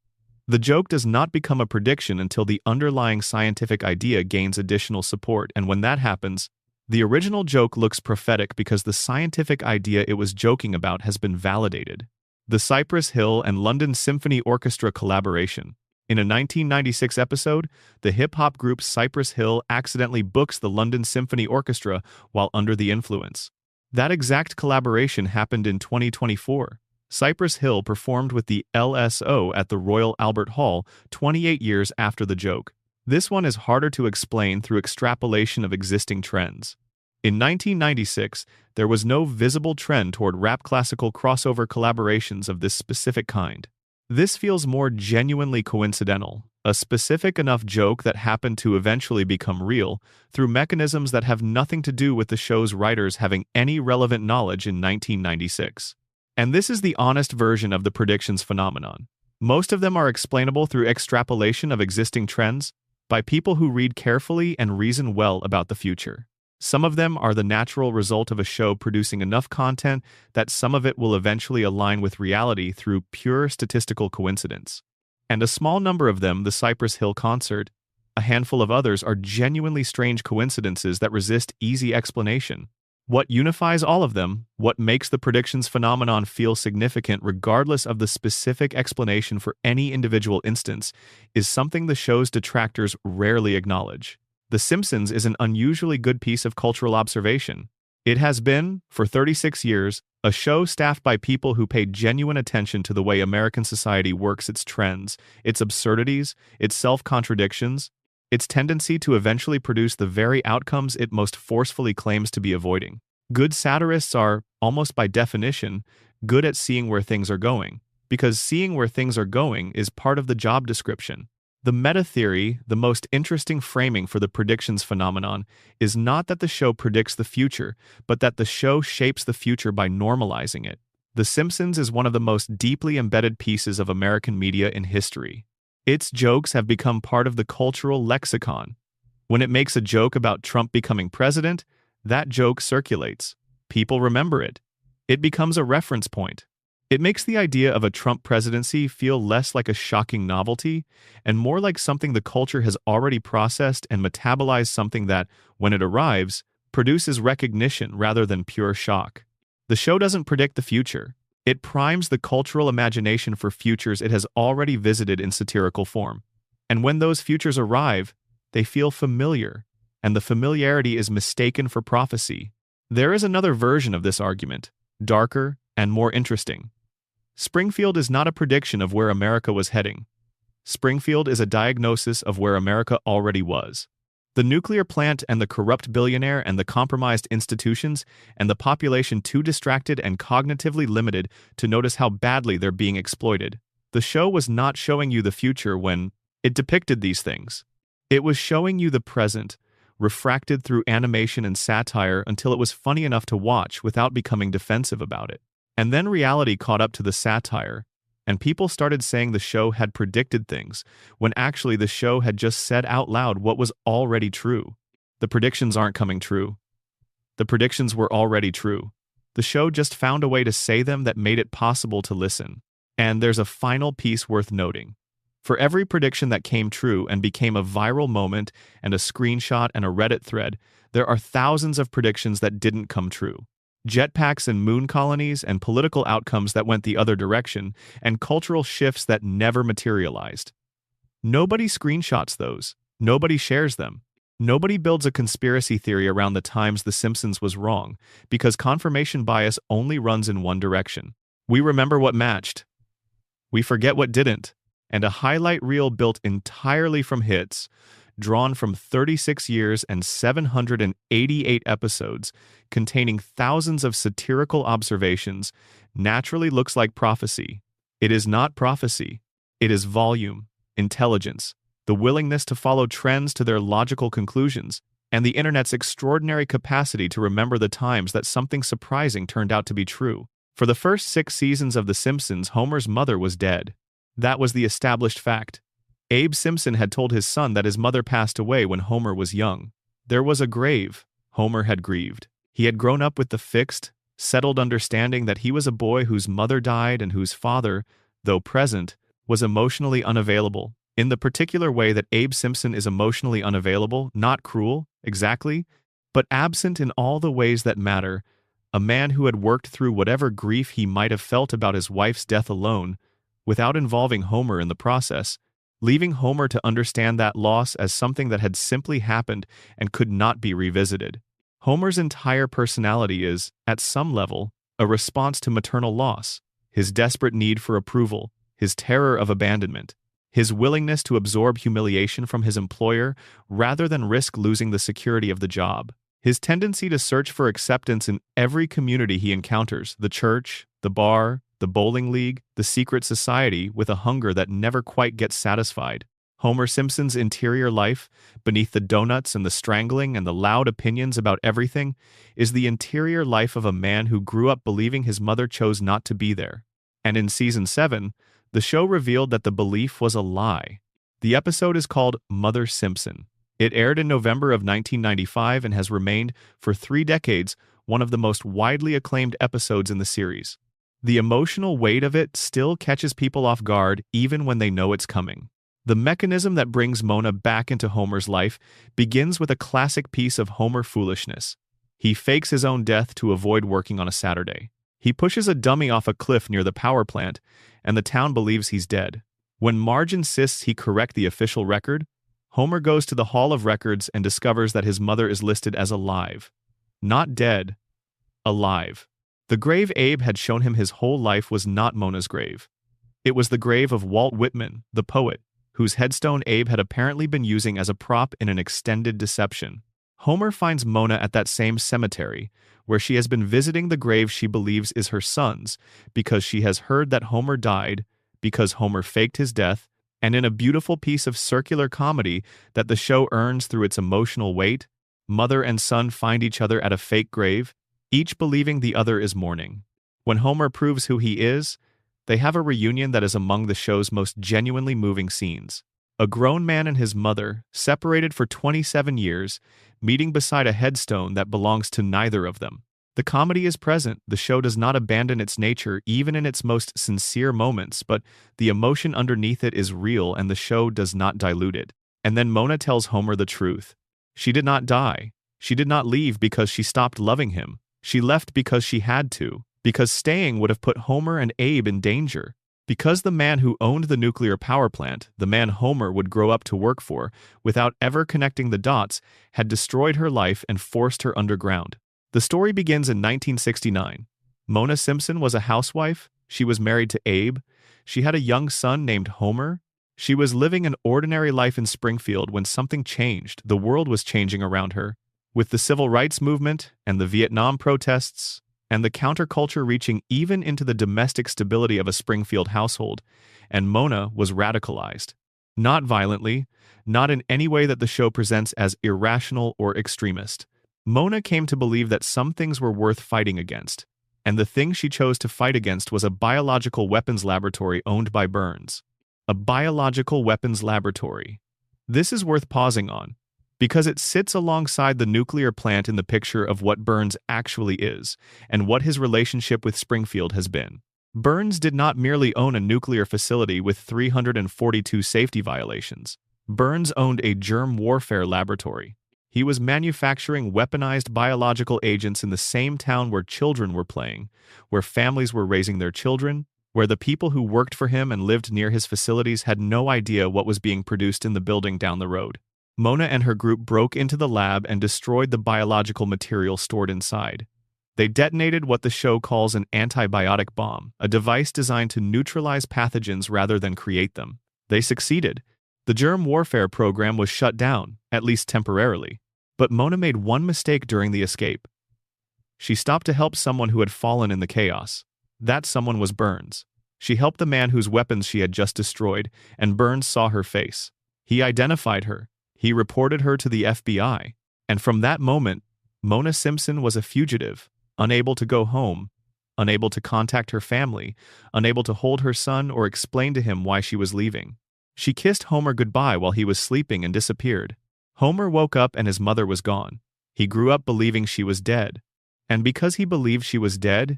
The joke does not become a prediction until the underlying scientific idea gains additional support, and when that happens, the original joke looks prophetic because the scientific idea it was joking about has been validated. The Cypress Hill and London Symphony Orchestra collaboration. In a 1996 episode, the hip-hop group Cypress Hill accidentally books the London Symphony Orchestra while under the influence. That exact collaboration happened in 2024. Cypress Hill performed with the LSO at the Royal Albert Hall 28 years after the joke. This one is harder to explain through extrapolation of existing trends. In 1996, there was no visible trend toward rap classical crossover collaborations of this specific kind. This feels more genuinely coincidental, a specific enough joke that happened to eventually become real through mechanisms that have nothing to do with the show's writers having any relevant knowledge in 1996. And this is the honest version of the predictions phenomenon. Most of them are explainable through extrapolation of existing trends by people who read carefully and reason well about the future. Some of them are the natural result of a show producing enough content that some of it will eventually align with reality through pure statistical coincidence. And a small number of them, the Cypress Hill concert, a handful of others are genuinely strange coincidences that resist easy explanation. What unifies all of them, what makes the predictions phenomenon feel significant regardless of the specific explanation for any individual instance, is something the show's detractors rarely acknowledge. The Simpsons is an unusually good piece of cultural observation. It has been, for 36 years, a show staffed by people who pay genuine attention to the way American society works, its trends, its absurdities, its self-contradictions, its tendency to eventually produce the very outcomes it most forcefully claims to be avoiding. Good satirists are, almost by definition, good at seeing where things are going, because seeing where things are going is part of the job description. The meta-theory, the most interesting framing for the predictions phenomenon, is not that the show predicts the future, but that the show shapes the future by normalizing it. The Simpsons is one of the most deeply embedded pieces of American media in history. Its jokes have become part of the cultural lexicon. When it makes a joke about Trump becoming president, that joke circulates. People remember it. It becomes a reference point. It makes the idea of a Trump presidency feel less like a shocking novelty and more like something the culture has already processed and metabolized, something that, when it arrives, produces recognition rather than pure shock. The show doesn't predict the future. It primes the cultural imagination for futures it has already visited in satirical form. And when those futures arrive, they feel familiar, and the familiarity is mistaken for prophecy. There is another version of this argument, darker and more interesting. Springfield is not a prediction of where America was heading. Springfield is a diagnosis of where America already was. The nuclear plant and the corrupt billionaire and the compromised institutions and the population too distracted and cognitively limited to notice how badly they're being exploited. The show was not showing you the future when it depicted these things. It was showing you the present, refracted through animation and satire until it was funny enough to watch without becoming defensive about it. And then reality caught up to the satire, and people started saying the show had predicted things, when actually the show had just said out loud what was already true. The predictions aren't coming true. The predictions were already true. The show just found a way to say them that made it possible to listen. And there's a final piece worth noting. For every prediction that came true and became a viral moment and a screenshot and a Reddit thread, there are thousands of predictions that didn't come true. Jetpacks and moon colonies and political outcomes that went the other direction, and cultural shifts that never materialized. Nobody screenshots those. Nobody shares them. Nobody builds a conspiracy theory around the times The Simpsons was wrong, because confirmation bias only runs in one direction. We remember what matched. We forget what didn't. And a highlight reel built entirely from hits, drawn from 36 years and 788 episodes, containing thousands of satirical observations, naturally looks like prophecy. It is not prophecy. It is volume, intelligence, the willingness to follow trends to their logical conclusions, and the internet's extraordinary capacity to remember the times that something surprising turned out to be true. For the first 6 seasons of The Simpsons, Homer's mother was dead. That was the established fact. Abe Simpson had told his son that his mother passed away when Homer was young. There was a grave. Homer had grieved. He had grown up with the fixed, settled understanding that he was a boy whose mother died and whose father, though present, was emotionally unavailable, in the particular way that Abe Simpson is emotionally unavailable, not cruel, exactly, but absent in all the ways that matter, a man who had worked through whatever grief he might have felt about his wife's death alone, without involving Homer in the process, leaving Homer to understand that loss as something that had simply happened and could not be revisited. Homer's entire personality is, at some level, a response to maternal loss. his desperate need for approval, his terror of abandonment, his willingness to absorb humiliation from his employer rather than risk losing the security of the job, his tendency to search for acceptance in every community he encounters, the church, the bar, the bowling league, the secret society, with a hunger that never quite gets satisfied. Homer Simpson's interior life, beneath the donuts and the strangling and the loud opinions about everything, is the interior life of a man who grew up believing his mother chose not to be there. And in Season 7, the show revealed that the belief was a lie. The episode is called Mother Simpson. It aired in November of 1995 and has remained, for 3 decades, one of the most widely acclaimed episodes in the series. The emotional weight of it still catches people off guard even when they know it's coming. The mechanism that brings Mona back into Homer's life begins with a classic piece of Homer foolishness. He fakes his own death to avoid working on a Saturday. He pushes a dummy off a cliff near the power plant, and the town believes he's dead. When Marge insists he correct the official record, Homer goes to the Hall of Records and discovers that his mother is listed as alive. Not dead, alive. The grave Abe had shown him his whole life was not Mona's grave. It was the grave of Walt Whitman, the poet, whose headstone Abe had apparently been using as a prop in an extended deception. Homer finds Mona at that same cemetery, where she has been visiting the grave she believes is her son's, because she has heard that Homer died, because Homer faked his death, and in a beautiful piece of circular comedy that the show earns through its emotional weight, mother and son find each other at a fake grave, each believing the other is mourning. When Homer proves who he is, they have a reunion that is among the show's most genuinely moving scenes. A grown man and his mother, separated for 27 years, meeting beside a headstone that belongs to neither of them. The comedy is present, the show does not abandon its nature even in its most sincere moments, but the emotion underneath it is real and the show does not dilute it. And then Mona tells Homer the truth. She did not die. She did not leave because she stopped loving him. She left because she had to, because staying would have put Homer and Abe in danger. Because the man who owned the nuclear power plant, the man Homer would grow up to work for, without ever connecting the dots, had destroyed her life and forced her underground. The story begins in 1969. Mona Simpson was a housewife. She was married to Abe. She had a young son named Homer. She was living an ordinary life in Springfield when something changed. The world was changing around her. With the civil rights movement and the Vietnam protests, and the counterculture reaching even into the domestic stability of a Springfield household, and Mona was radicalized. Not violently, not in any way that the show presents as irrational or extremist. Mona came to believe that some things were worth fighting against, and the thing she chose to fight against was a biological weapons laboratory owned by Burns. A biological weapons laboratory. This is worth pausing on, because it sits alongside the nuclear plant in the picture of what Burns actually is, and what his relationship with Springfield has been. Burns did not merely own a nuclear facility with 342 safety violations. Burns owned a germ warfare laboratory. He was manufacturing weaponized biological agents in the same town where children were playing, where families were raising their children, where the people who worked for him and lived near his facilities had no idea what was being produced in the building down the road. Mona and her group broke into the lab and destroyed the biological material stored inside. They detonated what the show calls an antibiotic bomb, a device designed to neutralize pathogens rather than create them. They succeeded. The germ warfare program was shut down, at least temporarily. But Mona made one mistake during the escape. She stopped to help someone who had fallen in the chaos. That someone was Burns. She helped the man whose weapons she had just destroyed, and Burns saw her face. He identified her. He reported her to the FBI. And from that moment, Mona Simpson was a fugitive, unable to go home, unable to contact her family, unable to hold her son or explain to him why she was leaving. She kissed Homer goodbye while he was sleeping and disappeared. Homer woke up and his mother was gone. He grew up believing she was dead. And because he believed she was dead,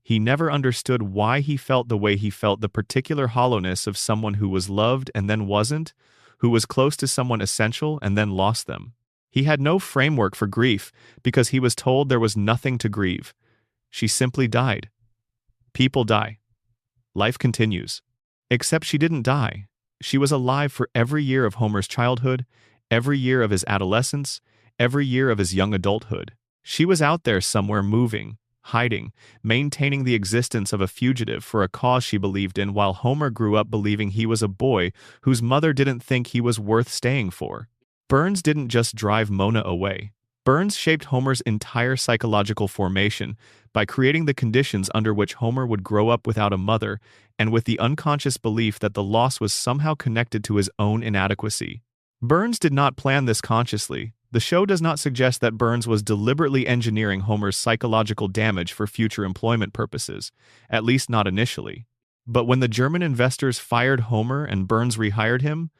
he never understood why he felt the way he felt, the particular hollowness of someone who was loved and then wasn't, who was close to someone essential and then lost them. He had no framework for grief because he was told there was nothing to grieve. She simply died. People die. Life continues. Except she didn't die. She was alive for every year of Homer's childhood, every year of his adolescence, every year of his young adulthood. She was out there somewhere moving, hiding, maintaining the existence of a fugitive for a cause she believed in, while Homer grew up believing he was a boy whose mother didn't think he was worth staying for. Burns didn't just drive Mona away. Burns shaped Homer's entire psychological formation by creating the conditions under which Homer would grow up without a mother and with the unconscious belief that the loss was somehow connected to his own inadequacy. Burns did not plan this consciously. The show does not suggest that Burns was deliberately engineering Homer's psychological damage for future employment purposes, at least not initially. But when the German investors fired Homer and Burns rehired him,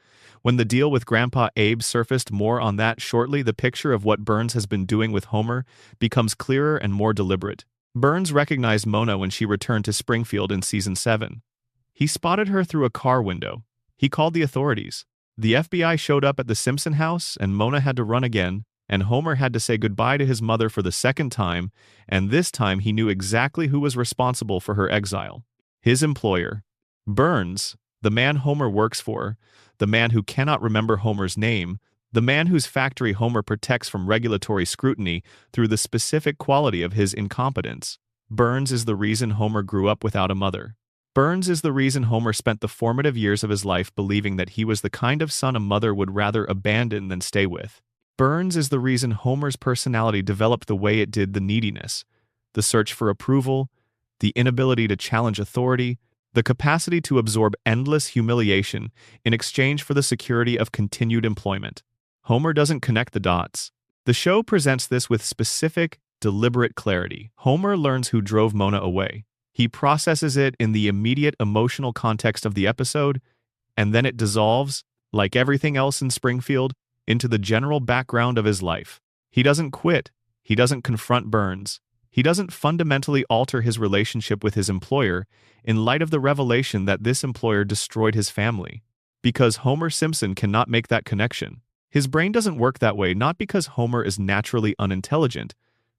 when the deal with Grandpa Abe surfaced, more on that shortly, the picture of what Burns has been doing with Homer becomes clearer and more deliberate. Burns recognized Mona when she returned to Springfield in season 7. He spotted her through a car window. He called the authorities. The FBI showed up at the Simpson house, and Mona had to run again, and Homer had to say goodbye to his mother for the second time, and this time he knew exactly who was responsible for her exile. His employer. Burns, the man Homer works for, the man who cannot remember Homer's name, the man whose factory Homer protects from regulatory scrutiny through the specific quality of his incompetence. Burns is the reason Homer grew up without a mother. Burns is the reason Homer spent the formative years of his life believing that he was the kind of son a mother would rather abandon than stay with. Burns is the reason Homer's personality developed the way it did: the neediness, the search for approval, the inability to challenge authority, the capacity to absorb endless humiliation in exchange for the security of continued employment. Homer doesn't connect the dots. The show presents this with specific, deliberate clarity. Homer learns who drove Mona away. He processes it in the immediate emotional context of the episode, and then it dissolves, like everything else in Springfield, into the general background of his life. He doesn't quit. He doesn't confront Burns. He doesn't fundamentally alter his relationship with his employer in light of the revelation that this employer destroyed his family. Because Homer Simpson cannot make that connection. His brain doesn't work that way, not because Homer is naturally unintelligent,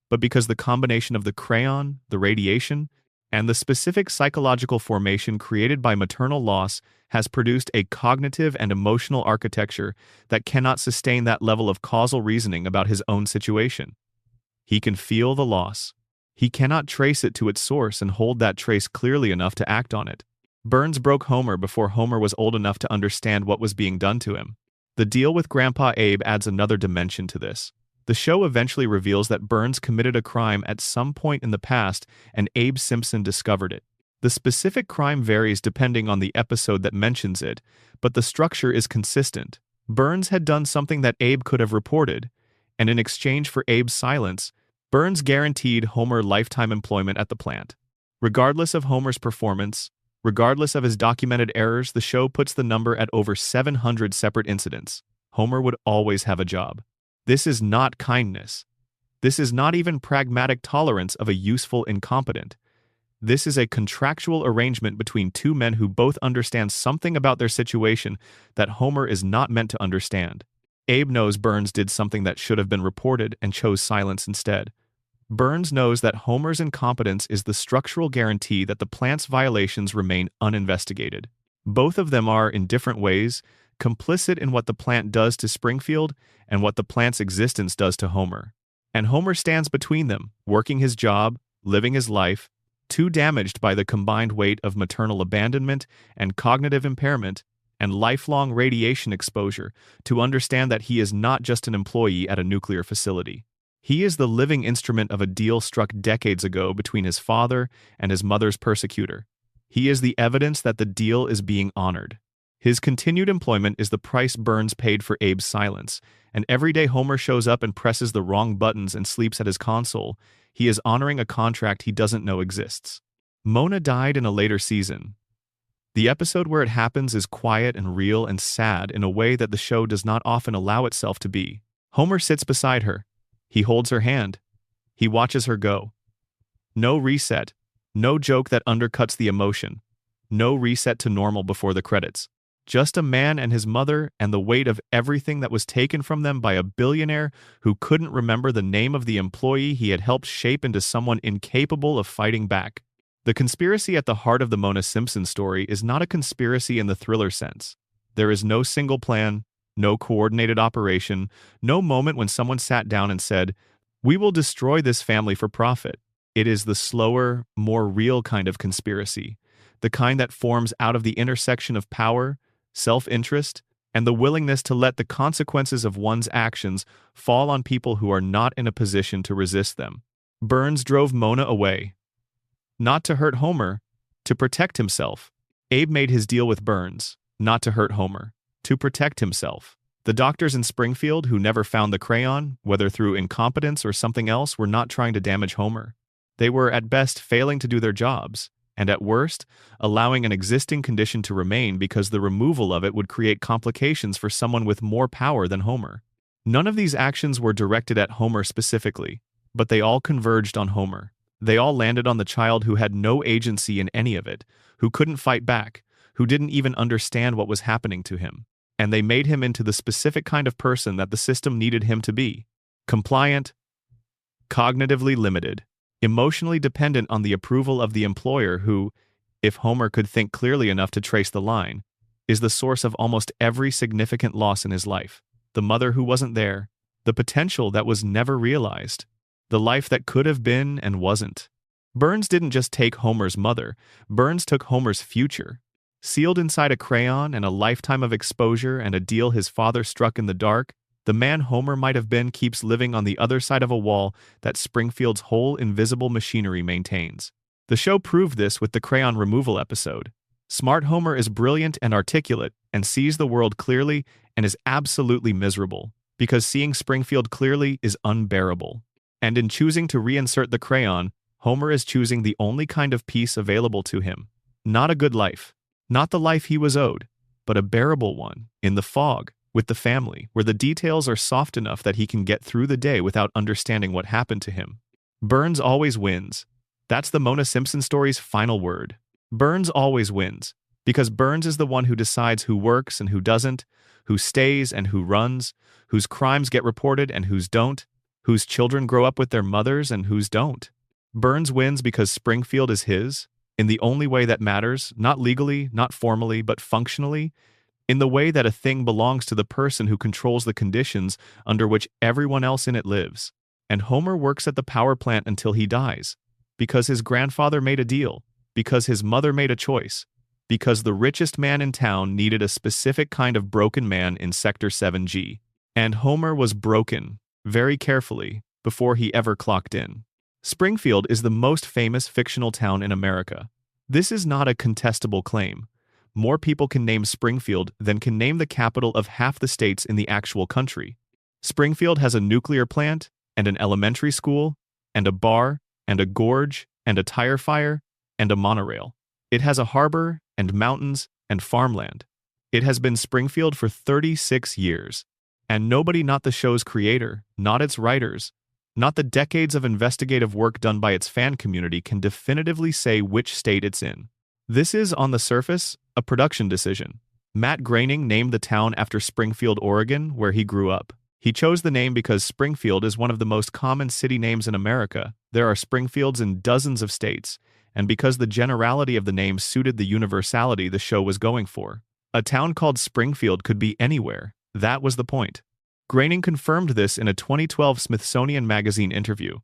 but because the combination of the crayon, the radiation, and the specific psychological formation created by maternal loss has produced a cognitive and emotional architecture that cannot sustain that level of causal reasoning about his own situation. He can feel the loss. He cannot trace it to its source and hold that trace clearly enough to act on it. Burns broke Homer before Homer was old enough to understand what was being done to him. The deal with Grandpa Abe adds another dimension to this. The show eventually reveals that Burns committed a crime at some point in the past and Abe Simpson discovered it. The specific crime varies depending on the episode that mentions it, but the structure is consistent. Burns had done something that Abe could have reported, and in exchange for Abe's silence, Burns guaranteed Homer lifetime employment at the plant. Regardless of Homer's performance, regardless of his documented errors, the show puts the number at over 700 separate incidents. Homer would always have a job. This is not kindness. This is not even pragmatic tolerance of a useful incompetent. This is a contractual arrangement between two men who both understand something about their situation that Homer is not meant to understand. Abe knows Burns did something that should have been reported and chose silence instead. Burns knows that Homer's incompetence is the structural guarantee that the plant's violations remain uninvestigated. Both of them are, in different ways, complicit in what the plant does to Springfield and what the plant's existence does to Homer. And Homer stands between them, working his job, living his life, too damaged by the combined weight of maternal abandonment and cognitive impairment and lifelong radiation exposure to understand that he is not just an employee at a nuclear facility. He is the living instrument of a deal struck decades ago between his father and his mother's persecutor. He is the evidence that the deal is being honored. His continued employment is the price Burns paid for Abe's silence, and every day Homer shows up and presses the wrong buttons and sleeps at his console, he is honoring a contract he doesn't know exists. Mona died in a later season. The episode where it happens is quiet and real and sad in a way that the show does not often allow itself to be. Homer sits beside her. He holds her hand. He watches her go. No reset. No joke that undercuts the emotion. No reset to normal before the credits. Just a man and his mother and the weight of everything that was taken from them by a billionaire who couldn't remember the name of the employee he had helped shape into someone incapable of fighting back. The conspiracy at the heart of the Mona Simpson story is not a conspiracy in the thriller sense. There is no single plan, no coordinated operation, no moment when someone sat down and said, "We will destroy this family for profit." It is the slower, more real kind of conspiracy, the kind that forms out of the intersection of power, self-interest, and the willingness to let the consequences of one's actions fall on people who are not in a position to resist them. Burns drove Mona away, not to hurt Homer, to protect himself. Abe made his deal with Burns, not to hurt Homer, to protect himself. The doctors in Springfield who never found the crayon, whether through incompetence or something else, were not trying to damage Homer. They were at best failing to do their jobs, and at worst, allowing an existing condition to remain because the removal of it would create complications for someone with more power than Homer. None of these actions were directed at Homer specifically, but they all converged on Homer. They all landed on the child who had no agency in any of it, who couldn't fight back, who didn't even understand what was happening to him. And they made him into the specific kind of person that the system needed him to be: compliant, cognitively limited, emotionally dependent on the approval of the employer who, if Homer could think clearly enough to trace the line, is the source of almost every significant loss in his life. The mother who wasn't there, the potential that was never realized, the life that could have been and wasn't. Burns didn't just take Homer's mother, Burns took Homer's future. Sealed inside a crayon and a lifetime of exposure and a deal his father struck in the dark, the man Homer might have been keeps living on the other side of a wall that Springfield's whole invisible machinery maintains. The show proved this with the crayon removal episode. Smart Homer is brilliant and articulate and sees the world clearly and is absolutely miserable, because seeing Springfield clearly is unbearable. And in choosing to reinsert the crayon, Homer is choosing the only kind of peace available to him. Not a good life. Not the life he was owed, but a bearable one, in the fog, with the family, where the details are soft enough that he can get through the day without understanding what happened to him. Burns always wins. That's the Mona Simpson story's final word. Burns always wins, because Burns is the one who decides who works and who doesn't, who stays and who runs, whose crimes get reported and whose don't, whose children grow up with their mothers and whose don't. Burns wins because Springfield is his, in the only way that matters, not legally, not formally, but functionally, in the way that a thing belongs to the person who controls the conditions under which everyone else in it lives. And Homer works at the power plant until he dies, because his grandfather made a deal, because his mother made a choice, because the richest man in town needed a specific kind of broken man in Sector 7G. And Homer was broken, very carefully, before he ever clocked in. Springfield is the most famous fictional town in America. This is not a contestable claim. More people can name Springfield than can name the capital of half the states in the actual country. Springfield has a nuclear plant, and an elementary school, and a bar, and a gorge, and a tire fire, and a monorail. It has a harbor, and mountains, and farmland. It has been Springfield for 36 years. And nobody, not the show's creator, not its writers, not the decades of investigative work done by its fan community, can definitively say which state it's in. This is, on the surface, a production decision. Matt Groening named the town after Springfield, Oregon, where he grew up. He chose the name because Springfield is one of the most common city names in America. There are Springfields in dozens of states, and because the generality of the name suited the universality the show was going for. A town called Springfield could be anywhere. That was the point. Groening confirmed this in a 2012 Smithsonian Magazine interview.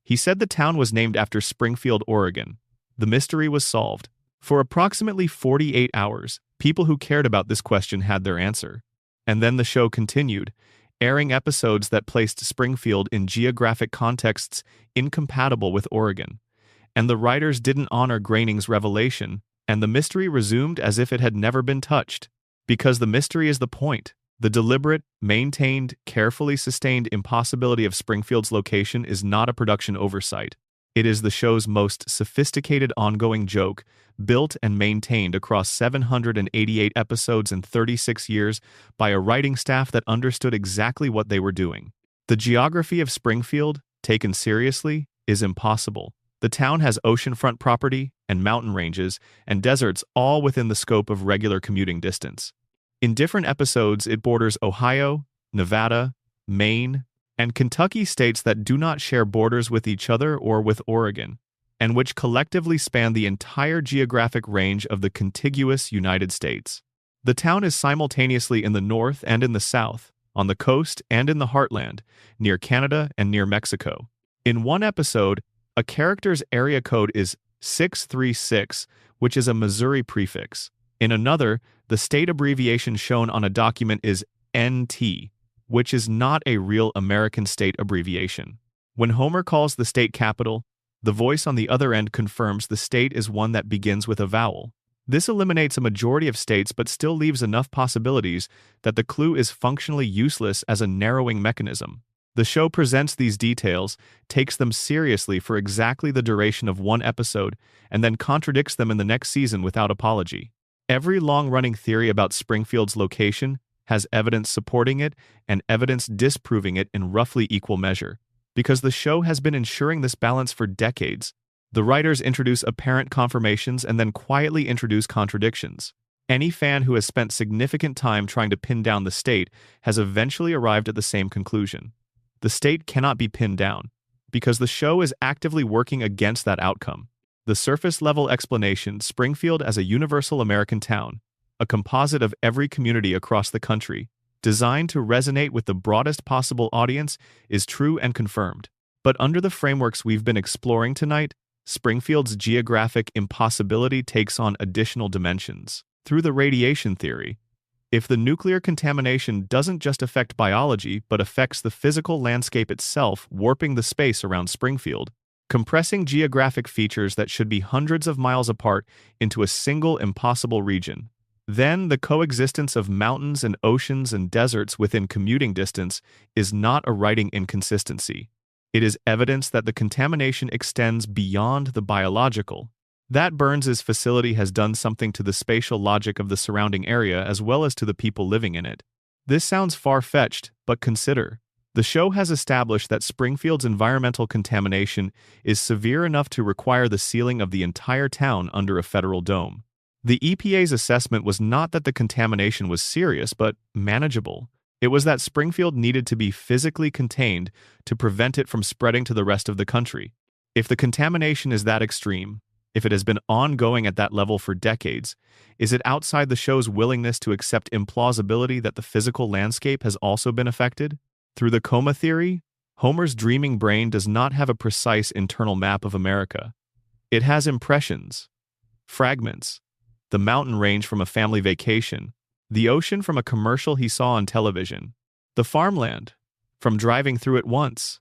He said the town was named after Springfield, Oregon. The mystery was solved. For approximately 48 hours, people who cared about this question had their answer. And then the show continued, airing episodes that placed Springfield in geographic contexts incompatible with Oregon. And the writers didn't honor Groening's revelation, and the mystery resumed as if it had never been touched. Because the mystery is the point. The deliberate, maintained, carefully sustained impossibility of Springfield's location is not a production oversight. It is the show's most sophisticated ongoing joke, built and maintained across 788 episodes in 36 years by a writing staff that understood exactly what they were doing. The geography of Springfield, taken seriously, is impossible. The town has oceanfront property and mountain ranges and deserts all within the scope of regular commuting distance. In different episodes, it borders Ohio, Nevada, Maine, and Kentucky, states that do not share borders with each other or with Oregon, and which collectively span the entire geographic range of the contiguous United States. The town is simultaneously in the north and in the south, on the coast and in the heartland, near Canada and near Mexico. In one episode, A character's area code is 636, which is a Missouri prefix. In another, the state abbreviation shown on a document is NT, which is not a real American state abbreviation. When Homer calls the state capital, the voice on the other end confirms the state is one that begins with a vowel. This eliminates a majority of states but still leaves enough possibilities that the clue is functionally useless as a narrowing mechanism. The show presents these details, takes them seriously for exactly the duration of one episode, and then contradicts them in the next season without apology. Every long-running theory about Springfield's location has evidence supporting it and evidence disproving it in roughly equal measure. Because the show has been ensuring this balance for decades, the writers introduce apparent confirmations and then quietly introduce contradictions. Any fan who has spent significant time trying to pin down the state has eventually arrived at the same conclusion. The state cannot be pinned down, because the show is actively working against that outcome. The surface-level explanation, Springfield as a universal American town, a composite of every community across the country, designed to resonate with the broadest possible audience, is true and confirmed. But under the frameworks we've been exploring tonight, Springfield's geographic impossibility takes on additional dimensions. Through the radiation theory, if the nuclear contamination doesn't just affect biology but affects the physical landscape itself, warping the space around Springfield, compressing geographic features that should be hundreds of miles apart into a single impossible region, then the coexistence of mountains and oceans and deserts within commuting distance is not a writing inconsistency. It is evidence that the contamination extends beyond the biological. That Burns's facility has done something to the spatial logic of the surrounding area as well as to the people living in it. This sounds far-fetched, but consider. The show has established that Springfield's environmental contamination is severe enough to require the sealing of the entire town under a federal dome. The EPA's assessment was not that the contamination was serious, but manageable. It was that Springfield needed to be physically contained to prevent it from spreading to the rest of the country. If the contamination is that extreme, if it has been ongoing at that level for decades, is it outside the show's willingness to accept implausibility that the physical landscape has also been affected? Through the coma theory, Homer's dreaming brain does not have a precise internal map of America. It has impressions, fragments, the mountain range from a family vacation, the ocean from a commercial he saw on television, the farmland from driving through it once,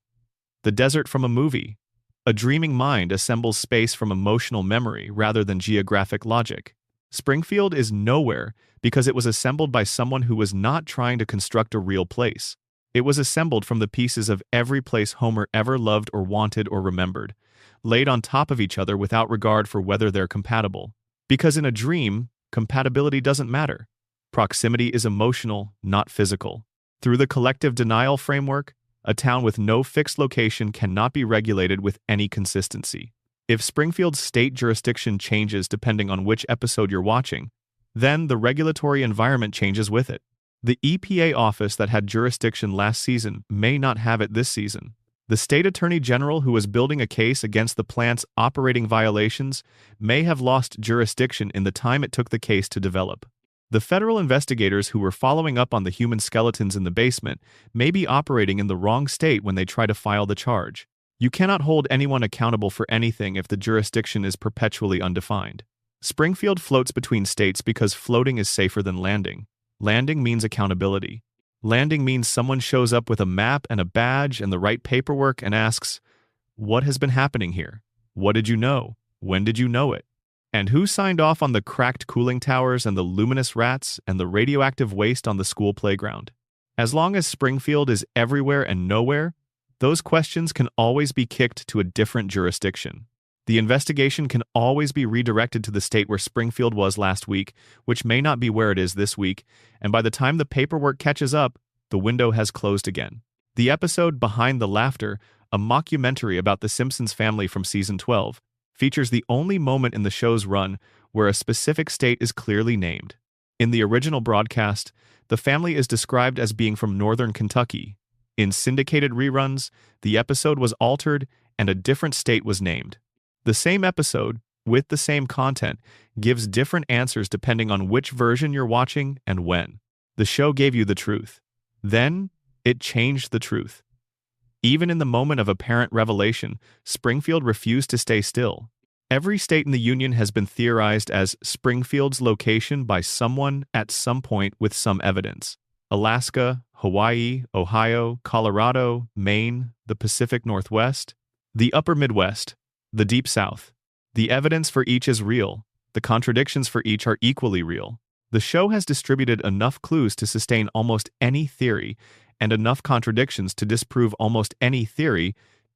the desert from a movie. A dreaming mind assembles space from emotional memory rather than geographic logic. Springfield is nowhere because it was assembled by someone who was not trying to construct a real place. It was assembled from the pieces of every place Homer ever loved or wanted or remembered, laid on top of each other without regard for whether they're compatible. Because in a dream, compatibility doesn't matter. Proximity is emotional, not physical. Through the collective denial framework, a town with no fixed location cannot be regulated with any consistency. If Springfield's state jurisdiction changes depending on which episode you're watching, then the regulatory environment changes with it. The EPA office that had jurisdiction last season may not have it this season. The state attorney general who was building a case against the plant's operating violations may have lost jurisdiction in the time it took the case to develop. The federal investigators who were following up on the human skeletons in the basement may be operating in the wrong state when they try to file the charge. You cannot hold anyone accountable for anything if the jurisdiction is perpetually undefined. Springfield floats between states because floating is safer than landing. Landing means accountability. Landing means someone shows up with a map and a badge and the right paperwork and asks, "What has been happening here? What did you know? When did you know it? And who signed off on the cracked cooling towers and the luminous rats and the radioactive waste on the school playground?" As long as Springfield is everywhere and nowhere, those questions can always be kicked to a different jurisdiction. The investigation can always be redirected to the state where Springfield was last week, which may not be where it is this week, and by the time the paperwork catches up, the window has closed again. The episode Behind the Laughter, a mockumentary about the Simpsons family from season 12, features the only moment in the show's run where a specific state is clearly named. In the original broadcast, the family is described as being from northern Kentucky. In syndicated reruns, the episode was altered and a different state was named. The same episode, with the same content, gives different answers depending on which version you're watching and when. The show gave you the truth. Then, it changed the truth. Even in the moment of apparent revelation, Springfield refused to stay still. Every state in the Union has been theorized as Springfield's location by someone at some point with some evidence. Alaska, Hawaii, Ohio, Colorado, Maine, the Pacific Northwest, the Upper Midwest, the Deep South. The evidence for each is real. The contradictions for each are equally real. The show has distributed enough clues to sustain almost any theory, and enough contradictions to disprove almost any theory,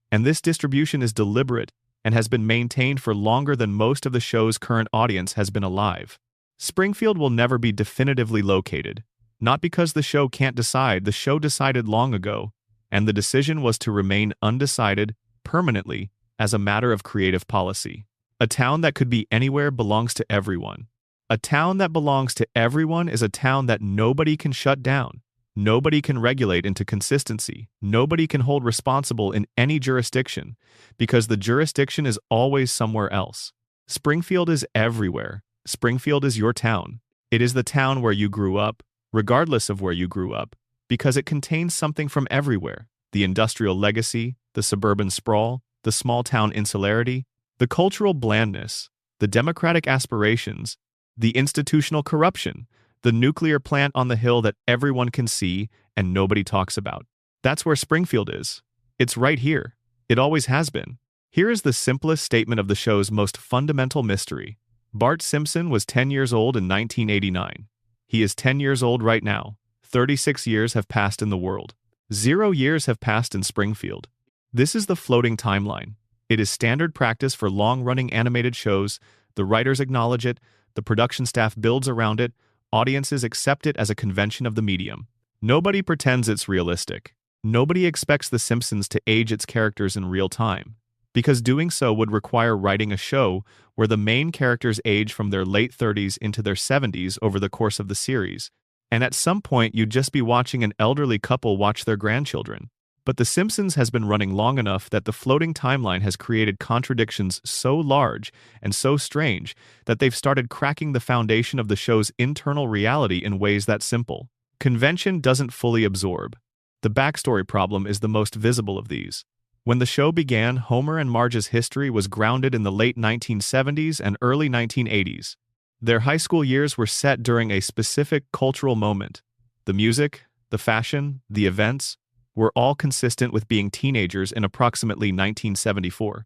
and this distribution is deliberate and has been maintained for longer than most of the show's current audience has been alive. Springfield will never be definitively located. Not because the show can't decide, the show decided long ago, and the decision was to remain undecided permanently as a matter of creative policy. A town that could be anywhere belongs to everyone. A town that belongs to everyone is a town that nobody can shut down. Nobody can regulate into consistency. Nobody can hold responsible in any jurisdiction, because the jurisdiction is always somewhere else. Springfield is everywhere. Springfield is your town. It is the town where you grew up, regardless of where you grew up, because it contains something from everywhere: the industrial legacy, the suburban sprawl, the small-town insularity, the cultural blandness, the democratic aspirations, the institutional corruption, the nuclear plant on the hill that everyone can see and nobody talks about. That's where Springfield is. It's right here. It always has been. Here is the simplest statement of the show's most fundamental mystery. Bart Simpson was 10 years old in 1989. He is 10 years old right now. 36 years have passed in the world. 0 years have passed in Springfield. This is the floating timeline. It is standard practice for long-running animated shows. The writers acknowledge it, the production staff builds around it, audiences accept it as a convention of the medium. Nobody pretends it's realistic. Nobody expects The Simpsons to age its characters in real time, because doing so would require writing a show where the main characters age from their late 30s into their 70s over the course of the series, and at some point you'd just be watching an elderly couple watch their grandchildren. But The Simpsons has been running long enough that the floating timeline has created contradictions so large and so strange that they've started cracking the foundation of the show's internal reality in ways that simple. Convention doesn't fully absorb. The backstory problem is the most visible of these. When the show began, Homer and Marge's history was grounded in the late 1970s and early 1980s. Their high school years were set during a specific cultural moment. The music, the fashion, the events were all consistent with being teenagers in approximately 1974,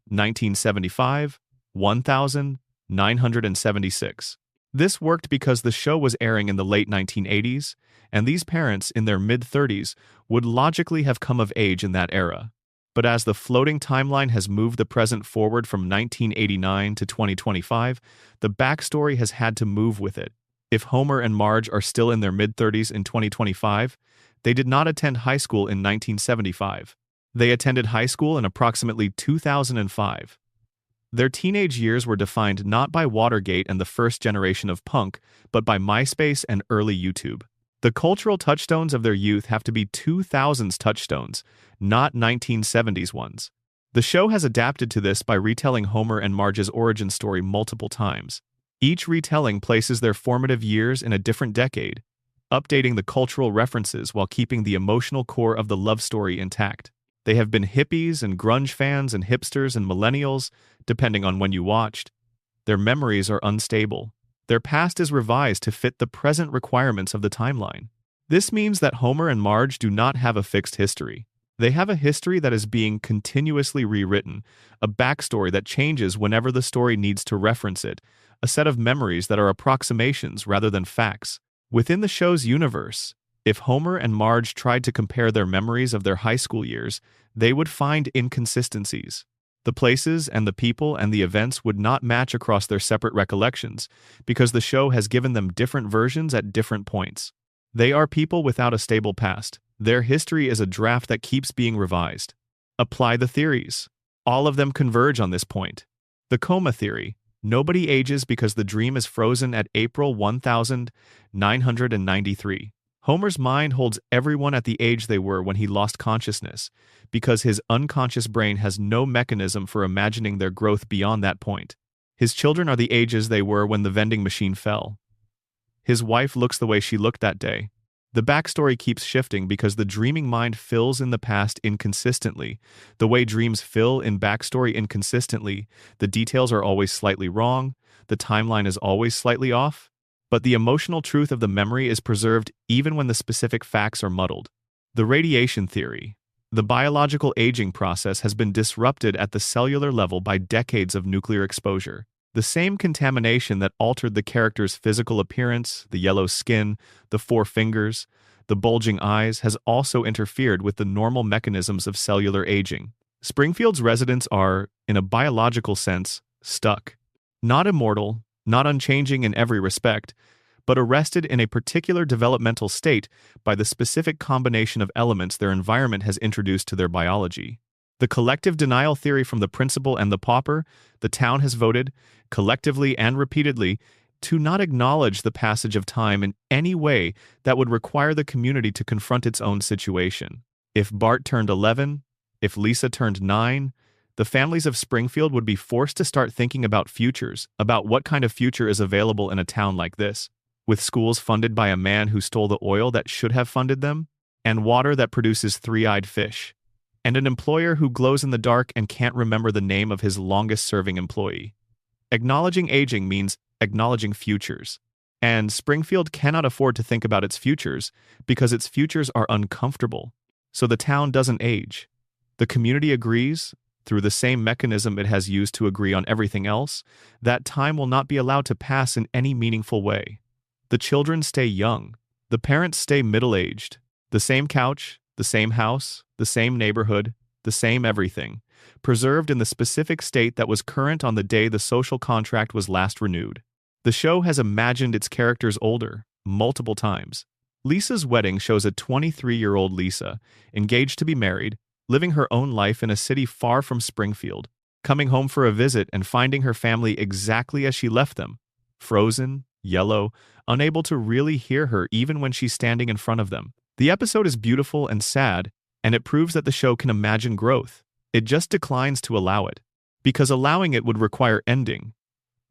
1975, 1976. This worked because the show was airing in the late 1980s, and these parents in their mid-30s would logically have come of age in that era. But as the floating timeline has moved the present forward from 1989 to 2025, the backstory has had to move with it. If Homer and Marge are still in their mid-30s in 2025, they did not attend high school in 1975. They attended high school in approximately 2005. Their teenage years were defined not by Watergate and the first generation of punk, but by MySpace and early YouTube. The cultural touchstones of their youth have to be 2000s touchstones, not 1970s ones. The show has adapted to this by retelling Homer and Marge's origin story multiple times. Each retelling places their formative years in a different decade, updating the cultural references while keeping the emotional core of the love story intact. They have been hippies and grunge fans and hipsters and millennials, depending on when you watched. Their memories are unstable. Their past is revised to fit the present requirements of the timeline. This means that Homer and Marge do not have a fixed history. They have a history that is being continuously rewritten, a backstory that changes whenever the story needs to reference it, a set of memories that are approximations rather than facts. Within the show's universe, if Homer and Marge tried to compare their memories of their high school years, they would find inconsistencies. The places and the people and the events would not match across their separate recollections, because the show has given them different versions at different points. They are people without a stable past. Their history is a draft that keeps being revised. Apply the theories. All of them converge on this point. The coma theory. Nobody ages because the dream is frozen at April 1993. Homer's mind holds everyone at the age they were when he lost consciousness, because his unconscious brain has no mechanism for imagining their growth beyond that point. His children are the ages they were when the vending machine fell. His wife looks the way she looked that day. The backstory keeps shifting because the dreaming mind fills in the past inconsistently. The way dreams fill in backstory inconsistently, the details are always slightly wrong, the timeline is always slightly off, but the emotional truth of the memory is preserved even when the specific facts are muddled. The radiation theory. The biological aging process has been disrupted at the cellular level by decades of nuclear exposure. The same contamination that altered the character's physical appearance, the yellow skin, the four fingers, the bulging eyes, has also interfered with the normal mechanisms of cellular aging. Springfield's residents are, in a biological sense, stuck. Not immortal, not unchanging in every respect, but arrested in a particular developmental state by the specific combination of elements their environment has introduced to their biology. The collective denial theory from the principal and the pauper, the town has voted, collectively and repeatedly, to not acknowledge the passage of time in any way that would require the community to confront its own situation. If Bart turned 11, if Lisa turned 9, the families of Springfield would be forced to start thinking about futures, about what kind of future is available in a town like this, with schools funded by a man who stole the oil that should have funded them, and water that produces three-eyed fish, and an employer who glows in the dark and can't remember the name of his longest-serving employee. Acknowledging aging means acknowledging futures, and Springfield cannot afford to think about its futures because its futures are uncomfortable, so the town doesn't age. The community agrees, through the same mechanism it has used to agree on everything else, that time will not be allowed to pass in any meaningful way. The children stay young, the parents stay middle-aged, the same couch, the same house, the same neighborhood, the same everything, preserved in the specific state that was current on the day the social contract was last renewed. The show has imagined its characters older, multiple times. Lisa's wedding shows a 23-year-old Lisa, engaged to be married, living her own life in a city far from Springfield, coming home for a visit and finding her family exactly as she left them, frozen, yellow, unable to really hear her even when she's standing in front of them. The episode is beautiful and sad, and it proves that the show can imagine growth. It just declines to allow it, because allowing it would require ending,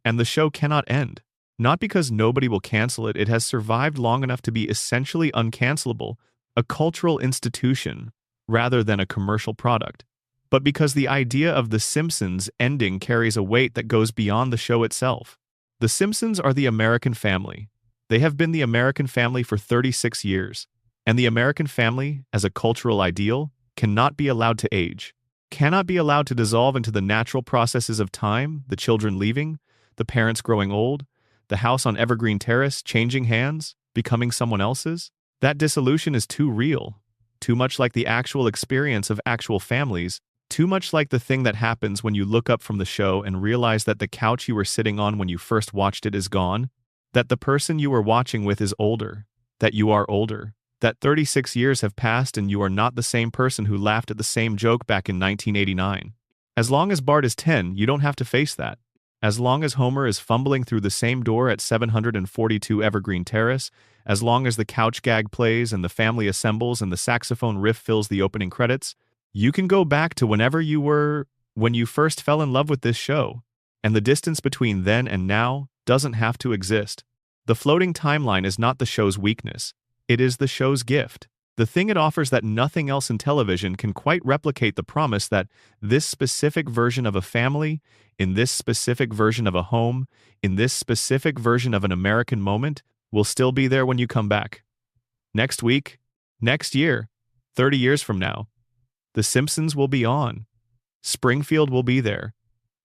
and the show cannot end. Not because nobody will cancel it, it has survived long enough to be essentially uncancelable, a cultural institution rather than a commercial product, but because the idea of The Simpsons ending carries a weight that goes beyond the show itself. The Simpsons are the American family. They have been the American family for 36 years, and the American family, as a cultural ideal, cannot be allowed to age, cannot be allowed to dissolve into the natural processes of time, the children leaving, the parents growing old, the house on Evergreen Terrace changing hands, becoming someone else's. That dissolution is too real, too much like the actual experience of actual families, too much like the thing that happens when you look up from the show and realize that the couch you were sitting on when you first watched it is gone, that the person you were watching with is older, that you are older, that 36 years have passed and you are not the same person who laughed at the same joke back in 1989. As long as Bart is 10, you don't have to face that. As long as Homer is fumbling through the same door at 742 Evergreen Terrace, as long as the couch gag plays and the family assembles and the saxophone riff fills the opening credits, you can go back to whenever you were when you first fell in love with this show, and the distance between then and now doesn't have to exist. The floating timeline is not the show's weakness. It is the show's gift. The thing it offers that nothing else in television can quite replicate the promise that this specific version of a family, in this specific version of a home, in this specific version of an American moment, will still be there when you come back. Next week, next year, 30 years from now, The Simpsons will be on. Springfield will be there.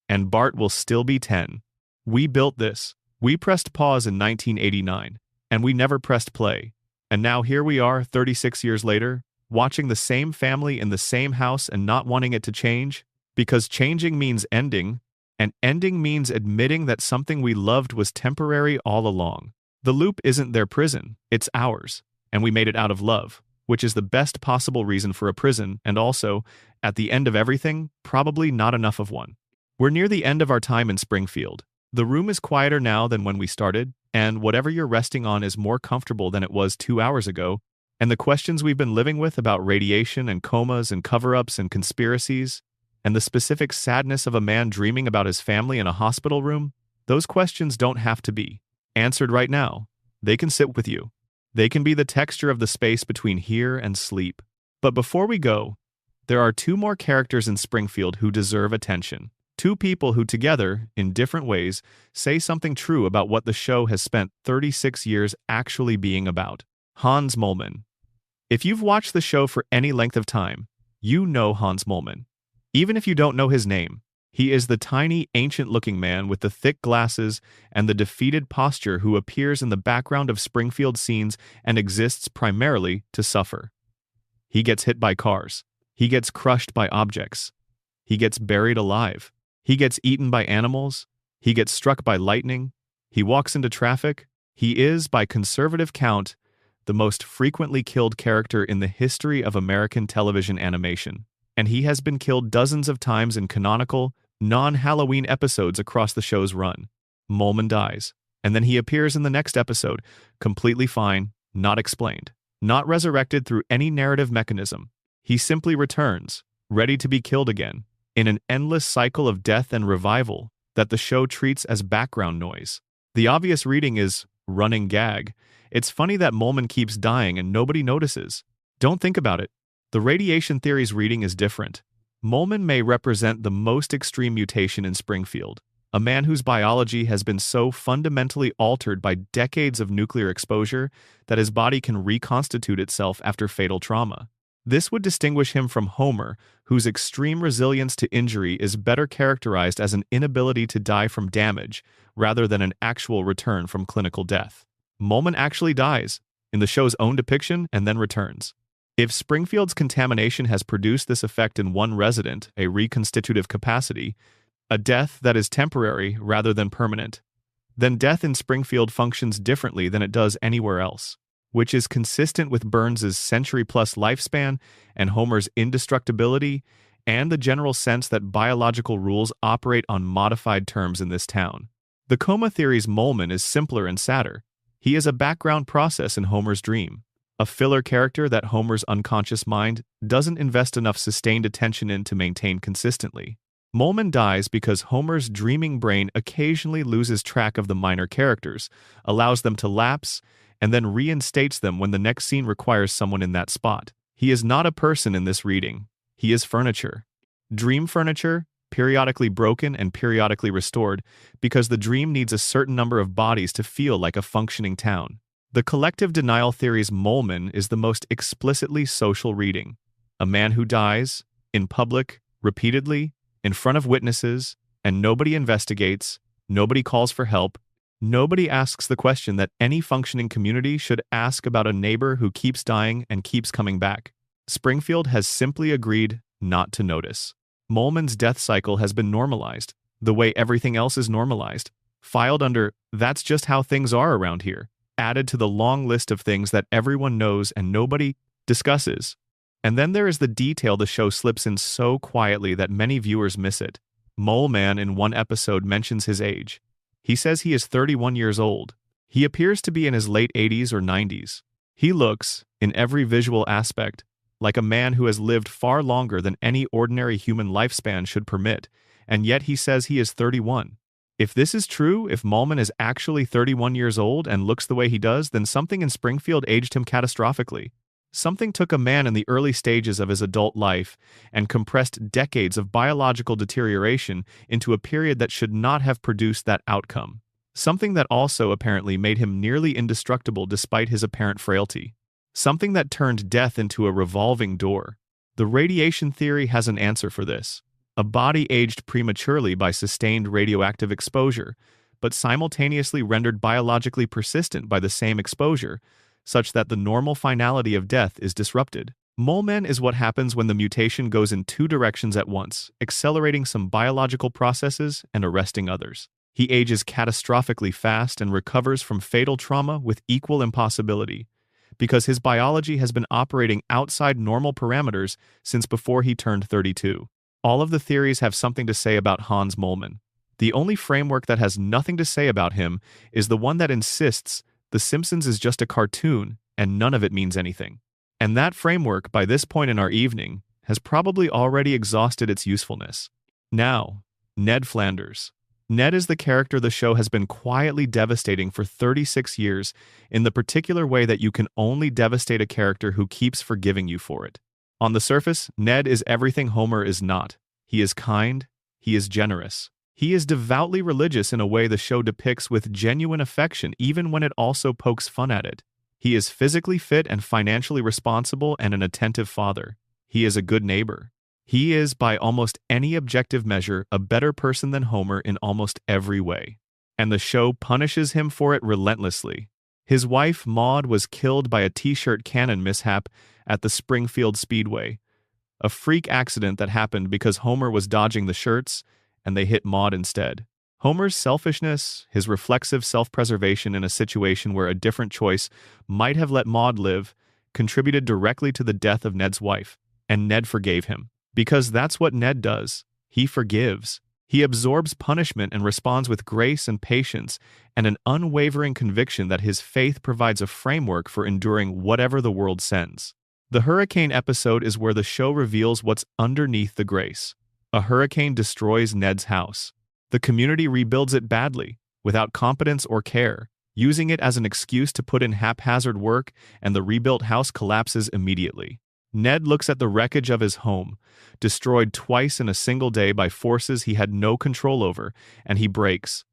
And Bart will still be 10. We built this. We pressed pause in 1989, and we never pressed play. And now here we are, 36 years later, watching the same family in the same house and not wanting it to change, because changing means ending, and ending means admitting that something we loved was temporary all along. The loop isn't their prison, it's ours, and we made it out of love, which is the best possible reason for a prison, and also, at the end of everything, probably not enough of one. We're near the end of our time in Springfield. The room is quieter now than when we started, and whatever you're resting on is more comfortable than it was 2 hours ago, and the questions we've been living with about radiation and comas and cover-ups and conspiracies, and the specific sadness of a man dreaming about his family in a hospital room, those questions don't have to be answered right now. They can sit with you. They can be the texture of the space between here and sleep. But before we go, there are two more characters in Springfield who deserve attention. Two people who together, in different ways, say something true about what the show has spent 36 years actually being about. Hans Moleman. If you've watched the show for any length of time, you know Hans Moleman. Even if you don't know his name, he is the tiny, ancient-looking man with the thick glasses and the defeated posture who appears in the background of Springfield scenes and exists primarily to suffer. He gets hit by cars. He gets crushed by objects. He gets buried alive. He gets eaten by animals. He gets struck by lightning. He walks into traffic. He is, by conservative count, the most frequently killed character in the history of American television animation. And he has been killed dozens of times in canonical, non-Halloween episodes across the show's run. Moleman dies, and then he appears in the next episode, completely fine, not explained, not resurrected through any narrative mechanism. He simply returns, ready to be killed again, in an endless cycle of death and revival that the show treats as background noise. The obvious reading is running gag. It's funny that Moleman keeps dying and nobody notices. Don't think about it. The radiation theory's reading is different. Moleman may represent the most extreme mutation in Springfield, a man whose biology has been so fundamentally altered by decades of nuclear exposure that his body can reconstitute itself after fatal trauma. This would distinguish him from Homer, whose extreme resilience to injury is better characterized as an inability to die from damage rather than an actual return from clinical death. Moleman actually dies, in the show's own depiction, and then returns. If Springfield's contamination has produced this effect in one resident, a reconstitutive capacity, a death that is temporary rather than permanent, then death in Springfield functions differently than it does anywhere else, which is consistent with Burns's century-plus lifespan and Homer's indestructibility and the general sense that biological rules operate on modified terms in this town. The coma theory's Moleman is simpler and sadder. He is a background process in Homer's dream, a filler character that Homer's unconscious mind doesn't invest enough sustained attention in to maintain consistently. Moleman dies because Homer's dreaming brain occasionally loses track of the minor characters, allows them to lapse, and then reinstates them when the next scene requires someone in that spot. He is not a person in this reading. He is furniture. Dream furniture, periodically broken and periodically restored, because the dream needs a certain number of bodies to feel like a functioning town. The collective denial theory's Moleman is the most explicitly social reading. A man who dies, in public, repeatedly, in front of witnesses, and nobody investigates, nobody calls for help, nobody asks the question that any functioning community should ask about a neighbor who keeps dying and keeps coming back. Springfield has simply agreed not to notice. Moleman's death cycle has been normalized, the way everything else is normalized, filed under "that's just how things are around here," added to the long list of things that everyone knows and nobody discusses. And then there is the detail the show slips in so quietly that many viewers miss it. Moleman in one episode mentions his age. He says he is 31 years old. He appears to be in his late 80s or 90s. He looks, in every visual aspect, like a man who has lived far longer than any ordinary human lifespan should permit, and yet he says he is 31. If this is true, if Moleman is actually 31 years old and looks the way he does, then something in Springfield aged him catastrophically. Something took a man in the early stages of his adult life and compressed decades of biological deterioration into a period that should not have produced that outcome. Something that also apparently made him nearly indestructible despite his apparent frailty. Something that turned death into a revolving door. The radiation theory has an answer for this. A body aged prematurely by sustained radioactive exposure, but simultaneously rendered biologically persistent by the same exposure, such that the normal finality of death is disrupted. Moleman is what happens when the mutation goes in two directions at once, accelerating some biological processes and arresting others. He ages catastrophically fast and recovers from fatal trauma with equal impossibility, because his biology has been operating outside normal parameters since before he turned 32. All of the theories have something to say about Hans Moleman. The only framework that has nothing to say about him is the one that insists The Simpsons is just a cartoon and none of it means anything. And that framework, by this point in our evening, has probably already exhausted its usefulness. Now, Ned Flanders. Ned is the character the show has been quietly devastating for 36 years in the particular way that you can only devastate a character who keeps forgiving you for it. On the surface, Ned is everything Homer is not. He is kind, he is generous. He is devoutly religious in a way the show depicts with genuine affection even when it also pokes fun at it. He is physically fit and financially responsible and an attentive father. He is a good neighbor. He is, by almost any objective measure, a better person than Homer in almost every way. And the show punishes him for it relentlessly. His wife, Maude, was killed by a t-shirt cannon mishap at the Springfield Speedway. A freak accident that happened because Homer was dodging the shirts, and they hit Maude instead. Homer's selfishness, his reflexive self-preservation in a situation where a different choice might have let Maude live, contributed directly to the death of Ned's wife, and Ned forgave him. Because that's what Ned does. He forgives. He absorbs punishment and responds with grace and patience and an unwavering conviction that his faith provides a framework for enduring whatever the world sends. The hurricane episode is where the show reveals what's underneath the grace. A hurricane destroys Ned's house. The community rebuilds it badly, without competence or care, using it as an excuse to put in haphazard work, and the rebuilt house collapses immediately. Ned looks at the wreckage of his home, destroyed twice in a single day by forces he had no control over, and he breaks.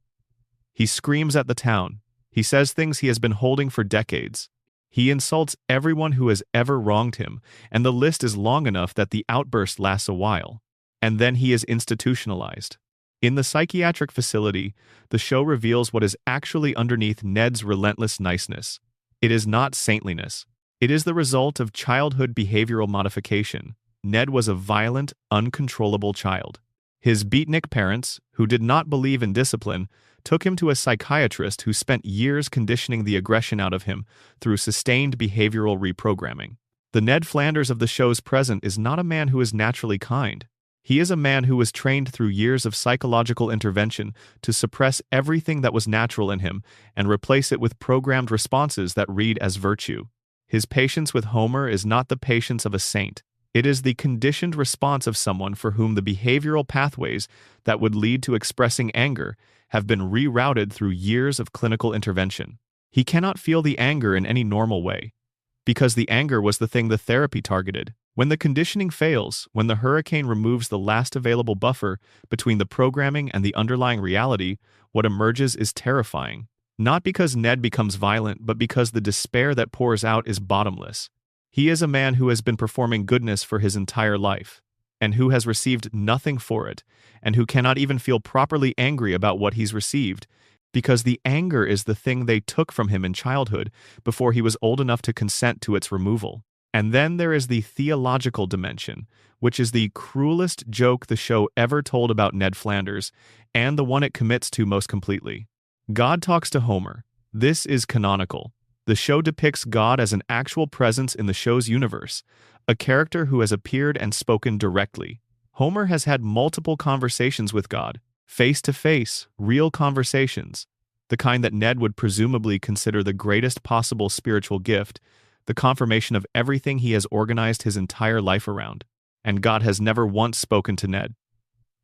He screams at the town. He says things he has been holding for decades. He insults everyone who has ever wronged him, and the list is long enough that the outburst lasts a while. And then he is institutionalized. In the psychiatric facility, the show reveals what is actually underneath Ned's relentless niceness. It is not saintliness. It is the result of childhood behavioral modification. Ned was a violent, uncontrollable child. His beatnik parents, who did not believe in discipline, took him to a psychiatrist who spent years conditioning the aggression out of him through sustained behavioral reprogramming. The Ned Flanders of the show's present is not a man who is naturally kind. He is a man who was trained through years of psychological intervention to suppress everything that was natural in him and replace it with programmed responses that read as virtue. His patience with Homer is not the patience of a saint. It is the conditioned response of someone for whom the behavioral pathways that would lead to expressing anger have been rerouted through years of clinical intervention. He cannot feel the anger in any normal way, because the anger was the thing the therapy targeted. When the conditioning fails, when the hurricane removes the last available buffer between the programming and the underlying reality, what emerges is terrifying. Not because Ned becomes violent, but because the despair that pours out is bottomless. He is a man who has been performing goodness for his entire life, and who has received nothing for it, and who cannot even feel properly angry about what he's received, because the anger is the thing they took from him in childhood before he was old enough to consent to its removal. And then there is the theological dimension, which is the cruelest joke the show ever told about Ned Flanders, and the one it commits to most completely. God talks to Homer. This is canonical. The show depicts God as an actual presence in the show's universe, a character who has appeared and spoken directly. Homer has had multiple conversations with God, face-to-face, real conversations, the kind that Ned would presumably consider the greatest possible spiritual gift, the confirmation of everything he has organized his entire life around. And God has never once spoken to Ned.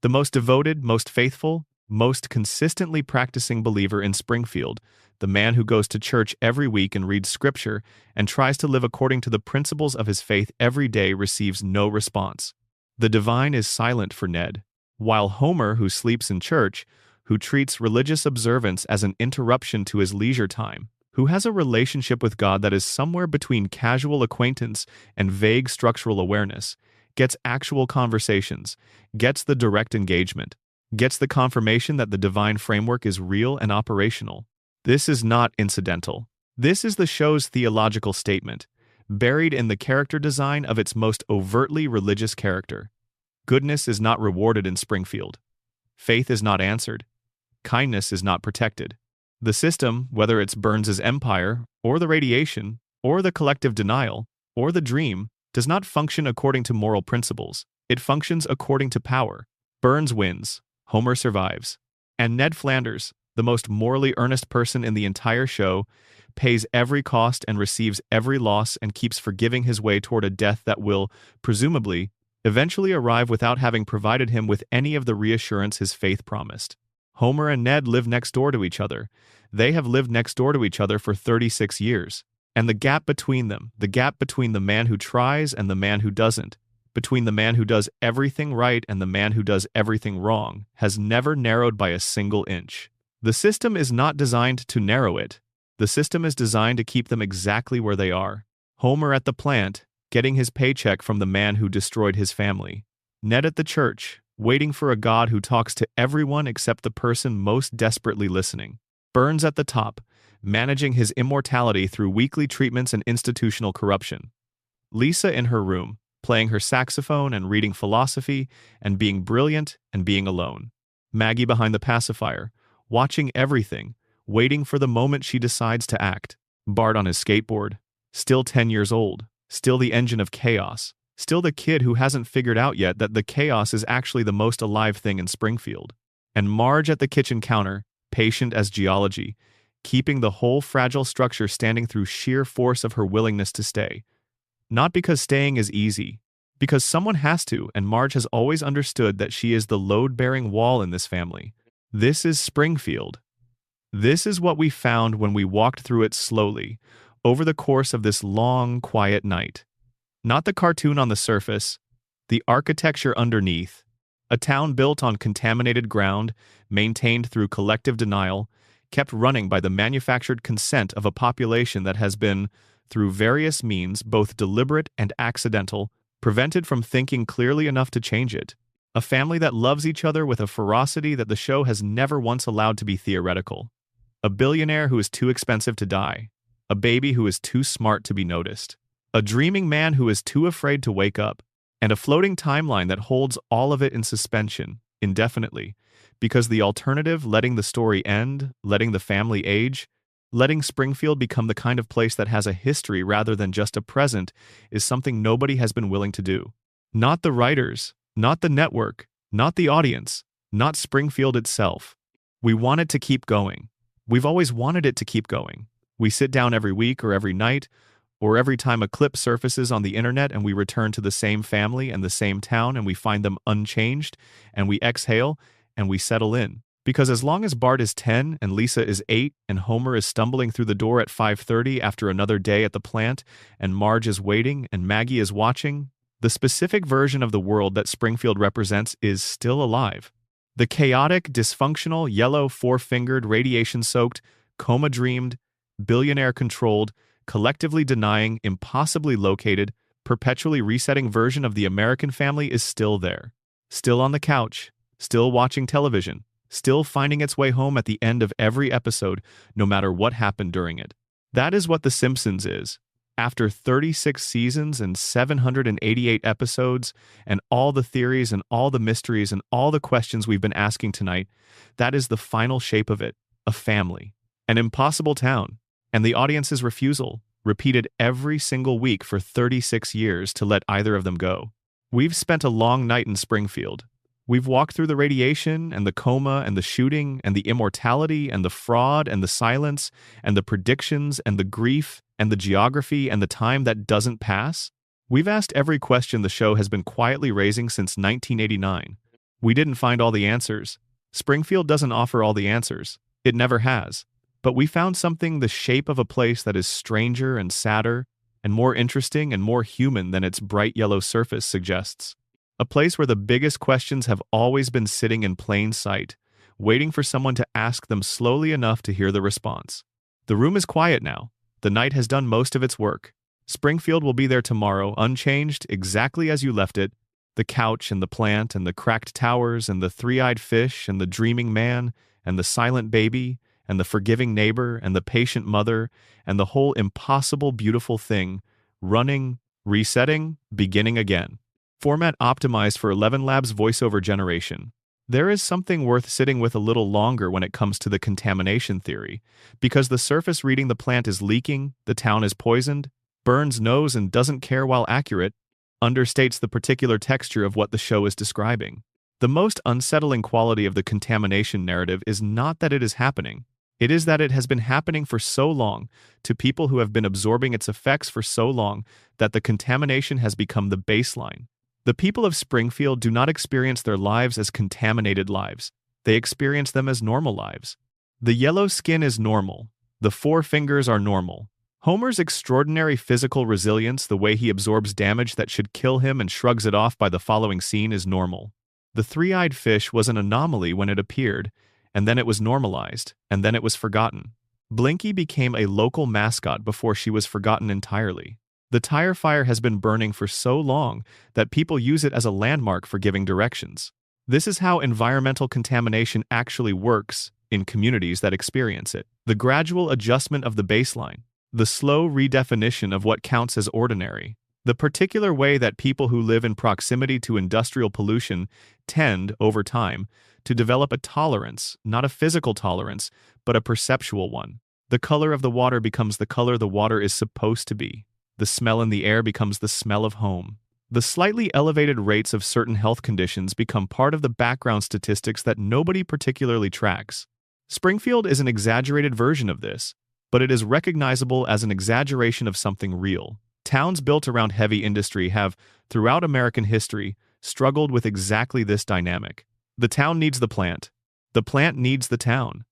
The most devoted, most faithful, most consistently practicing believer in Springfield, the man who goes to church every week and reads scripture and tries to live according to the principles of his faith every day, receives no response. The divine is silent for Ned, while Homer, who sleeps in church, who treats religious observance as an interruption to his leisure time, who has a relationship with God that is somewhere between casual acquaintance and vague structural awareness, gets actual conversations, gets the direct engagement, gets the confirmation that the divine framework is real and operational. This is not incidental. This is the show's theological statement, buried in the character design of its most overtly religious character. Goodness is not rewarded in Springfield. Faith is not answered. Kindness is not protected. The system, whether it's Burns's empire, or the radiation, or the collective denial, or the dream, does not function according to moral principles. It functions according to power. Burns wins. Homer survives. And Ned Flanders, the most morally earnest person in the entire show, pays every cost and receives every loss and keeps forgiving his way toward a death that will, presumably, eventually arrive without having provided him with any of the reassurance his faith promised. Homer and Ned live next door to each other. They have lived next door to each other for 36 years. And the gap between them, the gap between the man who tries and the man who doesn't, between the man who does everything right and the man who does everything wrong, has never narrowed by a single inch. The system is not designed to narrow it. The system is designed to keep them exactly where they are. Homer at the plant, getting his paycheck from the man who destroyed his family. Ned at the church, waiting for a God who talks to everyone except the person most desperately listening. Burns at the top, managing his immortality through weekly treatments and institutional corruption. Lisa in her room, playing her saxophone and reading philosophy and being brilliant and being alone. Maggie behind the pacifier, watching everything, waiting for the moment she decides to act. Bart on his skateboard, still 10 years old, still the engine of chaos, still the kid who hasn't figured out yet that the chaos is actually the most alive thing in Springfield. And Marge at the kitchen counter, patient as geology, keeping the whole fragile structure standing through sheer force of her willingness to stay. Not because staying is easy, because someone has to, and Marge has always understood that she is the load-bearing wall in this family. This is Springfield. This is what we found when we walked through it slowly, over the course of this long, quiet night. Not the cartoon on the surface, the architecture underneath, a town built on contaminated ground, maintained through collective denial, kept running by the manufactured consent of a population that has been, through various means, both deliberate and accidental, prevented from thinking clearly enough to change it. A family that loves each other with a ferocity that the show has never once allowed to be theoretical. A billionaire who is too expensive to die. A baby who is too smart to be noticed. A dreaming man who is too afraid to wake up. And a floating timeline that holds all of it in suspension, indefinitely. Because the alternative, letting the story end, letting the family age, letting Springfield become the kind of place that has a history rather than just a present, is something nobody has been willing to do. Not the writers, not the network, not the audience, not Springfield itself. We want it to keep going. We've always wanted it to keep going. We sit down every week or every night, or every time a clip surfaces on the internet and we return to the same family and the same town and we find them unchanged, and we exhale and we settle in. Because as long as Bart is 10 and Lisa is 8 and Homer is stumbling through the door at 5:30 after another day at the plant and Marge is waiting and Maggie is watching, the specific version of the world that Springfield represents is still alive. The chaotic, dysfunctional, yellow, four-fingered, radiation-soaked, coma-dreamed, billionaire-controlled, collectively denying, impossibly located, perpetually resetting version of the American family is still there. Still on the couch, still watching television, still finding its way home at the end of every episode, no matter what happened during it. That is what The Simpsons is. After 36 seasons and 788 episodes, and all the theories and all the mysteries and all the questions we've been asking tonight, that is the final shape of it, a family. An impossible town, and the audience's refusal, repeated every single week for 36 years to let either of them go. We've spent a long night in Springfield. We've walked through the radiation and the coma and the shooting and the immortality and the fraud and the silence and the predictions and the grief and the geography and the time that doesn't pass. We've asked every question the show has been quietly raising since 1989. We didn't find all the answers. Springfield doesn't offer all the answers. It never has. But we found something the shape of a place that is stranger and sadder and more interesting and more human than its bright yellow surface suggests. A place where the biggest questions have always been sitting in plain sight, waiting for someone to ask them slowly enough to hear the response. The room is quiet now. The night has done most of its work. Springfield will be there tomorrow, unchanged, exactly as you left it. The couch and the plant and the cracked towers and the three-eyed fish and the dreaming man and the silent baby and the forgiving neighbor and the patient mother and the whole impossible beautiful thing, running, resetting, beginning again. Format optimized for 11 Labs voiceover generation. There is something worth sitting with a little longer when it comes to the contamination theory, because the surface reading the plant is leaking, the town is poisoned, Burns knows and doesn't care while accurate, understates the particular texture of what the show is describing. The most unsettling quality of the contamination narrative is not that it is happening. It is that it has been happening for so long, to people who have been absorbing its effects for so long, that the contamination has become the baseline. The people of Springfield do not experience their lives as contaminated lives. They experience them as normal lives. The yellow skin is normal. The 4 fingers are normal. Homer's extraordinary physical resilience, the way he absorbs damage that should kill him and shrugs it off by the following scene, is normal. The 3-eyed fish was an anomaly when it appeared, and then it was normalized, and then it was forgotten. Blinky became a local mascot before she was forgotten entirely. The tire fire has been burning for so long that people use it as a landmark for giving directions. This is how environmental contamination actually works in communities that experience it. The gradual adjustment of the baseline, the slow redefinition of what counts as ordinary, the particular way that people who live in proximity to industrial pollution tend, over time, to develop a tolerance, not a physical tolerance, but a perceptual one. The color of the water becomes the color the water is supposed to be. The smell in the air becomes the smell of home. The slightly elevated rates of certain health conditions become part of the background statistics that nobody particularly tracks. Springfield is an exaggerated version of this, but it is recognizable as an exaggeration of something real. Towns built around heavy industry have, throughout American history, struggled with exactly this dynamic. The town needs the plant. The plant needs the town.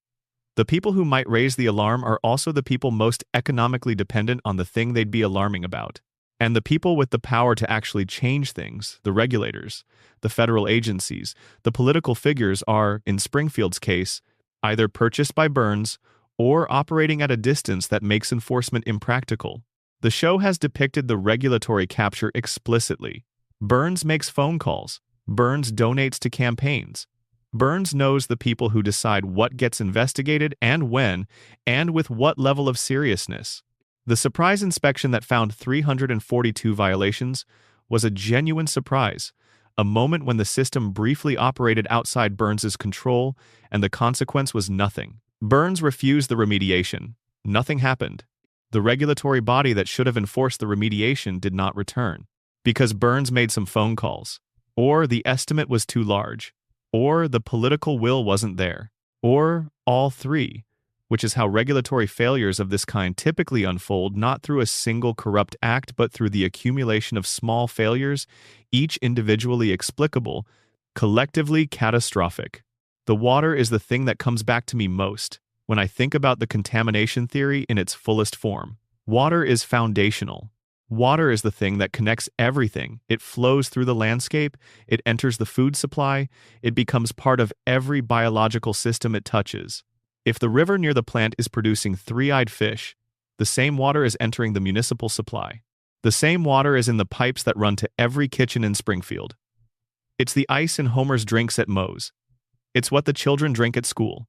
The people who might raise the alarm are also the people most economically dependent on the thing they'd be alarming about. And the people with the power to actually change things, the regulators, the federal agencies, the political figures are, in Springfield's case, either purchased by Burns or operating at a distance that makes enforcement impractical. The show has depicted the regulatory capture explicitly. Burns makes phone calls. Burns donates to campaigns. Burns knows the people who decide what gets investigated and when, and with what level of seriousness. The surprise inspection that found 342 violations was a genuine surprise, a moment when the system briefly operated outside Burns's control, and the consequence was nothing. Burns refused the remediation. Nothing happened. The regulatory body that should have enforced the remediation did not return, because Burns made some phone calls, or the estimate was too large, or the political will wasn't there, or all three, which is how regulatory failures of this kind typically unfold, not through a single corrupt act but through the accumulation of small failures, each individually explicable, collectively catastrophic. The water is the thing that comes back to me most when I think about the contamination theory in its fullest form. Water is foundational. Water is the thing that connects everything. It flows through the landscape, it enters the food supply, it becomes part of every biological system it touches. If the river near the plant is producing 3-eyed fish, the same water is entering the municipal supply. The same water is in the pipes that run to every kitchen in Springfield. It's the ice in Homer's drinks at Moe's. It's what the children drink at school.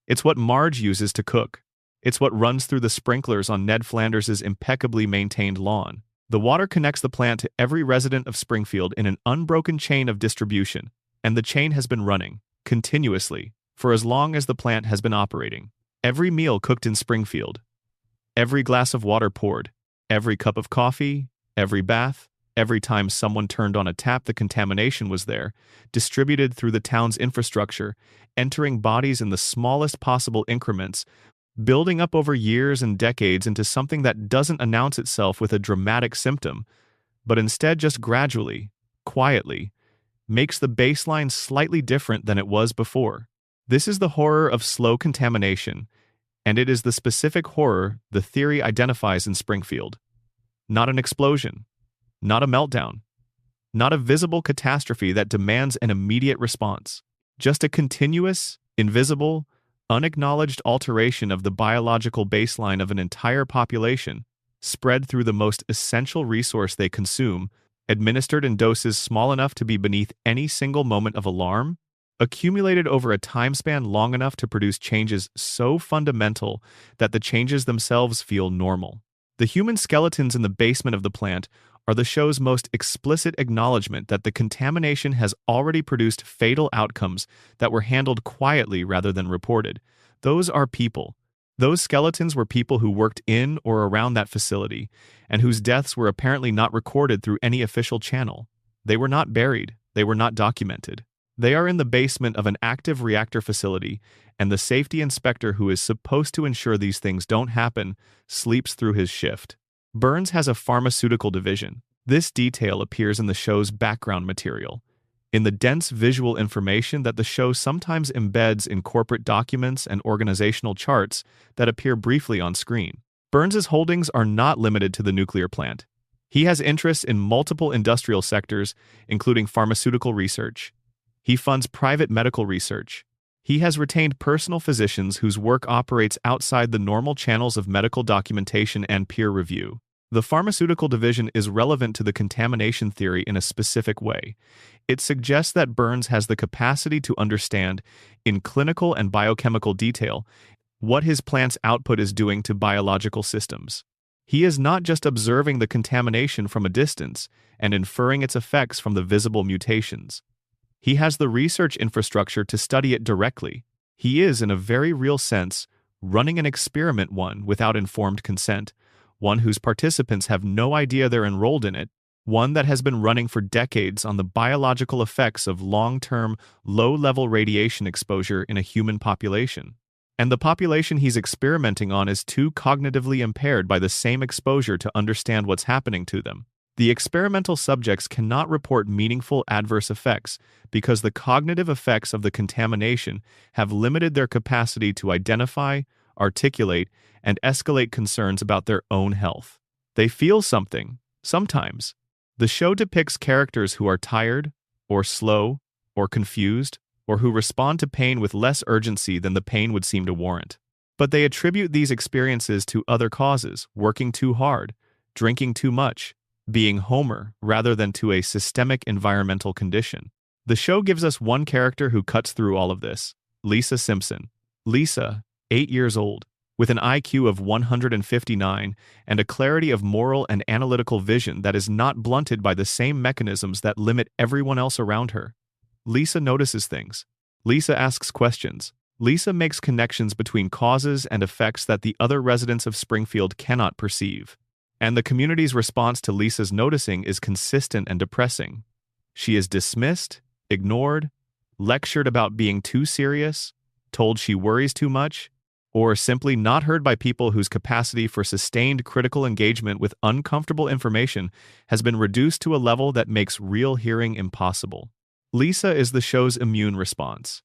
It's what Marge uses to cook. It's what runs through the sprinklers on Ned Flanders's impeccably maintained lawn. The water connects the plant to every resident of Springfield in an unbroken chain of distribution, and the chain has been running, continuously, for as long as the plant has been operating. Every meal cooked in Springfield, every glass of water poured, every cup of coffee, every bath, every time someone turned on a tap, the contamination was there, distributed through the town's infrastructure, entering bodies in the smallest possible increments, building up over years and decades into something that doesn't announce itself with a dramatic symptom, but instead just gradually, quietly, makes the baseline slightly different than it was before. This is the horror of slow contamination, and it is the specific horror the theory identifies in Springfield. Not an explosion, not a meltdown, not a visible catastrophe that demands an immediate response, just a continuous, invisible, unacknowledged alteration of the biological baseline of an entire population, spread through the most essential resource they consume, administered in doses small enough to be beneath any single moment of alarm, accumulated over a time span long enough to produce changes so fundamental that the changes themselves feel normal. The human skeletons in the basement of the plant are the show's most explicit acknowledgement that the contamination has already produced fatal outcomes that were handled quietly rather than reported. Those are people. Those skeletons were people who worked in or around that facility, and whose deaths were apparently not recorded through any official channel. They were not buried. They were not documented. They are in the basement of an active reactor facility, and the safety inspector who is supposed to ensure these things don't happen sleeps through his shift. Burns has a pharmaceutical division. This detail appears in the show's background material. in the dense visual information that the show sometimes embeds in corporate documents and organizational charts that appear briefly on screen. Burns's holdings are not limited to the nuclear plant. He has interests in multiple industrial sectors, including pharmaceutical research. He funds private medical research. He has retained personal physicians whose work operates outside the normal channels of medical documentation and peer review. The pharmaceutical division is relevant to the contamination theory in a specific way. It suggests that Burns has the capacity to understand, in clinical and biochemical detail, what his plant's output is doing to biological systems. He is not just observing the contamination from a distance and inferring its effects from the visible mutations. He has the research infrastructure to study it directly. He is, in a very real sense, running an experiment, one without informed consent, one whose participants have no idea they're enrolled in it, one that has been running for decades on the biological effects of long-term, low-level radiation exposure in a human population. And the population he's experimenting on is too cognitively impaired by the same exposure to understand what's happening to them. The experimental subjects cannot report meaningful adverse effects because the cognitive effects of the contamination have limited their capacity to identify, articulate, and escalate concerns about their own health. They feel something, sometimes. The show depicts characters who are tired, or slow, or confused, or who respond to pain with less urgency than the pain would seem to warrant. But they attribute these experiences to other causes, working too hard, drinking too much, being Homer, rather than to a systemic environmental condition. The show gives us one character who cuts through all of this, Lisa Simpson. Lisa, 8 years old, with an IQ of 159 and a clarity of moral and analytical vision that is not blunted by the same mechanisms that limit everyone else around her. Lisa notices things. Lisa asks questions. Lisa makes connections between causes and effects that the other residents of Springfield cannot perceive. And the community's response to Lisa's noticing is consistent and depressing. She is dismissed, ignored, lectured about being too serious, told she worries too much, or simply not heard by people whose capacity for sustained critical engagement with uncomfortable information has been reduced to a level that makes real hearing impossible. Lisa is the show's immune response.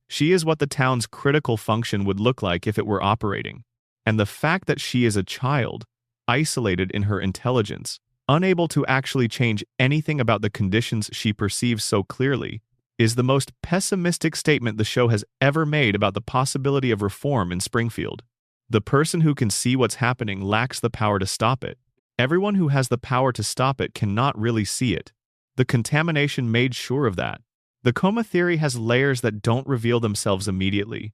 She is what the town's critical function would look like if it were operating. And the fact that she is a child, isolated in her intelligence, unable to actually change anything about the conditions she perceives so clearly, is the most pessimistic statement the show has ever made about the possibility of reform in Springfield. The person who can see what's happening lacks the power to stop it. Everyone who has the power to stop it cannot really see it. The contamination made sure of that. The coma theory has layers that don't reveal themselves immediately,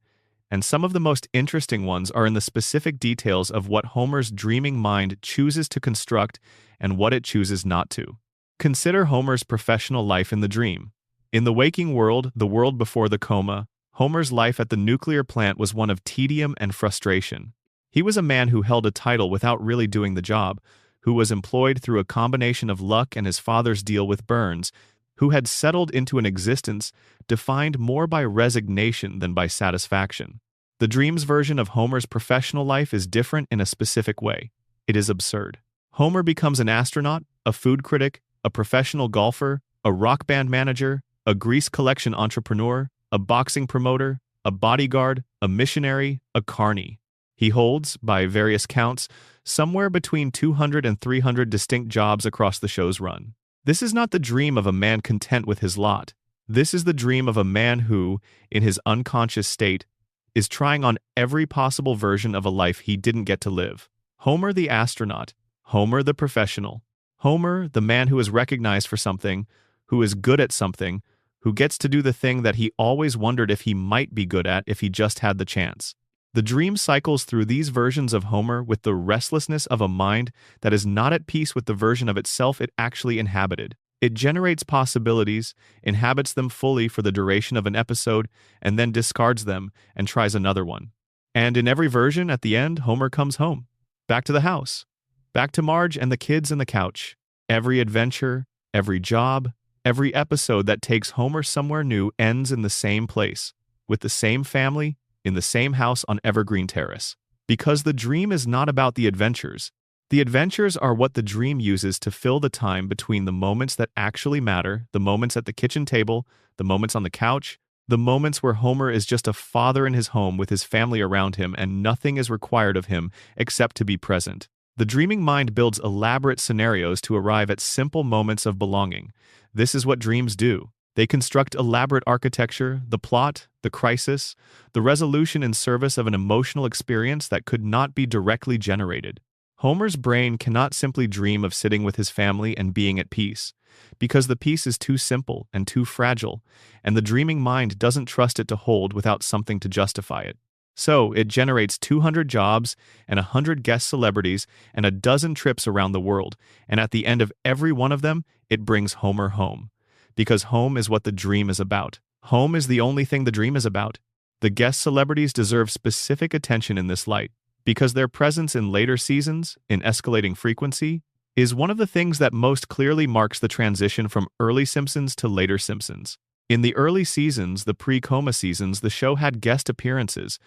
and some of the most interesting ones are in the specific details of what Homer's dreaming mind chooses to construct and what it chooses not to. Consider Homer's professional life in the dream. In the waking world, the world before the coma, Homer's life at the nuclear plant was one of tedium and frustration. He was a man who held a title without really doing the job, who was employed through a combination of luck and his father's deal with Burns, who had settled into an existence defined more by resignation than by satisfaction. The dream's version of Homer's professional life is different in a specific way. It is absurd. Homer becomes an astronaut, a food critic, a professional golfer, a rock band manager, a grease collection entrepreneur, a boxing promoter, a bodyguard, a missionary, a carny. He holds, by various counts, somewhere between 200 and 300 distinct jobs across the show's run. This is not the dream of a man content with his lot. This is the dream of a man who, in his unconscious state, is trying on every possible version of a life he didn't get to live. Homer the astronaut, Homer the professional, Homer the man who is recognized for something, who is good at something, who gets to do the thing that he always wondered if he might be good at if he just had the chance. The dream cycles through these versions of Homer with the restlessness of a mind that is not at peace with the version of itself it actually inhabited. It generates possibilities, inhabits them fully for the duration of an episode, and then discards them and tries another one. And in every version, at the end, Homer comes home. Back to the house. Back to Marge and the kids and the couch. Every adventure, every job, every episode that takes Homer somewhere new ends in the same place, with the same family, in the same house on Evergreen Terrace. Because the dream is not about the adventures, The adventures are what the dream uses to fill the time between the moments that actually matter, the moments at the kitchen table, the moments on the couch, the moments where Homer is just a father in his home with his family around him and nothing is required of him except to be present. The dreaming mind builds elaborate scenarios to arrive at simple moments of belonging. This is what dreams do. They construct elaborate architecture, the plot, the crisis, the resolution in service of an emotional experience that could not be directly generated. Homer's brain cannot simply dream of sitting with his family and being at peace, because the peace is too simple and too fragile, and the dreaming mind doesn't trust it to hold without something to justify it. So, it generates 200 jobs and 100 guest celebrities and a dozen trips around the world, and at the end of every one of them, it brings Homer home. Because home is what the dream is about. Home is the only thing the dream is about. The guest celebrities deserve specific attention in this light, because their presence in later seasons, in escalating frequency, is one of the things that most clearly marks the transition from early Simpsons to later Simpsons. In the early seasons, the pre-coma seasons, the show had guest appearances,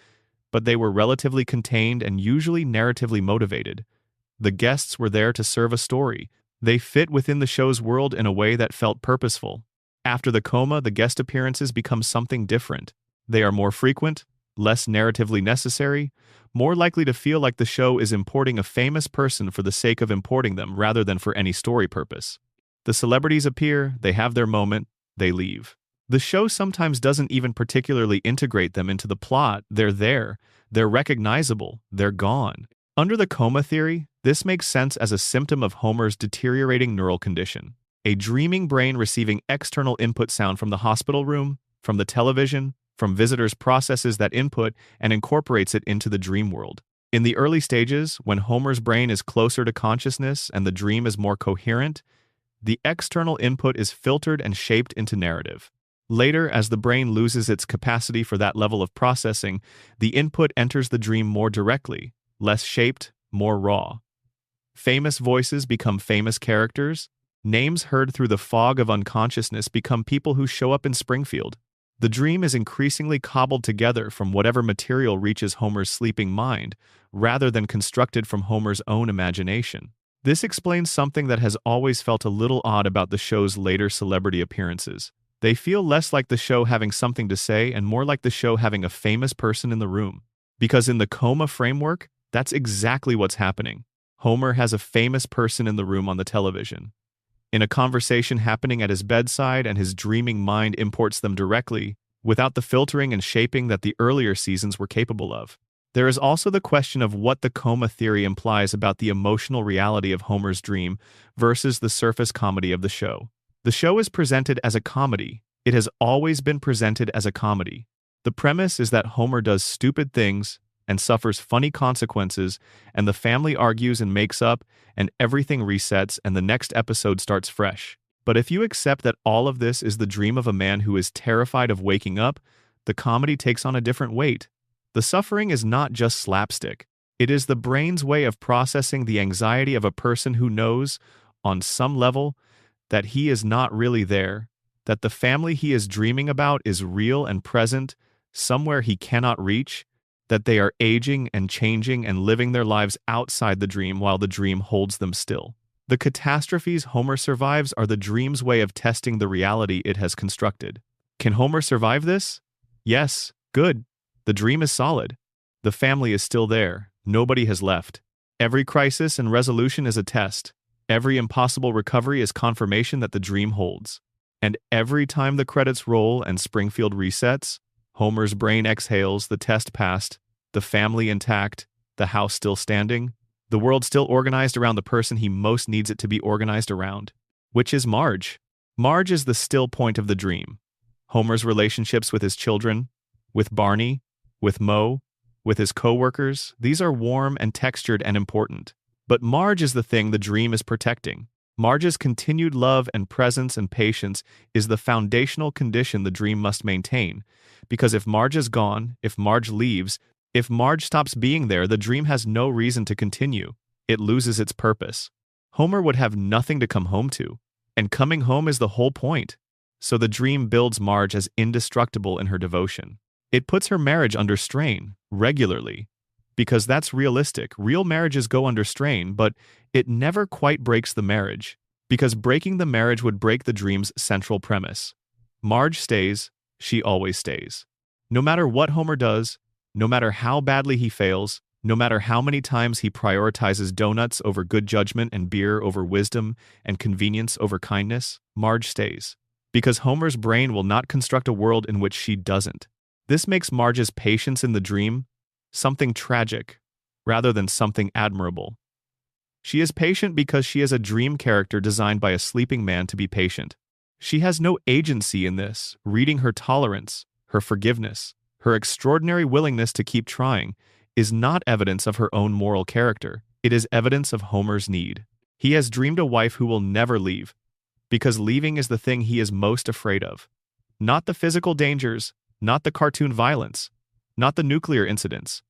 but they were relatively contained and usually narratively motivated. The guests were there to serve a story. They fit within the show's world in a way that felt purposeful. After the coma, the guest appearances become something different. They are more frequent, less narratively necessary, more likely to feel like the show is importing a famous person for the sake of importing them rather than for any story purpose. The celebrities appear, they have their moment, they leave. The show sometimes doesn't even particularly integrate them into the plot. They're there, they're recognizable, they're gone. Under the coma theory, this makes sense as a symptom of Homer's deteriorating neural condition. A dreaming brain receiving external input sound from the hospital room, from the television, from visitors processes that input and incorporates it into the dream world. In the early stages, when Homer's brain is closer to consciousness and the dream is more coherent, the external input is filtered and shaped into narrative. Later, as the brain loses its capacity for that level of processing, the input enters the dream more directly, less shaped, more raw. Famous voices become famous characters. Names heard through the fog of unconsciousness become people who show up in Springfield. The dream is increasingly cobbled together from whatever material reaches Homer's sleeping mind, rather than constructed from Homer's own imagination. This explains something that has always felt a little odd about the show's later celebrity appearances. They feel less like the show having something to say and more like the show having a famous person in the room. Because in the coma framework, that's exactly what's happening. Homer has a famous person in the room on the television. In a conversation happening at his bedside, and his dreaming mind imports them directly, without the filtering and shaping that the earlier seasons were capable of. There is also the question of what the coma theory implies about the emotional reality of Homer's dream versus the surface comedy of the show. The show is presented as a comedy. It has always been presented as a comedy. The premise is that Homer does stupid things and suffers funny consequences, and the family argues and makes up, and everything resets, and the next episode starts fresh. But if you accept that all of this is the dream of a man who is terrified of waking up, the comedy takes on a different weight. The suffering is not just slapstick. It is the brain's way of processing the anxiety of a person who knows, on some level, that he is not really there, that the family he is dreaming about is real and present, somewhere he cannot reach, that they are aging and changing and living their lives outside the dream while the dream holds them still. The catastrophes Homer survives are the dream's way of testing the reality it has constructed. Can Homer survive this? Yes, good. The dream is solid. The family is still there. Nobody has left. Every crisis and resolution is a test. Every impossible recovery is confirmation that the dream holds. And every time the credits roll and Springfield resets, Homer's brain exhales, the test passed, the family intact, the house still standing, the world still organized around the person he most needs it to be organized around, which is Marge. Marge is the still point of the dream. Homer's relationships with his children, with Barney, with Moe, with his co-workers, these are warm and textured and important. But Marge is the thing the dream is protecting. Marge's continued love and presence and patience is the foundational condition the dream must maintain, because if Marge is gone, if Marge leaves, if Marge stops being there, the dream has no reason to continue. It loses its purpose. Homer would have nothing to come home to, and coming home is the whole point. So the dream builds Marge as indestructible in her devotion. It puts her marriage under strain, regularly. Because that's realistic. Real marriages go under strain, but it never quite breaks the marriage. Because breaking the marriage would break the dream's central premise. Marge stays, she always stays. No matter what Homer does, no matter how badly he fails, no matter how many times he prioritizes donuts over good judgment and beer over wisdom and convenience over kindness, Marge stays. Because Homer's brain will not construct a world in which she doesn't. This makes Marge's patience in the dream something tragic, rather than something admirable. She is patient because she is a dream character designed by a sleeping man to be patient. She has no agency in this, reading her tolerance, her forgiveness, her extraordinary willingness to keep trying, is not evidence of her own moral character. It is evidence of Homer's need. He has dreamed a wife who will never leave, because leaving is the thing he is most afraid of. Not the physical dangers, not the cartoon violence, not the nuclear incidents.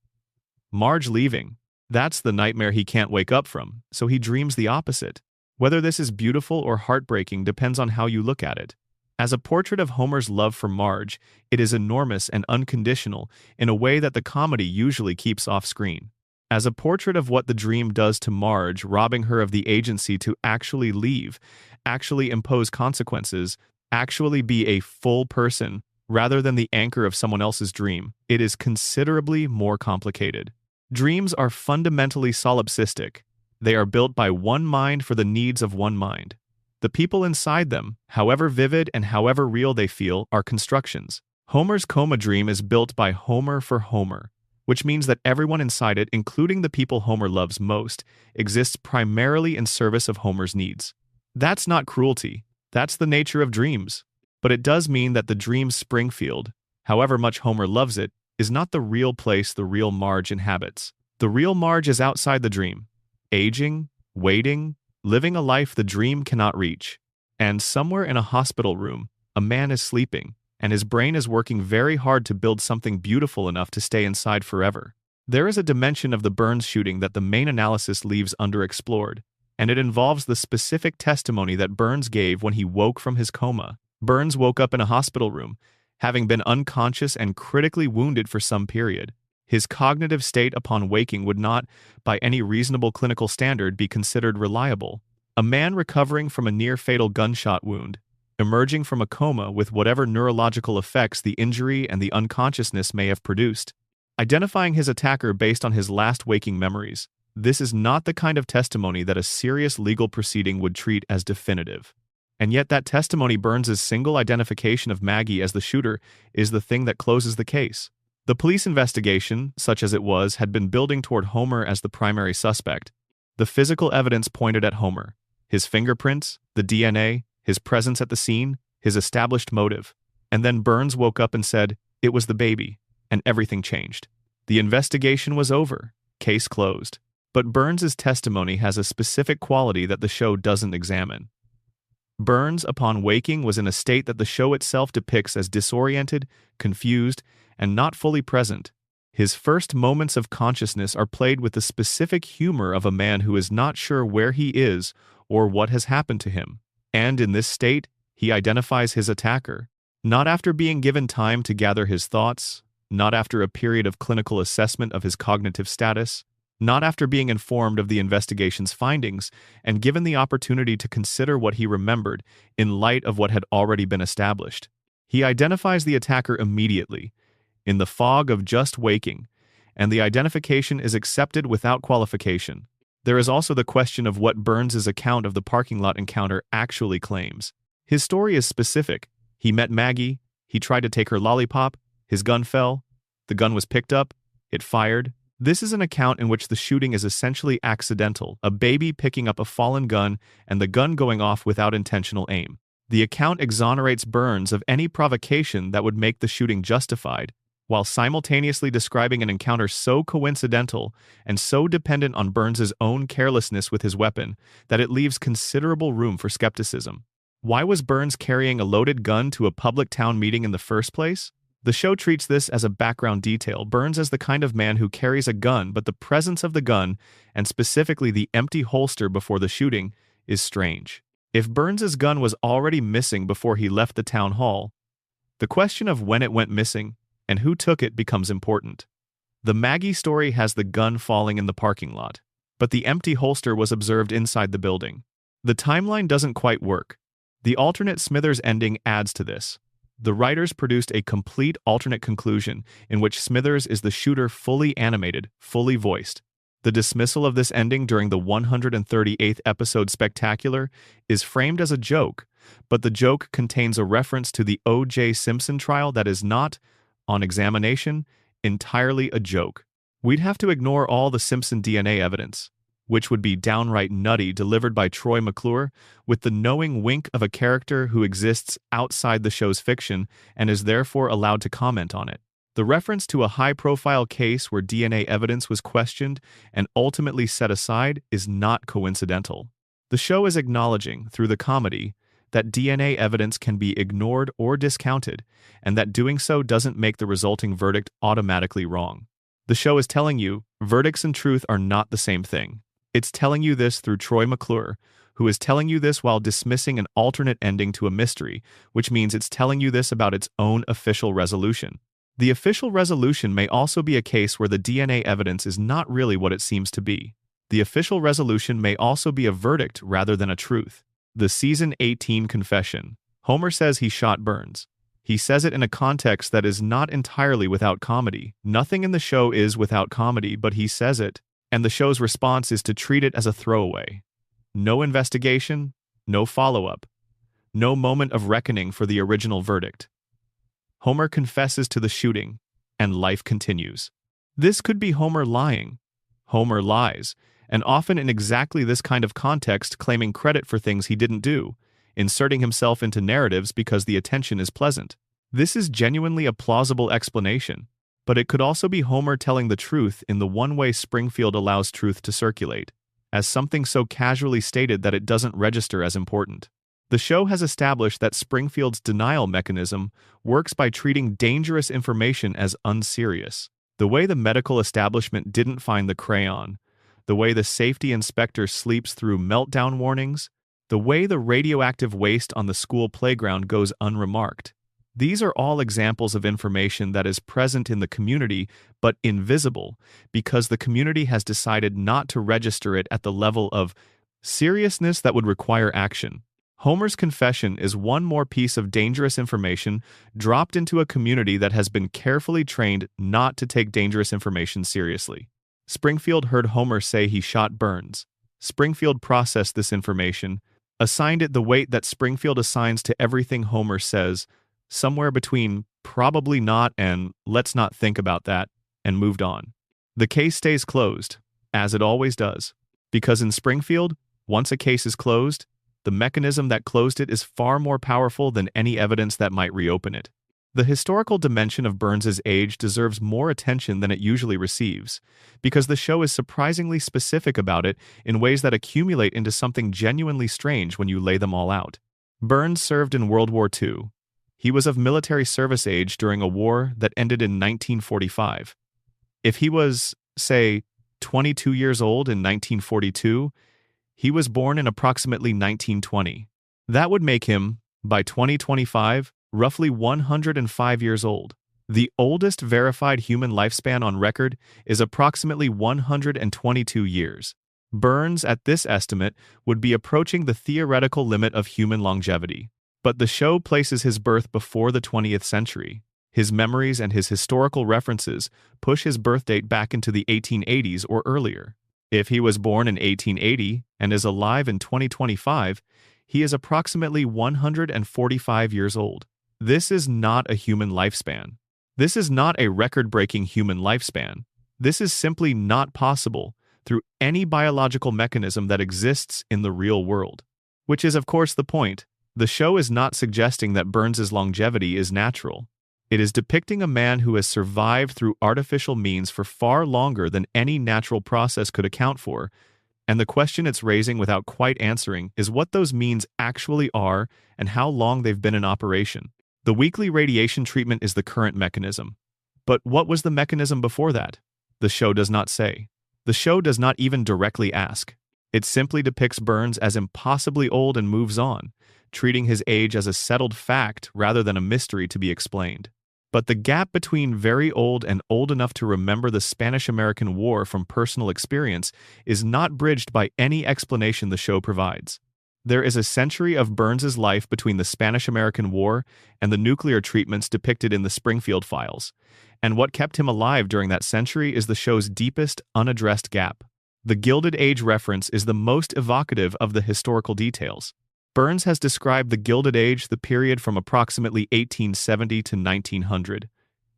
Marge leaving, that's the nightmare he can't wake up from, so he dreams the opposite. Whether this is beautiful or heartbreaking depends on how you look at it. As a portrait of Homer's love for Marge, it is enormous and unconditional in a way that the comedy usually keeps off screen. As a portrait of what the dream does to Marge, robbing her of the agency to actually leave, actually impose consequences, actually be a full person, rather than the anchor of someone else's dream, it is considerably more complicated. Dreams are fundamentally solipsistic. They are built by one mind for the needs of one mind. The people inside them, however vivid and however real they feel, are constructions. Homer's coma dream is built by Homer for Homer, which means that everyone inside it, including the people Homer loves most, exists primarily in service of Homer's needs. That's not cruelty. That's the nature of dreams. But it does mean that the dream Springfield, however much Homer loves it, is not the real place the real Marge inhabits. The real Marge is outside the dream, aging, waiting, living a life the dream cannot reach. And somewhere in a hospital room, a man is sleeping, and his brain is working very hard to build something beautiful enough to stay inside forever. There is a dimension of the Burns shooting that the main analysis leaves underexplored, and it involves the specific testimony that Burns gave when he woke from his coma. Burns woke up in a hospital room, having been unconscious and critically wounded for some period. His cognitive state upon waking would not, by any reasonable clinical standard, be considered reliable. A man recovering from a near-fatal gunshot wound, emerging from a coma with whatever neurological effects the injury and the unconsciousness may have produced, identifying his attacker based on his last waking memories. This is not the kind of testimony that a serious legal proceeding would treat as definitive. And yet that testimony, Burns's single identification of Maggie as the shooter, is the thing that closes the case. The police investigation, such as it was, had been building toward Homer as the primary suspect. The physical evidence pointed at Homer. His fingerprints, the DNA, his presence at the scene, his established motive. And then Burns woke up and said, "It was the baby," and everything changed. The investigation was over. Case closed. But Burns's testimony has a specific quality that the show doesn't examine. Burns, upon waking, was in a state that the show itself depicts as disoriented, confused, and not fully present. His first moments of consciousness are played with the specific humor of a man who is not sure where he is or what has happened to him. And in this state, he identifies his attacker. Not after being given time to gather his thoughts, not after a period of clinical assessment of his cognitive status, not after being informed of the investigation's findings and given the opportunity to consider what he remembered in light of what had already been established. He identifies the attacker immediately, in the fog of just waking, and the identification is accepted without qualification. There is also the question of what Burns's account of the parking lot encounter actually claims. His story is specific. He met Maggie, he tried to take her lollipop, his gun fell, the gun was picked up, it fired. This is an account in which the shooting is essentially accidental, a baby picking up a fallen gun and the gun going off without intentional aim. The account exonerates Burns of any provocation that would make the shooting justified, while simultaneously describing an encounter so coincidental and so dependent on Burns's own carelessness with his weapon that it leaves considerable room for skepticism. Why was Burns carrying a loaded gun to a public town meeting in the first place? The show treats this as a background detail. Burns as the kind of man who carries a gun, but the presence of the gun, and specifically the empty holster before the shooting, is strange. If Burns's gun was already missing before he left the town hall, the question of when it went missing and who took it becomes important. The Maggie story has the gun falling in the parking lot, but the empty holster was observed inside the building. The timeline doesn't quite work. The alternate Smithers ending adds to this. The writers produced a complete alternate conclusion in which Smithers is the shooter, fully animated, fully voiced. The dismissal of this ending during the 138th episode spectacular is framed as a joke, but the joke contains a reference to the O.J. Simpson trial that is not, on examination, entirely a joke. We'd have to ignore all the Simpson DNA evidence, which would be downright nutty, delivered by Troy McClure, with the knowing wink of a character who exists outside the show's fiction and is therefore allowed to comment on it. The reference to a high-profile case where DNA evidence was questioned and ultimately set aside is not coincidental. The show is acknowledging, through the comedy, that DNA evidence can be ignored or discounted, and that doing so doesn't make the resulting verdict automatically wrong. The show is telling you, verdicts and truth are not the same thing. It's telling you this through Troy McClure, who is telling you this while dismissing an alternate ending to a mystery, which means it's telling you this about its own official resolution. The official resolution may also be a case where the DNA evidence is not really what it seems to be. The official resolution may also be a verdict rather than a truth. The Season 18 confession. Homer says he shot Burns. He says it in a context that is not entirely without comedy. Nothing in the show is without comedy, but he says it, and the show's response is to treat it as a throwaway. No investigation, no follow-up, no moment of reckoning for the original verdict. Homer confesses to the shooting, and life continues. This could be Homer lying. Homer lies, and often in exactly this kind of context, claiming credit for things he didn't do, inserting himself into narratives because the attention is pleasant. This is genuinely a plausible explanation, but it could also be Homer telling the truth in the one way Springfield allows truth to circulate, as something so casually stated that it doesn't register as important. The show has established that Springfield's denial mechanism works by treating dangerous information as unserious. The way the medical establishment didn't find the crayon, the way the safety inspector sleeps through meltdown warnings, the way the radioactive waste on the school playground goes unremarked. These are all examples of information that is present in the community but invisible because the community has decided not to register it at the level of seriousness that would require action. Homer's confession is one more piece of dangerous information dropped into a community that has been carefully trained not to take dangerous information seriously. Springfield heard Homer say he shot Burns. Springfield processed this information, assigned it the weight that Springfield assigns to everything Homer says, somewhere between probably not and let's not think about that, and moved on. The case stays closed, as it always does, because in Springfield, once a case is closed, the mechanism that closed it is far more powerful than any evidence that might reopen it. The historical dimension of Burns's age deserves more attention than it usually receives, because the show is surprisingly specific about it in ways that accumulate into something genuinely strange when you lay them all out. Burns served in World War II. He was of military service age during a war that ended in 1945. If he was, say, 22 years old in 1942, he was born in approximately 1920. That would make him, by 2025, roughly 105 years old. The oldest verified human lifespan on record is approximately 122 years. Burns, at this estimate, would be approaching the theoretical limit of human longevity. But the show places his birth before the 20th century. His memories and his historical references push his birth date back into the 1880s or earlier. If he was born in 1880 and is alive in 2025, he is approximately 145 years old. This is not a human lifespan. This is not a record-breaking human lifespan. This is simply not possible through any biological mechanism that exists in the real world. Which is, of course, the point. The show is not suggesting that Burns's longevity is natural. It is depicting a man who has survived through artificial means for far longer than any natural process could account for, and the question it's raising without quite answering is what those means actually are and how long they've been in operation. The weekly radiation treatment is the current mechanism. But what was the mechanism before that? The show does not say. The show does not even directly ask. It simply depicts Burns as impossibly old and moves on, treating his age as a settled fact rather than a mystery to be explained. But the gap between very old and old enough to remember the Spanish-American War from personal experience is not bridged by any explanation the show provides. There is a century of Burns's life between the Spanish-American War and the nuclear treatments depicted in the Springfield files, and what kept him alive during that century is the show's deepest, unaddressed gap. The Gilded Age reference is the most evocative of the historical details. Burns has described the Gilded Age, the period from approximately 1870 to 1900,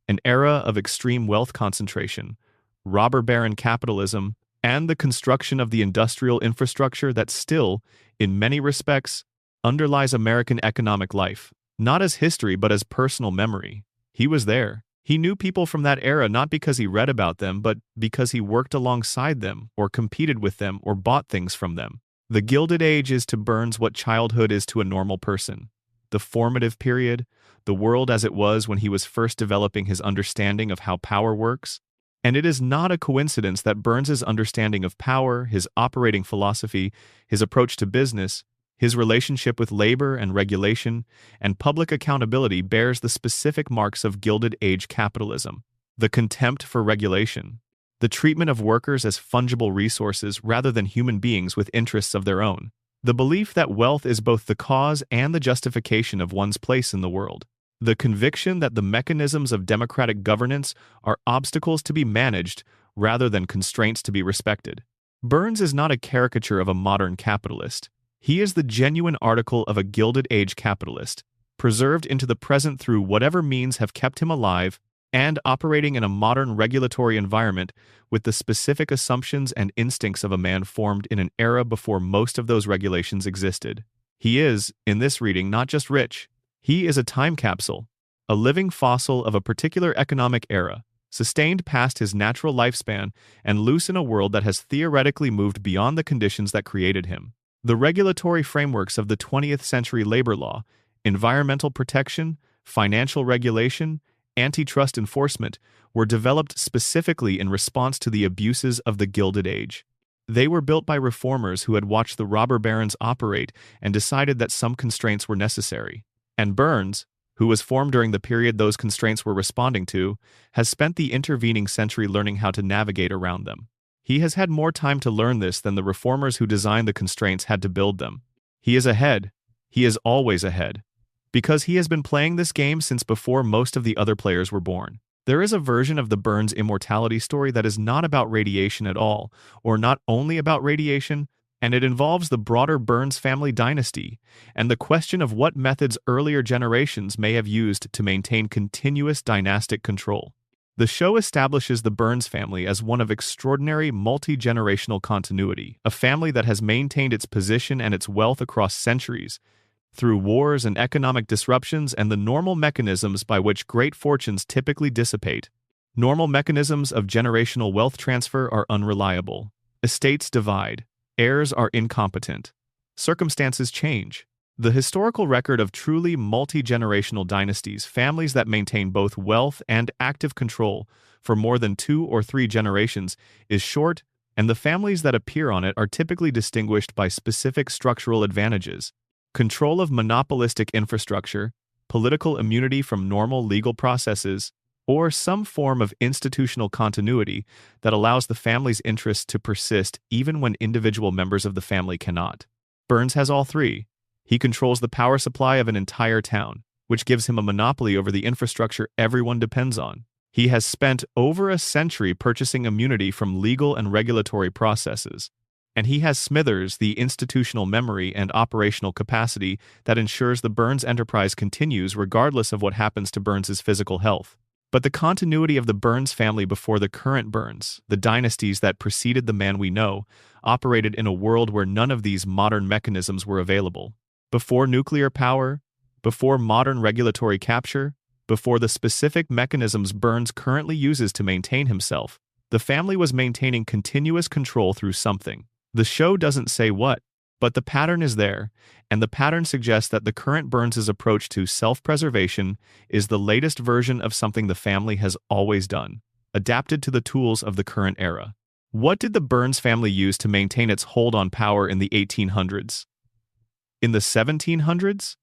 an era of extreme wealth concentration, robber baron capitalism, and the construction of the industrial infrastructure that still, in many respects, underlies American economic life, not as history but as personal memory. He was there. He knew people from that era not because he read about them, but because he worked alongside them, or competed with them, or bought things from them. The Gilded Age is to Burns what childhood is to a normal person. The formative period, the world as it was when he was first developing his understanding of how power works. And it is not a coincidence that Burns's understanding of power, his operating philosophy, his approach to business, his relationship with labor and regulation, and public accountability bears the specific marks of Gilded Age capitalism. The contempt for regulation, the treatment of workers as fungible resources rather than human beings with interests of their own, the belief that wealth is both the cause and the justification of one's place in the world, the conviction that the mechanisms of democratic governance are obstacles to be managed rather than constraints to be respected. Burns is not a caricature of a modern capitalist. He is the genuine article of a Gilded Age capitalist, preserved into the present through whatever means have kept him alive and operating in a modern regulatory environment with the specific assumptions and instincts of a man formed in an era before most of those regulations existed. He is, in this reading, not just rich. He is a time capsule, a living fossil of a particular economic era, sustained past his natural lifespan and loose in a world that has theoretically moved beyond the conditions that created him. The regulatory frameworks of the 20th century labor law, environmental protection, financial regulation, antitrust enforcement were developed specifically in response to the abuses of the Gilded Age. They were built by reformers who had watched the robber barons operate and decided that some constraints were necessary. And Burns, who was formed during the period those constraints were responding to, has spent the intervening century learning how to navigate around them. He has had more time to learn this than the reformers who designed the constraints had to build them. He is ahead. He is always ahead. Because he has been playing this game since before most of the other players were born. There is a version of the Burns immortality story that is not about radiation at all, or not only about radiation, and it involves the broader Burns family dynasty, and the question of what methods earlier generations may have used to maintain continuous dynastic control. The show establishes the Burns family as one of extraordinary multi-generational continuity, a family that has maintained its position and its wealth across centuries, through wars and economic disruptions and the normal mechanisms by which great fortunes typically dissipate. Normal mechanisms of generational wealth transfer are unreliable. Estates divide. Heirs are incompetent. Circumstances change. The historical record of truly multi-generational dynasties, families that maintain both wealth and active control for more than 2 or 3 generations, is short, and the families that appear on it are typically distinguished by specific structural advantages: control of monopolistic infrastructure, political immunity from normal legal processes, or some form of institutional continuity that allows the family's interests to persist even when individual members of the family cannot. Burns has all three. He controls the power supply of an entire town, which gives him a monopoly over the infrastructure everyone depends on. He has spent over a century purchasing immunity from legal and regulatory processes. And he has Smithers, the institutional memory and operational capacity that ensures the Burns enterprise continues regardless of what happens to Burns's physical health. But the continuity of the Burns family before the current Burns, the dynasties that preceded the man we know, operated in a world where none of these modern mechanisms were available. Before nuclear power, before modern regulatory capture, before the specific mechanisms Burns currently uses to maintain himself, the family was maintaining continuous control through something. The show doesn't say what, but the pattern is there, and the pattern suggests that the current Burns' approach to self-preservation is the latest version of something the family has always done, adapted to the tools of the current era. What did the Burns family use to maintain its hold on power in the 1800s? In the 1700s?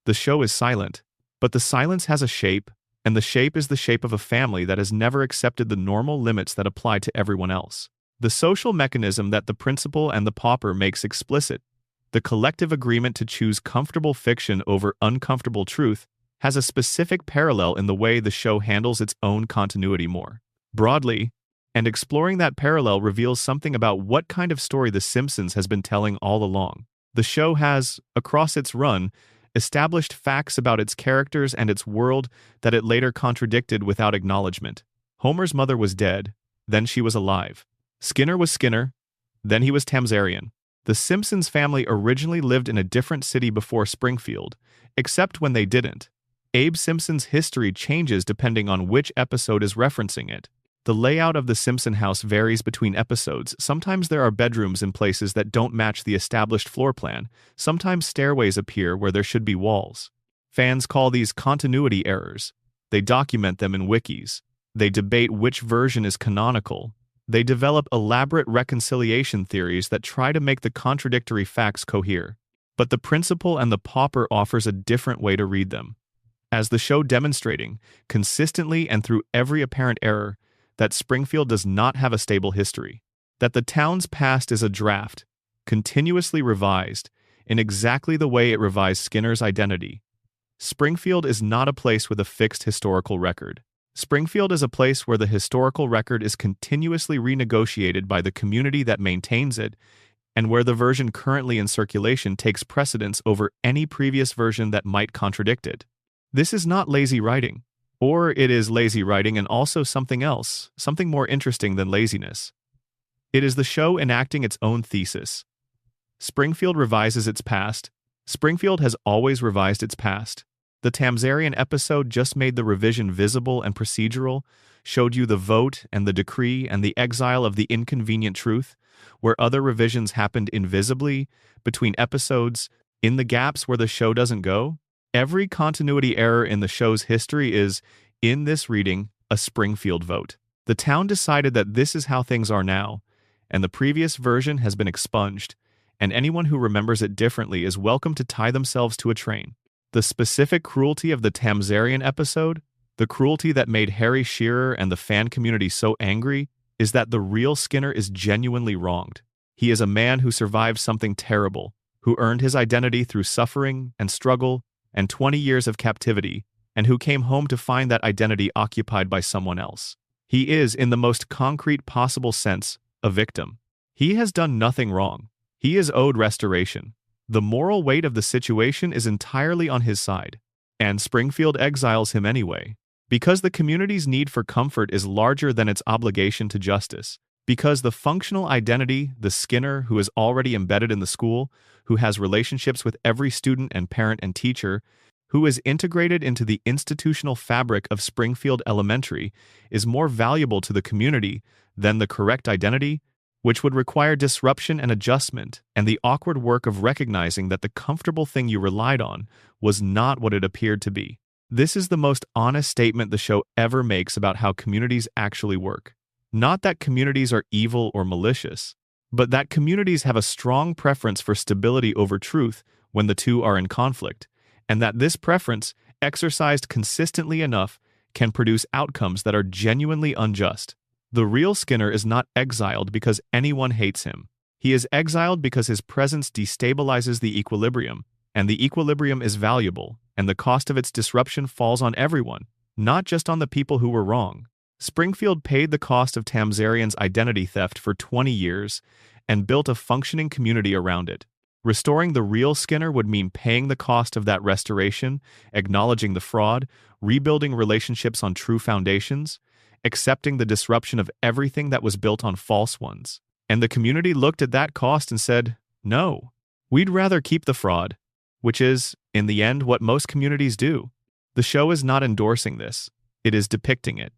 The show is silent, but the silence has a shape, and the shape is the shape of a family that has never accepted the normal limits that apply to everyone else. The social mechanism that the principal and the pauper makes explicit, the collective agreement to choose comfortable fiction over uncomfortable truth, has a specific parallel in the way the show handles its own continuity more broadly, and exploring that parallel reveals something about what kind of story The Simpsons has been telling all along. The show has, across its run, established facts about its characters and its world that it later contradicted without acknowledgement. Homer's mother was dead, then she was alive. Skinner was Skinner, then he was Tamsarian. The Simpsons family originally lived in a different city before Springfield, except when they didn't. Abe Simpson's history changes depending on which episode is referencing it. The layout of the Simpson house varies between episodes. Sometimes there are bedrooms in places that don't match the established floor plan. Sometimes stairways appear where there should be walls. Fans call these continuity errors. They document them in wikis. They debate which version is canonical. They develop elaborate reconciliation theories that try to make the contradictory facts cohere. But the principal and the pauper offers a different way to read them. As the show demonstrating, consistently and through every apparent error, that Springfield does not have a stable history, that the town's past is a draft, continuously revised, in exactly the way it revised Skinner's identity. Springfield is not a place with a fixed historical record. Springfield is a place where the historical record is continuously renegotiated by the community that maintains it, and where the version currently in circulation takes precedence over any previous version that might contradict it. This is not lazy writing. Or it is lazy writing and also something else, something more interesting than laziness. It is the show enacting its own thesis. Springfield revises its past. Springfield has always revised its past. The Tamsarian episode just made the revision visible and procedural, showed you the vote and the decree and the exile of the inconvenient truth, where other revisions happened invisibly, between episodes, in the gaps where the show doesn't go. Every continuity error in the show's history is, in this reading, a Springfield vote. The town decided that this is how things are now, and the previous version has been expunged, and anyone who remembers it differently is welcome to tie themselves to a train. The specific cruelty of the Tamsarian episode, the cruelty that made Harry Shearer and the fan community so angry, is that the real Skinner is genuinely wronged. He is a man who survived something terrible, who earned his identity through suffering and struggle and 20 years of captivity, and who came home to find that identity occupied by someone else. He is, in the most concrete possible sense, a victim. He has done nothing wrong. He is owed restoration. The moral weight of the situation is entirely on his side, and Springfield exiles him anyway. Because the community's need for comfort is larger than its obligation to justice. Because the functional identity, the Skinner who is already embedded in the school, who has relationships with every student and parent and teacher, who is integrated into the institutional fabric of Springfield Elementary, is more valuable to the community than the correct identity, which would require disruption and adjustment, and the awkward work of recognizing that the comfortable thing you relied on was not what it appeared to be. This is the most honest statement the show ever makes about how communities actually work. Not that communities are evil or malicious, but that communities have a strong preference for stability over truth when the two are in conflict, and that this preference, exercised consistently enough, can produce outcomes that are genuinely unjust. The real Skinner is not exiled because anyone hates him. He is exiled because his presence destabilizes the equilibrium, and the equilibrium is valuable, and the cost of its disruption falls on everyone, not just on the people who were wrong. Springfield paid the cost of Tamsarian's identity theft for 20 years and built a functioning community around it. Restoring the real Skinner would mean paying the cost of that restoration, acknowledging the fraud, rebuilding relationships on true foundations, accepting the disruption of everything that was built on false ones. And the community looked at that cost and said, no, we'd rather keep the fraud, which is, in the end, what most communities do. The show is not endorsing this, it is depicting it,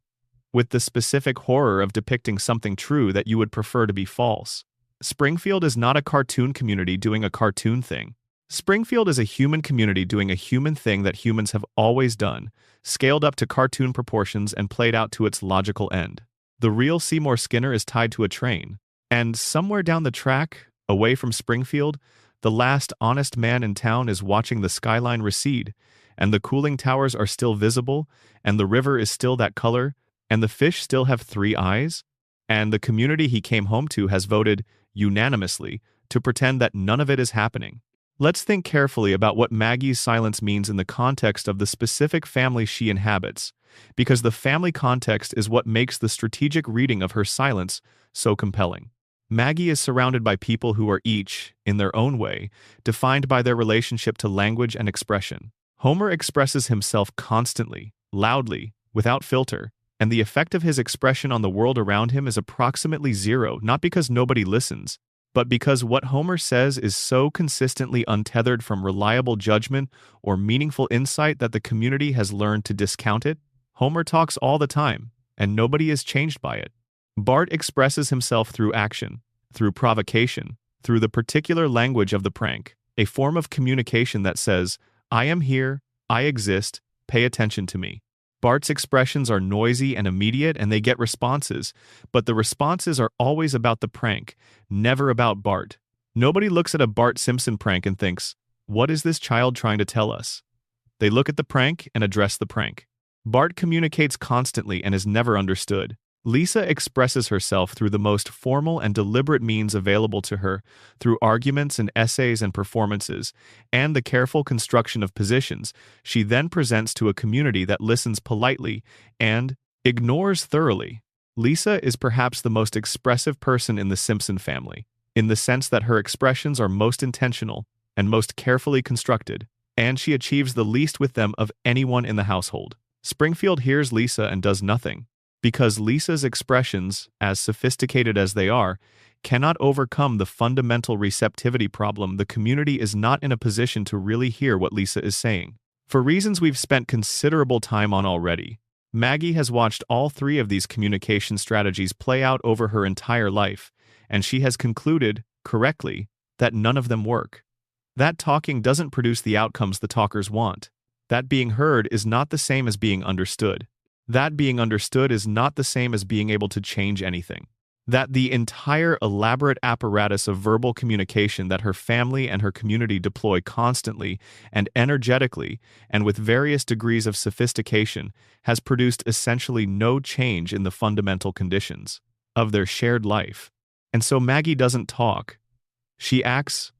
with the specific horror of depicting something true that you would prefer to be false. Springfield is not a cartoon community doing a cartoon thing. Springfield is a human community doing a human thing that humans have always done, scaled up to cartoon proportions and played out to its logical end. The real Seymour Skinner is tied to a train, and somewhere down the track, away from Springfield, the last honest man in town is watching the skyline recede and the cooling towers are still visible, and the river is still that color, and the fish still have 3 eyes, and the community he came home to has voted unanimously to pretend that none of it is happening. Let's think carefully about what Maggie's silence means in the context of the specific family she inhabits, because the family context is what makes the strategic reading of her silence so compelling. Maggie is surrounded by people who are each, in their own way, defined by their relationship to language and expression. Homer expresses himself constantly, loudly, without filter, and the effect of his expression on the world around him is approximately zero, not because nobody listens, but because what Homer says is so consistently untethered from reliable judgment or meaningful insight that the community has learned to discount it. Homer talks all the time, and nobody is changed by it. Bart expresses himself through action, through provocation, through the particular language of the prank, a form of communication that says, "I am here, I exist, pay attention to me." Bart's expressions are noisy and immediate, and they get responses, but the responses are always about the prank, never about Bart. Nobody looks at a Bart Simpson prank and thinks, "What is this child trying to tell us?" They look at the prank and address the prank. Bart communicates constantly and is never understood. Lisa expresses herself through the most formal and deliberate means available to her, through arguments and essays and performances, and the careful construction of positions she then presents to a community that listens politely and ignores thoroughly. Lisa is perhaps the most expressive person in the Simpson family, in the sense that her expressions are most intentional and most carefully constructed, and she achieves the least with them of anyone in the household. Springfield hears Lisa and does nothing, because Lisa's expressions, as sophisticated as they are, cannot overcome the fundamental receptivity problem. The community is not in a position to really hear what Lisa is saying. For reasons we've spent considerable time on already, Maggie has watched all 3 of these communication strategies play out over her entire life, and she has concluded, correctly, that none of them work. That talking doesn't produce the outcomes the talkers want. That being heard is not the same as being understood. That being understood is not the same as being able to change anything. That the entire elaborate apparatus of verbal communication that her family and her community deploy constantly and energetically and with various degrees of sophistication has produced essentially no change in the fundamental conditions of their shared life. And so Maggie doesn't talk. She acts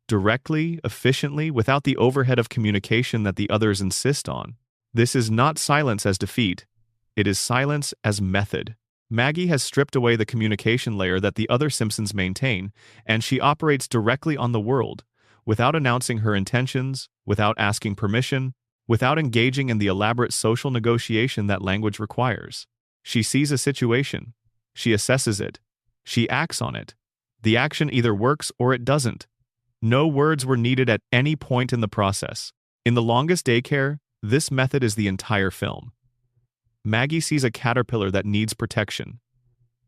directly, efficiently, without the overhead of communication that the others insist on. This is not silence as defeat. It is silence as method. Maggie has stripped away the communication layer that the other Simpsons maintain, and she operates directly on the world, without announcing her intentions, without asking permission, without engaging in the elaborate social negotiation that language requires. She sees a situation. She assesses it. She acts on it. The action either works or it doesn't. No words were needed at any point in the process. In The Longest Daycare, this method is the entire film. Maggie sees a caterpillar that needs protection.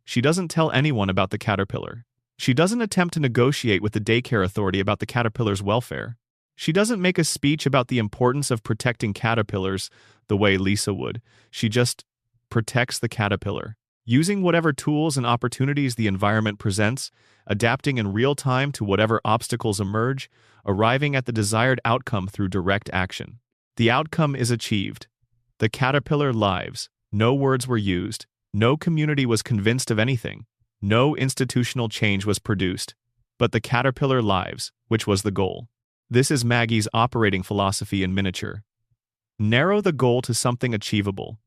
She doesn't tell anyone about the caterpillar. She doesn't attempt to negotiate with the daycare authority about the caterpillar's welfare. She doesn't make a speech about the importance of protecting caterpillars the way Lisa would. She just protects the caterpillar, using whatever tools and opportunities the environment presents, adapting in real time to whatever obstacles emerge, arriving at the desired outcome through direct action. The outcome is achieved. The caterpillar lives. No words were used. No community was convinced of anything. No institutional change was produced. But the caterpillar lives, which was the goal. This is Maggie's operating philosophy in miniature. Narrow the goal to something achievable.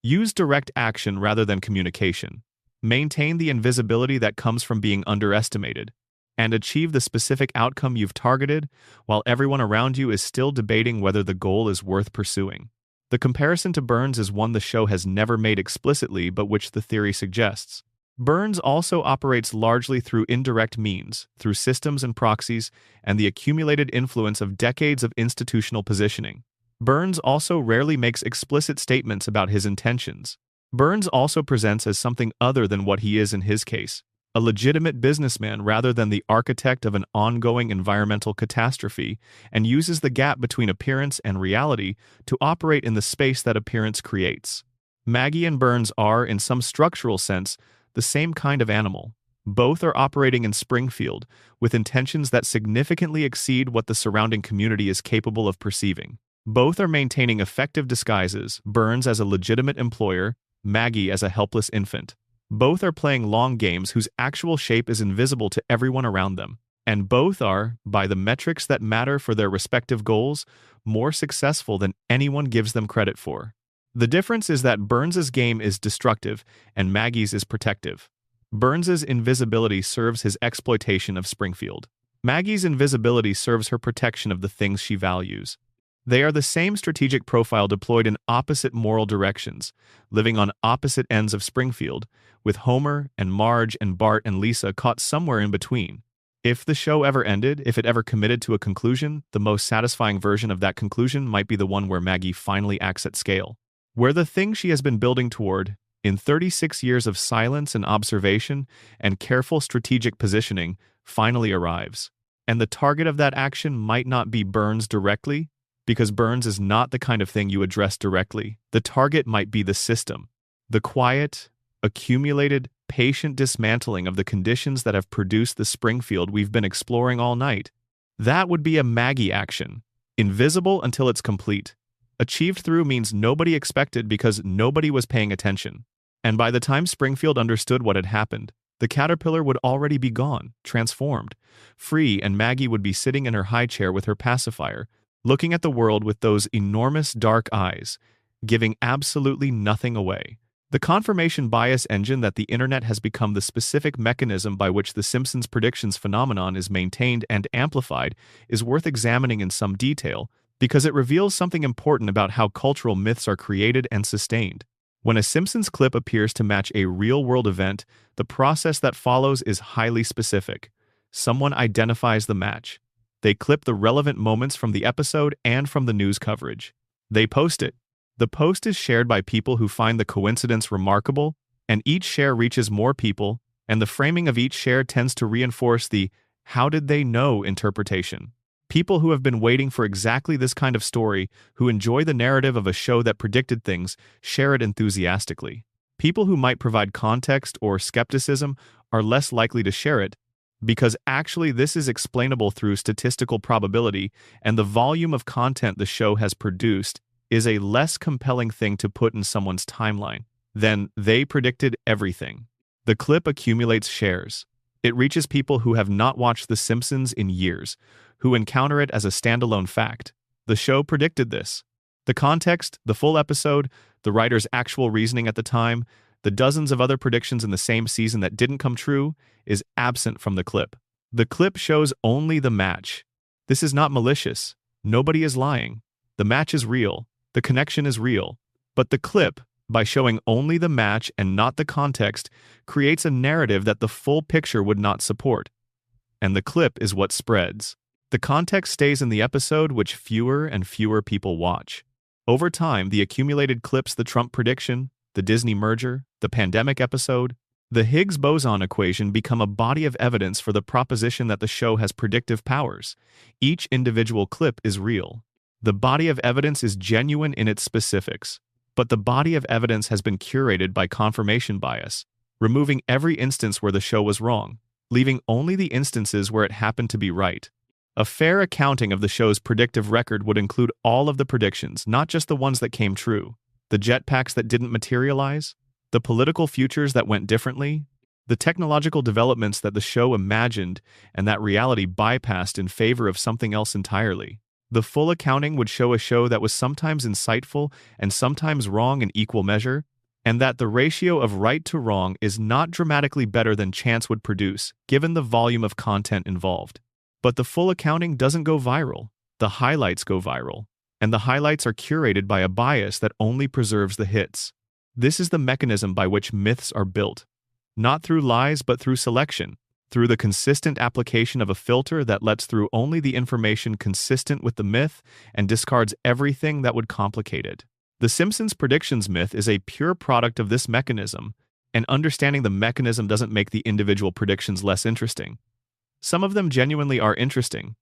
Use direct action rather than communication. Maintain the invisibility that comes from being underestimated. And achieve the specific outcome you've targeted while everyone around you is still debating whether the goal is worth pursuing. The comparison to Burns is one the show has never made explicitly but which the theory suggests. Burns also operates largely through indirect means, through systems and proxies, and the accumulated influence of decades of institutional positioning. Burns also rarely makes explicit statements about his intentions. Burns also presents as something other than what he is in his case, a legitimate businessman rather than the architect of an ongoing environmental catastrophe, and uses the gap between appearance and reality to operate in the space that appearance creates. Maggie and Burns are, in some structural sense, the same kind of animal. Both are operating in Springfield, with intentions that significantly exceed what the surrounding community is capable of perceiving. Both are maintaining effective disguises, Burns as a legitimate employer, Maggie as a helpless infant. Both are playing long games whose actual shape is invisible to everyone around them. And both are, by the metrics that matter for their respective goals, more successful than anyone gives them credit for. The difference is that Burns's game is destructive and Maggie's is protective. Burns's invisibility serves his exploitation of Springfield. Maggie's invisibility serves her protection of the things she values. They are the same strategic profile deployed in opposite moral directions, living on opposite ends of Springfield, with Homer and Marge and Bart and Lisa caught somewhere in between. If the show ever ended, if it ever committed to a conclusion, the most satisfying version of that conclusion might be the one where Maggie finally acts at scale. Where the thing she has been building toward, in 36 years of silence and observation and careful strategic positioning, finally arrives. And the target of that action might not be Burns directly, because Burns is not the kind of thing you address directly. The target might be the system. The quiet, accumulated, patient dismantling of the conditions that have produced the Springfield we've been exploring all night. That would be a Maggie action. Invisible until it's complete. Achieved through means nobody expected because nobody was paying attention. And by the time Springfield understood what had happened, the caterpillar would already be gone, transformed, free, and Maggie would be sitting in her high chair with her pacifier, looking at the world with those enormous dark eyes, giving absolutely nothing away. The confirmation bias engine that the internet has become the specific mechanism by which the Simpsons predictions phenomenon is maintained and amplified is worth examining in some detail because it reveals something important about how cultural myths are created and sustained. When a Simpsons clip appears to match a real-world event, the process that follows is highly specific. Someone identifies the match. They clip the relevant moments from the episode and from the news coverage. They post it. The post is shared by people who find the coincidence remarkable, and each share reaches more people, and the framing of each share tends to reinforce the "how did they know" interpretation. People who have been waiting for exactly this kind of story, who enjoy the narrative of a show that predicted things, share it enthusiastically. People who might provide context or skepticism are less likely to share it, because actually this is explainable through statistical probability, and the volume of content the show has produced is a less compelling thing to put in someone's timeline than "they predicted everything." The clip accumulates shares. It reaches people who have not watched The Simpsons in years, who encounter it as a standalone fact. The show predicted this. The context, the full episode, the writer's actual reasoning at the time, the dozens of other predictions in the same season that didn't come true, is absent from the clip. The clip shows only the match. This is not malicious. Nobody is lying. The match is real. The connection is real. But the clip, by showing only the match and not the context, creates a narrative that the full picture would not support. And the clip is what spreads. The context stays in the episode, which fewer and fewer people watch. Over time, the accumulated clips, the Trump prediction, the Disney merger, the pandemic episode, the Higgs boson equation become a body of evidence for the proposition that the show has predictive powers. Each individual clip is real. The body of evidence is genuine in its specifics, but the body of evidence has been curated by confirmation bias, removing every instance where the show was wrong, leaving only the instances where it happened to be right. A fair accounting of the show's predictive record would include all of the predictions, not just the ones that came true, the jetpacks that didn't materialize, the political futures that went differently, the technological developments that the show imagined and that reality bypassed in favor of something else entirely. The full accounting would show a show that was sometimes insightful and sometimes wrong in equal measure, and that the ratio of right to wrong is not dramatically better than chance would produce, given the volume of content involved. But the full accounting doesn't go viral. The highlights go viral, and the highlights are curated by a bias that only preserves the hits. This is the mechanism by which myths are built, not through lies but through selection, through the consistent application of a filter that lets through only the information consistent with the myth and discards everything that would complicate it. The Simpsons predictions myth is a pure product of this mechanism, and understanding the mechanism doesn't make the individual predictions less interesting. Some of them genuinely are interesting,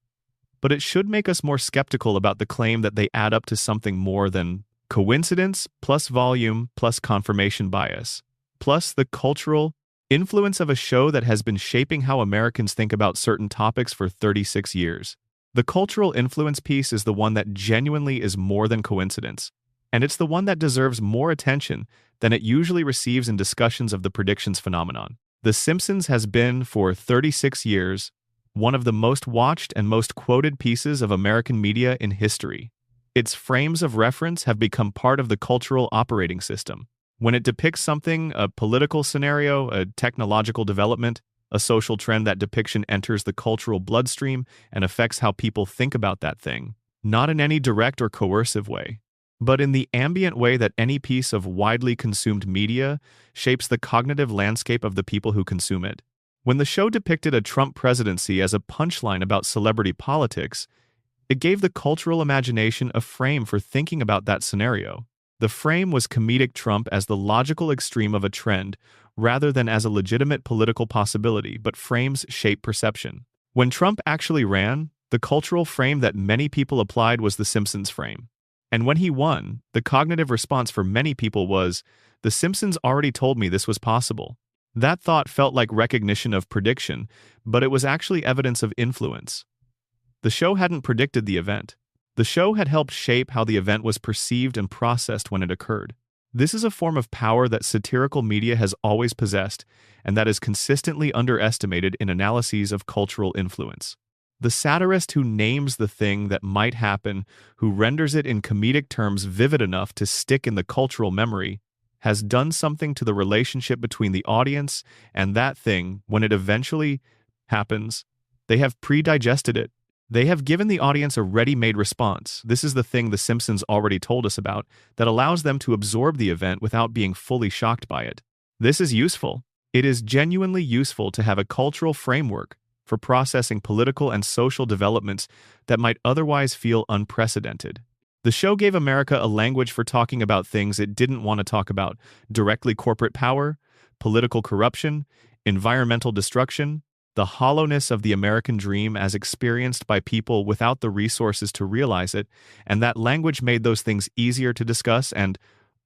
but it should make us more skeptical about the claim that they add up to something more than coincidence plus volume plus confirmation bias, plus the cultural influence of a show that has been shaping how Americans think about certain topics for 36 years. The cultural influence piece is the one that genuinely is more than coincidence, and it's the one that deserves more attention than it usually receives in discussions of the predictions phenomenon. The Simpsons has been, for 36 years, one of the most watched and most quoted pieces of American media in history. Its frames of reference have become part of the cultural operating system. When it depicts something, a political scenario, a technological development, a social trend, that depiction enters the cultural bloodstream and affects how people think about that thing, not in any direct or coercive way, but in the ambient way that any piece of widely consumed media shapes the cognitive landscape of the people who consume it. When the show depicted a Trump presidency as a punchline about celebrity politics, it gave the cultural imagination a frame for thinking about that scenario. The frame was comedic Trump as the logical extreme of a trend, rather than as a legitimate political possibility, but frames shape perception. When Trump actually ran, the cultural frame that many people applied was the Simpsons frame. And when he won, the cognitive response for many people was, "The Simpsons already told me this was possible." That thought felt like recognition of prediction, but it was actually evidence of influence. The show hadn't predicted the event. The show had helped shape how the event was perceived and processed when it occurred. This is a form of power that satirical media has always possessed, and that is consistently underestimated in analyses of cultural influence. The satirist who names the thing that might happen, who renders it in comedic terms vivid enough to stick in the cultural memory, has done something to the relationship between the audience and that thing when it eventually happens. They have pre-digested it. They have given the audience a ready-made response. This is the thing The Simpsons already told us about that allows them to absorb the event without being fully shocked by it. This is useful. It is genuinely useful to have a cultural framework for processing political and social developments that might otherwise feel unprecedented. The show gave America a language for talking about things it didn't want to talk about: directly corporate power, political corruption, environmental destruction, the hollowness of the American dream as experienced by people without the resources to realize it, and that language made those things easier to discuss and,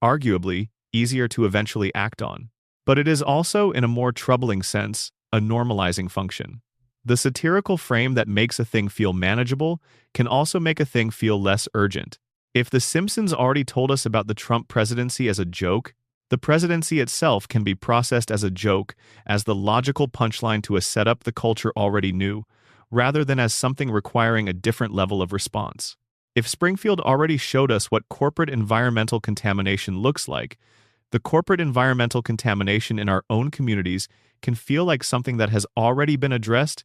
arguably, easier to eventually act on. But it is also, in a more troubling sense, a normalizing function. The satirical frame that makes a thing feel manageable can also make a thing feel less urgent. If The Simpsons already told us about the Trump presidency as a joke, the presidency itself can be processed as a joke, as the logical punchline to a setup the culture already knew, rather than as something requiring a different level of response. If Springfield already showed us what corporate environmental contamination looks like, the corporate environmental contamination in our own communities can feel like something that has already been addressed,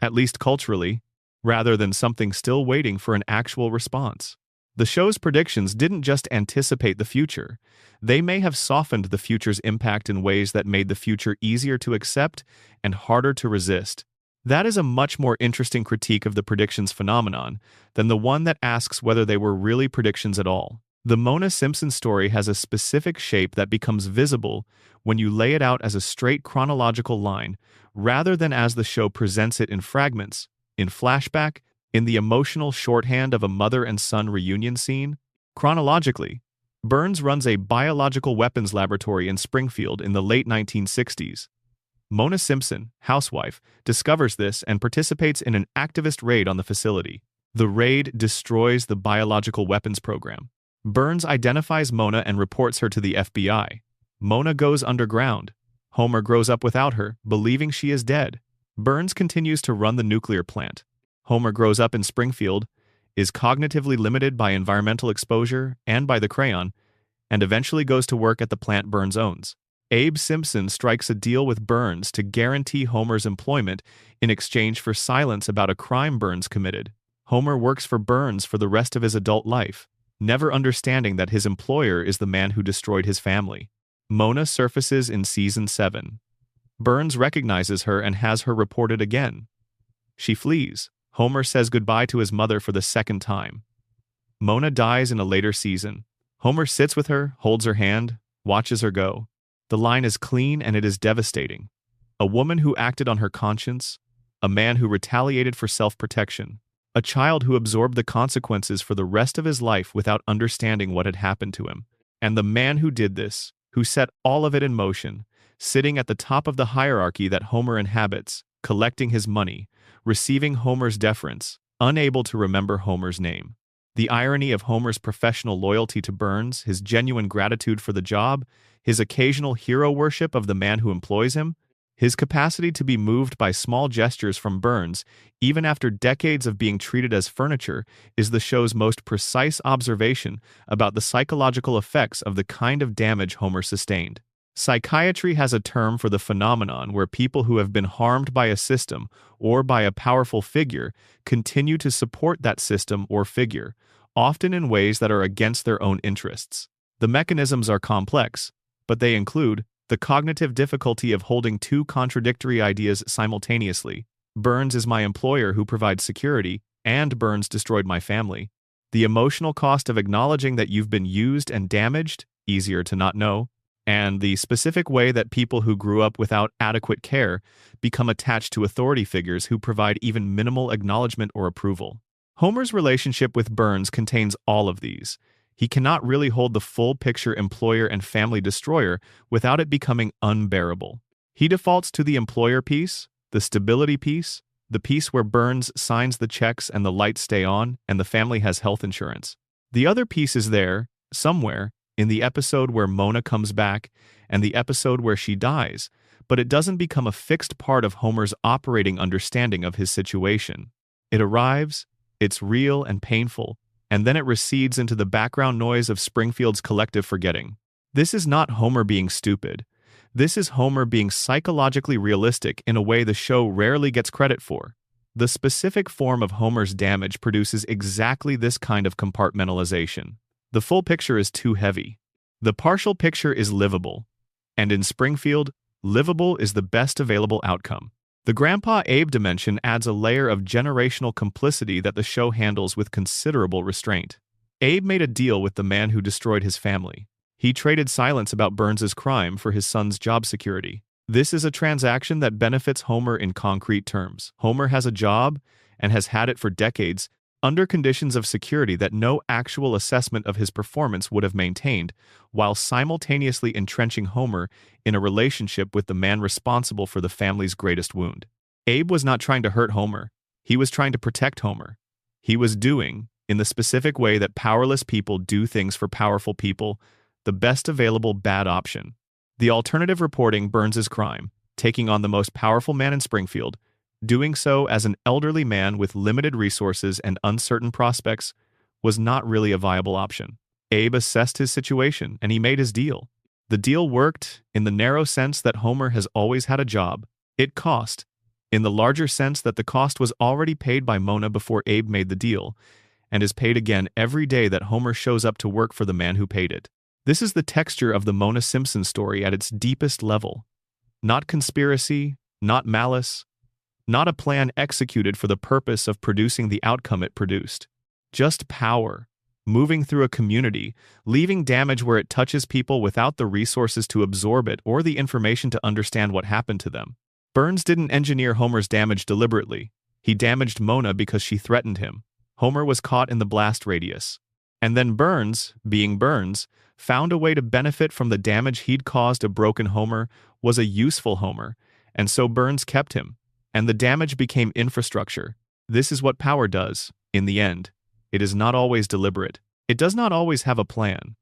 at least culturally, rather than something still waiting for an actual response. The show's predictions didn't just anticipate the future. They may have softened the future's impact in ways that made the future easier to accept and harder to resist. That is a much more interesting critique of the predictions phenomenon than the one that asks whether they were really predictions at all. The Mona Simpson story has a specific shape that becomes visible when you lay it out as a straight chronological line, rather than as the show presents it in fragments, in flashback, in the emotional shorthand of a mother and son reunion scene. Chronologically, Burns runs a biological weapons laboratory in Springfield in the late 1960s. Mona Simpson, housewife, discovers this and participates in an activist raid on the facility. The raid destroys the biological weapons program. Burns identifies Mona and reports her to the FBI. Mona goes underground. Homer grows up without her, believing she is dead. Burns continues to run the nuclear plant. Homer grows up in Springfield, is cognitively limited by environmental exposure and by the crayon, and eventually goes to work at the plant Burns owns. Abe Simpson strikes a deal with Burns to guarantee Homer's employment in exchange for silence about a crime Burns committed. Homer works for Burns for the rest of his adult life, never understanding that his employer is the man who destroyed his family. Mona surfaces in Season 7. Burns recognizes her and has her reported again. She flees. Homer says goodbye to his mother for the second time. Mona dies in a later season. Homer sits with her, holds her hand, watches her go. The line is clean and it is devastating. A woman who acted on her conscience, a man who retaliated for self-protection, a child who absorbed the consequences for the rest of his life without understanding what had happened to him. And the man who did this, who set all of it in motion, sitting at the top of the hierarchy that Homer inhabits, collecting his money, receiving Homer's deference, unable to remember Homer's name. The irony of Homer's professional loyalty to Burns, his genuine gratitude for the job, his occasional hero worship of the man who employs him, his capacity to be moved by small gestures from Burns, even after decades of being treated as furniture, is the show's most precise observation about the psychological effects of the kind of damage Homer sustained. Psychiatry has a term for the phenomenon where people who have been harmed by a system or by a powerful figure continue to support that system or figure, often in ways that are against their own interests. The mechanisms are complex, but they include the cognitive difficulty of holding two contradictory ideas simultaneously. Burns is my employer who provides security, and Burns destroyed my family. The emotional cost of acknowledging that you've been used and damaged, easier to not know, and the specific way that people who grew up without adequate care become attached to authority figures who provide even minimal acknowledgement or approval. Homer's relationship with Burns contains all of these. He cannot really hold the full picture employer and family destroyer without it becoming unbearable. He defaults to the employer piece, the stability piece, the piece where Burns signs the checks and the lights stay on and the family has health insurance. The other piece is there, somewhere, in the episode where Mona comes back and the episode where she dies, but it doesn't become a fixed part of Homer's operating understanding of his situation. It arrives, it's real and painful, and then it recedes into the background noise of Springfield's collective forgetting. This is not Homer being stupid. This is Homer being psychologically realistic in a way the show rarely gets credit for. The specific form of Homer's damage produces exactly this kind of compartmentalization. The full picture is too heavy. The partial picture is livable. And in Springfield, livable is the best available outcome. The Grandpa Abe dimension adds a layer of generational complicity that the show handles with considerable restraint. Abe made a deal with the man who destroyed his family. He traded silence about Burns's crime for his son's job security. This is a transaction that benefits Homer in concrete terms. Homer has a job, and has had it for decades, under conditions of security that no actual assessment of his performance would have maintained, while simultaneously entrenching Homer in a relationship with the man responsible for the family's greatest wound. Abe was not trying to hurt Homer. He was trying to protect Homer. He was doing, in the specific way that powerless people do things for powerful people, the best available bad option. The alternative reporting Burns's crime, taking on the most powerful man in Springfield, doing so as an elderly man with limited resources and uncertain prospects, was not really a viable option. Abe assessed his situation, and he made his deal. The deal worked in the narrow sense that Homer has always had a job. It cost, in the larger sense that the cost was already paid by Mona before Abe made the deal, and is paid again every day that Homer shows up to work for the man who paid it. This is the texture of the Mona Simpson story at its deepest level. Not conspiracy, not malice, not a plan executed for the purpose of producing the outcome it produced. Just power, moving through a community, leaving damage where it touches people without the resources to absorb it or the information to understand what happened to them. Burns didn't engineer Homer's damage deliberately. He damaged Mona because she threatened him. Homer was caught in the blast radius. And then Burns, being Burns, found a way to benefit from the damage he'd caused. A broken Homer was a useful Homer, and so Burns kept him. And the damage became infrastructure. This is what power does, in the end. It is not always deliberate. It does not always have a plan.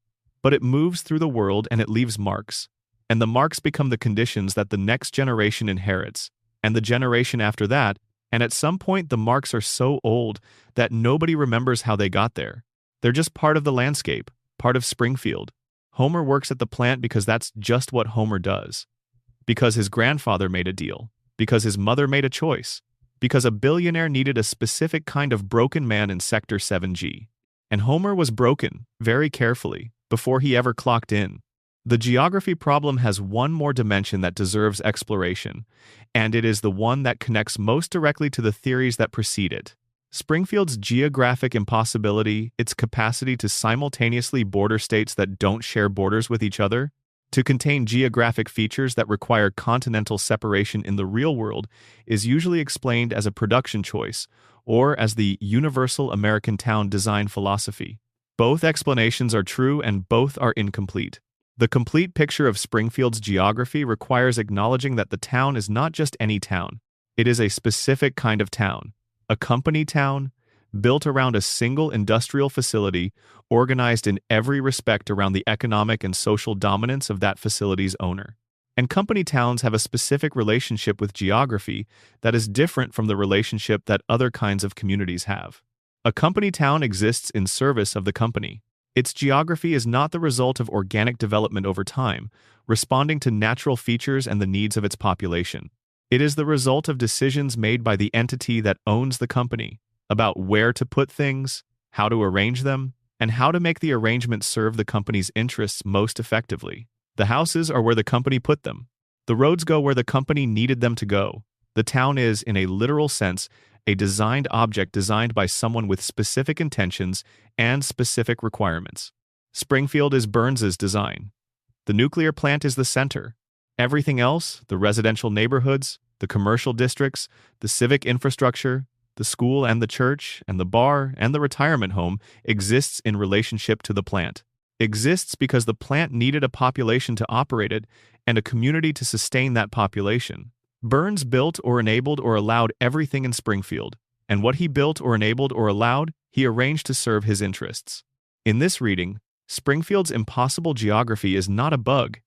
But it moves through the world and it leaves marks. And the marks become the conditions that the next generation inherits, and the generation after that, and at some point the marks are so old that nobody remembers how they got there. They're just part of the landscape, part of Springfield. Homer works at the plant because that's just what Homer does. Because his grandfather made a deal. Because his mother made a choice. Because a billionaire needed a specific kind of broken man in Sector 7G. And Homer was broken, very carefully, before he ever clocked in. The geography problem has one more dimension that deserves exploration, and it is the one that connects most directly to the theories that precede it. Springfield's geographic impossibility, its capacity to simultaneously border states that don't share borders with each other, to contain geographic features that require continental separation in the real world, is usually explained as a production choice, or as the universal American town design philosophy. Both explanations are true and both are incomplete. The complete picture of Springfield's geography requires acknowledging that the town is not just any town. It is a specific kind of town. A company town, built around a single industrial facility, organized in every respect around the economic and social dominance of that facility's owner. And company towns have a specific relationship with geography that is different from the relationship that other kinds of communities have. A company town exists in service of the company. Its geography is not the result of organic development over time, responding to natural features and the needs of its population. It is the result of decisions made by the entity that owns the company about where to put things, how to arrange them, and how to make the arrangement serve the company's interests most effectively. The houses are where the company put them. The roads go where the company needed them to go. The town is, in a literal sense, a designed object designed by someone with specific intentions and specific requirements. Springfield is Burns's design. The nuclear plant is the center. Everything else, the residential neighborhoods, the commercial districts, the civic infrastructure, the school and the church, and the bar and the retirement home, exists in relationship to the plant. Exists because the plant needed a population to operate it and a community to sustain that population. Burns built or enabled or allowed everything in Springfield, and what he built or enabled or allowed, he arranged to serve his interests. In this reading, Springfield's impossible geography is not a bug.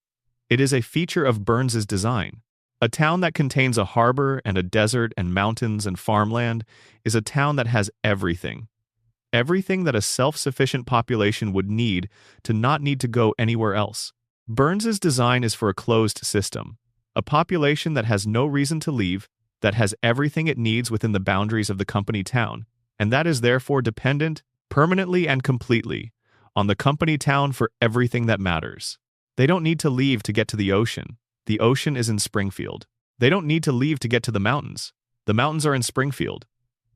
It is a feature of Burns's design. A town that contains a harbor and a desert and mountains and farmland is a town that has everything. Everything that a self-sufficient population would need to not need to go anywhere else. Burns's design is for a closed system. A population that has no reason to leave, that has everything it needs within the boundaries of the company town, and that is therefore dependent, permanently and completely, on the company town for everything that matters. They don't need to leave to get to the ocean. The ocean is in Springfield. They don't need to leave to get to the mountains. The mountains are in Springfield.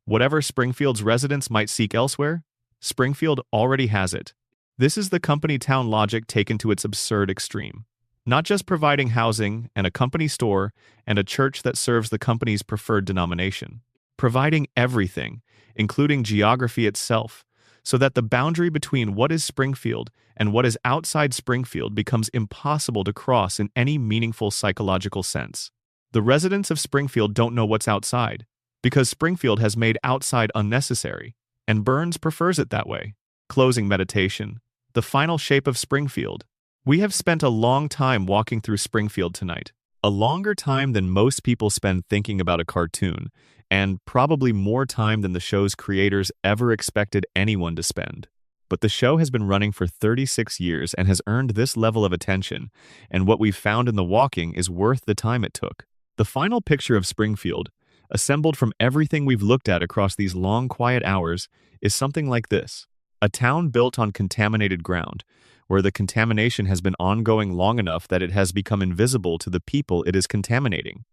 Whatever Springfield's residents might seek elsewhere, Springfield already has it. This is the company town logic taken to its absurd extreme. Not just providing housing and a company store and a church that serves the company's preferred denomination. Providing everything, including geography itself, so that the boundary between what is Springfield and what is outside Springfield becomes impossible to cross in any meaningful psychological sense. The residents of Springfield don't know what's outside, because Springfield has made outside unnecessary, and Burns prefers it that way. Closing meditation. The final shape of Springfield. We have spent a long time walking through Springfield tonight. A longer time than most people spend thinking about a cartoon, and probably more time than the show's creators ever expected anyone to spend. But the show has been running for 36 years and has earned this level of attention, and what we've found in the walking is worth the time it took. The final picture of Springfield, assembled from everything we've looked at across these long, quiet hours, is something like this. A town built on contaminated ground, where the contamination has been ongoing long enough that it has become invisible to the people it is contaminating.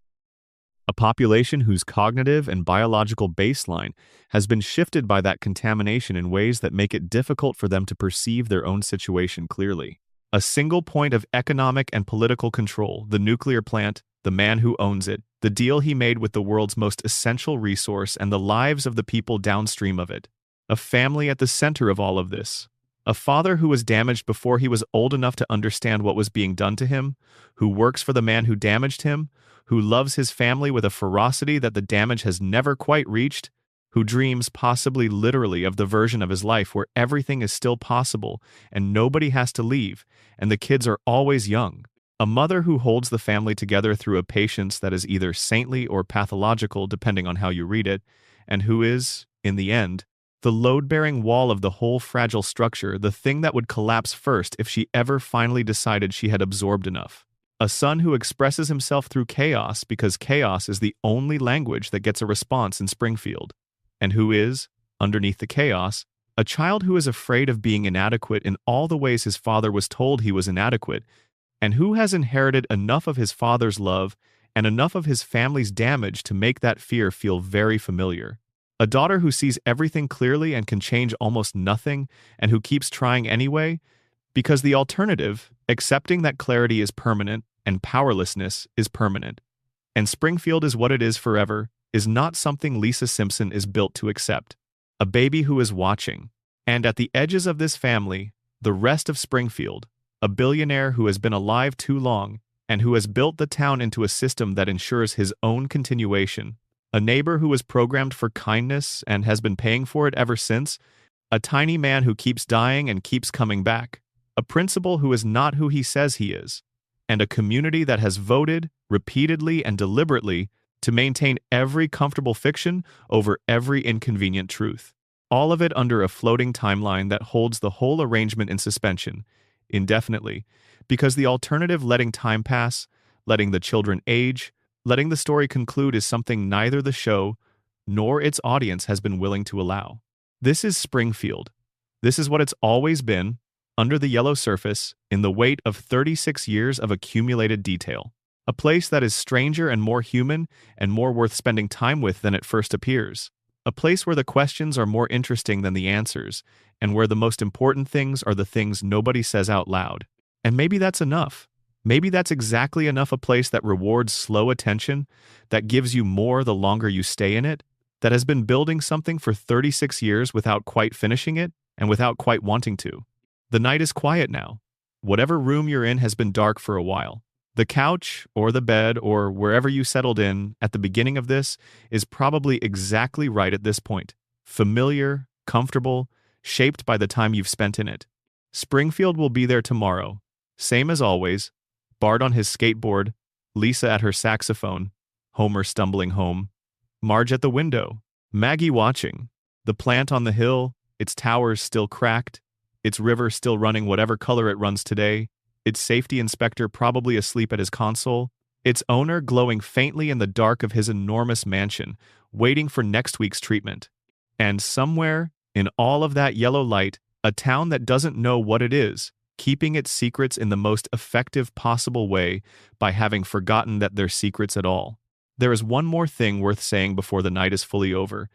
A population whose cognitive and biological baseline has been shifted by that contamination in ways that make it difficult for them to perceive their own situation clearly. A single point of economic and political control, the nuclear plant, the man who owns it, the deal he made with the world's most essential resource and the lives of the people downstream of it. A family at the center of all of this. A father who was damaged before he was old enough to understand what was being done to him, who works for the man who damaged him, who loves his family with a ferocity that the damage has never quite reached, who dreams, possibly literally, of the version of his life where everything is still possible and nobody has to leave, and the kids are always young. A mother who holds the family together through a patience that is either saintly or pathological, depending on how you read it, and who is, in the end, the load-bearing wall of the whole fragile structure, the thing that would collapse first if she ever finally decided she had absorbed enough. A son who expresses himself through chaos because chaos is the only language that gets a response in Springfield. And who is, underneath the chaos, a child who is afraid of being inadequate in all the ways his father was told he was inadequate, and who has inherited enough of his father's love and enough of his family's damage to make that fear feel very familiar. A daughter who sees everything clearly and can change almost nothing, and who keeps trying anyway, because the alternative, accepting that clarity is permanent and powerlessness is permanent, and Springfield is what it is forever, is not something Lisa Simpson is built to accept. A baby who is watching, and at the edges of this family, the rest of Springfield, a billionaire who has been alive too long and who has built the town into a system that ensures his own continuation, A neighbor who was programmed for kindness and has been paying for it ever since. A tiny man who keeps dying and keeps coming back. A principal who is not who he says he is. And a community that has voted, repeatedly and deliberately, to maintain every comfortable fiction over every inconvenient truth. All of it under a floating timeline that holds the whole arrangement in suspension, indefinitely, because the alternative, letting time pass, letting the children age, letting the story conclude, is something neither the show nor its audience has been willing to allow. This is Springfield. This is what it's always been, under the yellow surface, in the weight of 36 years of accumulated detail. A place that is stranger and more human and more worth spending time with than it first appears. A place where the questions are more interesting than the answers, and where the most important things are the things nobody says out loud. And maybe that's enough. Maybe that's exactly enough, a place that rewards slow attention, that gives you more the longer you stay in it, that has been building something for 36 years without quite finishing it, and without quite wanting to. The night is quiet now. Whatever room you're in has been dark for a while. The couch, or the bed, or wherever you settled in at the beginning of this is probably exactly right at this point. Familiar, comfortable, shaped by the time you've spent in it. Springfield will be there tomorrow. Same as always. Bart on his skateboard, Lisa at her saxophone, Homer stumbling home, Marge at the window, Maggie watching, the plant on the hill, its towers still cracked, its river still running whatever color it runs today, its safety inspector probably asleep at his console, its owner glowing faintly in the dark of his enormous mansion, waiting for next week's treatment. And somewhere, in all of that yellow light, a town that doesn't know what it is, keeping its secrets in the most effective possible way by having forgotten that they're secrets at all. There is one more thing worth saying before the night is fully over,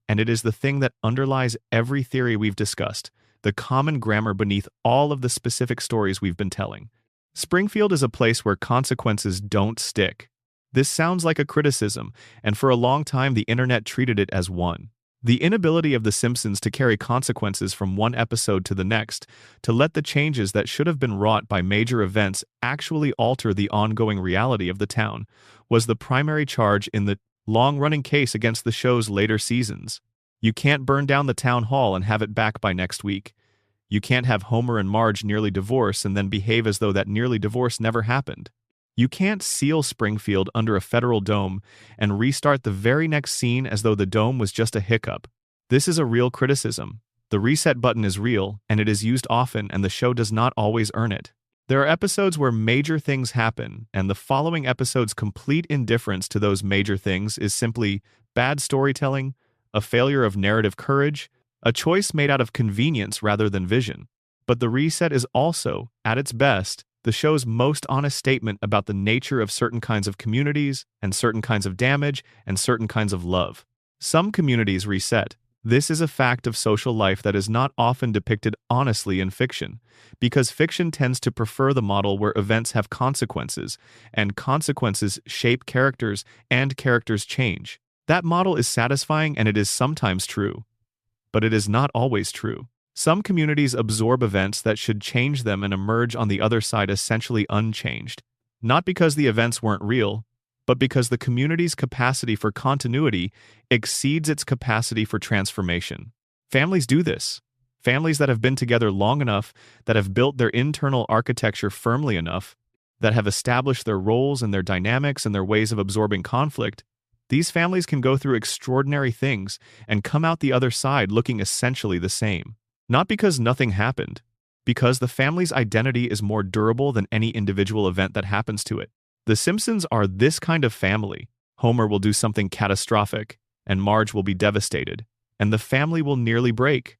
and it is the thing that underlies every theory we've discussed, the common grammar beneath all of the specific stories we've been telling. Springfield is a place where consequences don't stick. This sounds like a criticism, and for a long time the internet treated it as one. The inability of The Simpsons to carry consequences from one episode to the next, to let the changes that should have been wrought by major events actually alter the ongoing reality of the town, was the primary charge in the long-running case against the show's later seasons. You can't burn down the town hall and have it back by next week. You can't have Homer and Marge nearly divorce and then behave as though that nearly divorce never happened. You can't seal Springfield under a federal dome and restart the very next scene as though the dome was just a hiccup. This is a real criticism. The reset button is real, and it is used often, and the show does not always earn it. There are episodes where major things happen, and the following episode's complete indifference to those major things is simply bad storytelling, a failure of narrative courage, a choice made out of convenience rather than vision. But the reset is also, at its best, the show's most honest statement about the nature of certain kinds of communities, and certain kinds of damage, and certain kinds of love. Some communities reset. This is a fact of social life that is not often depicted honestly in fiction, because fiction tends to prefer the model where events have consequences, and consequences shape characters, and characters change. That model is satisfying, and it is sometimes true. But it is not always true. Some communities absorb events that should change them and emerge on the other side essentially unchanged. Not because the events weren't real, but because the community's capacity for continuity exceeds its capacity for transformation. Families do this. Families that have been together long enough, that have built their internal architecture firmly enough, that have established their roles and their dynamics and their ways of absorbing conflict, these families can go through extraordinary things and come out the other side looking essentially the same. Not because nothing happened, because the family's identity is more durable than any individual event that happens to it. The Simpsons are this kind of family. Homer will do something catastrophic, and Marge will be devastated, and the family will nearly break.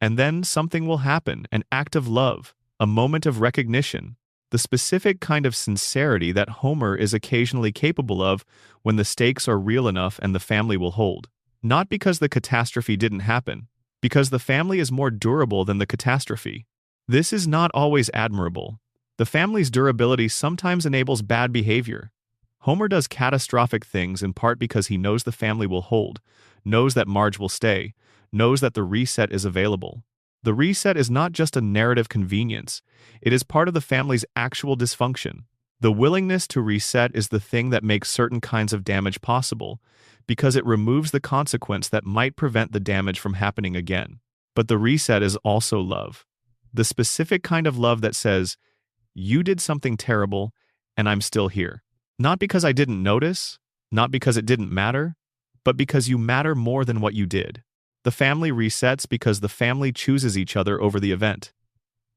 And then something will happen, an act of love, a moment of recognition, the specific kind of sincerity that Homer is occasionally capable of when the stakes are real enough and the family will hold. Not because the catastrophe didn't happen, because the family is more durable than the catastrophe. This is not always admirable. The family's durability sometimes enables bad behavior. Homer does catastrophic things in part because he knows the family will hold, knows that Marge will stay, knows that the reset is available. The reset is not just a narrative convenience, it is part of the family's actual dysfunction. The willingness to reset is the thing that makes certain kinds of damage possible, because it removes the consequence that might prevent the damage from happening again. But the reset is also love. The specific kind of love that says, you did something terrible, and I'm still here. Not because I didn't notice, not because it didn't matter, but because you matter more than what you did. The family resets because the family chooses each other over the event.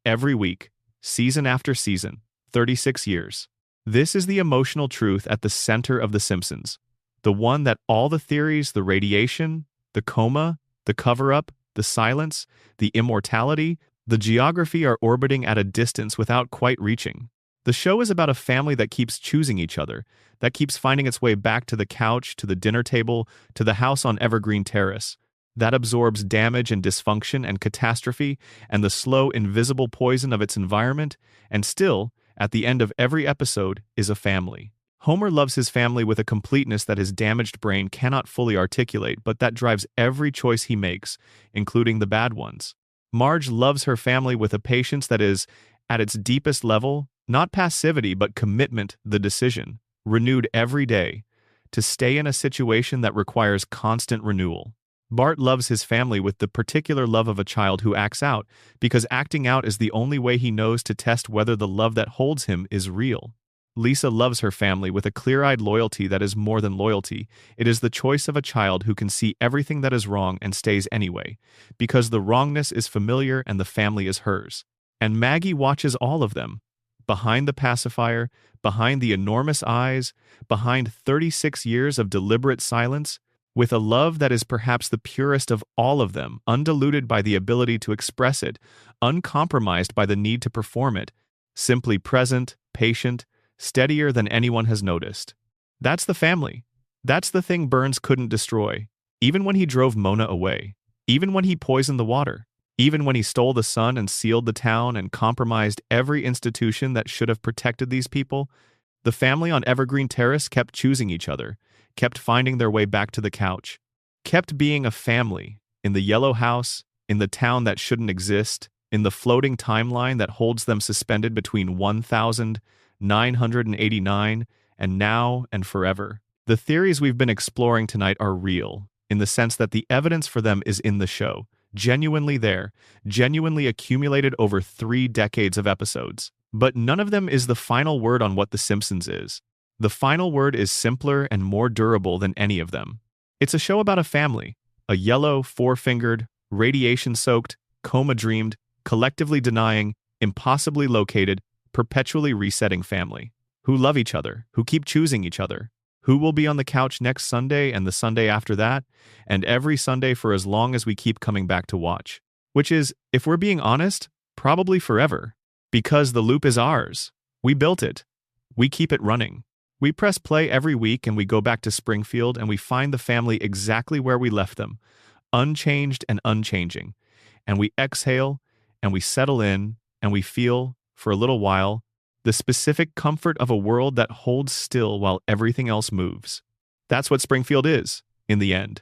Every week, season after season, 36 years. This is the emotional truth at the center of The Simpsons. The one that all the theories, the radiation, the coma, the cover-up, the silence, the immortality, the geography are orbiting at a distance without quite reaching. The show is about a family that keeps choosing each other, that keeps finding its way back to the couch, to the dinner table, to the house on Evergreen Terrace, that absorbs damage and dysfunction and catastrophe and the slow, invisible poison of its environment, and still, at the end of every episode, is a family. Homer loves his family with a completeness that his damaged brain cannot fully articulate, but that drives every choice he makes, including the bad ones. Marge loves her family with a patience that is, at its deepest level, not passivity but commitment, the decision, renewed every day, to stay in a situation that requires constant renewal. Bart loves his family with the particular love of a child who acts out, because acting out is the only way he knows to test whether the love that holds him is real. Lisa loves her family with a clear-eyed loyalty that is more than loyalty. It is the choice of a child who can see everything that is wrong and stays anyway, because the wrongness is familiar and the family is hers. And Maggie watches all of them. Behind the pacifier, behind the enormous eyes, behind 36 years of deliberate silence, with a love that is perhaps the purest of all of them, undiluted by the ability to express it, uncompromised by the need to perform it, simply present, patient, steadier than anyone has noticed. That's the family. That's the thing Burns couldn't destroy, even when he drove Mona away, even when he poisoned the water, even when he stole the sun and sealed the town and compromised every institution that should have protected these people. The family on Evergreen Terrace kept choosing each other, kept finding their way back to the couch, kept being a family, in the yellow house, in the town that shouldn't exist, in the floating timeline that holds them suspended between 1,989 and now and forever. The theories we've been exploring tonight are real, in the sense that the evidence for them is in the show, genuinely there, genuinely accumulated over 3 decades of episodes. But none of them is the final word on what The Simpsons is. The final word is simpler and more durable than any of them. It's a show about a family, a yellow, four-fingered, radiation-soaked, coma-dreamed, collectively denying, impossibly located, perpetually resetting family, who love each other, who keep choosing each other, who will be on the couch next Sunday and the Sunday after that, and every Sunday for as long as we keep coming back to watch. Which is, if we're being honest, probably forever. Because the loop is ours. We built it. We keep it running. We press play every week and we go back to Springfield and we find the family exactly where we left them, unchanged and unchanging. And we exhale and we settle in and we feel, for a little while, the specific comfort of a world that holds still while everything else moves. That's what Springfield is, in the end.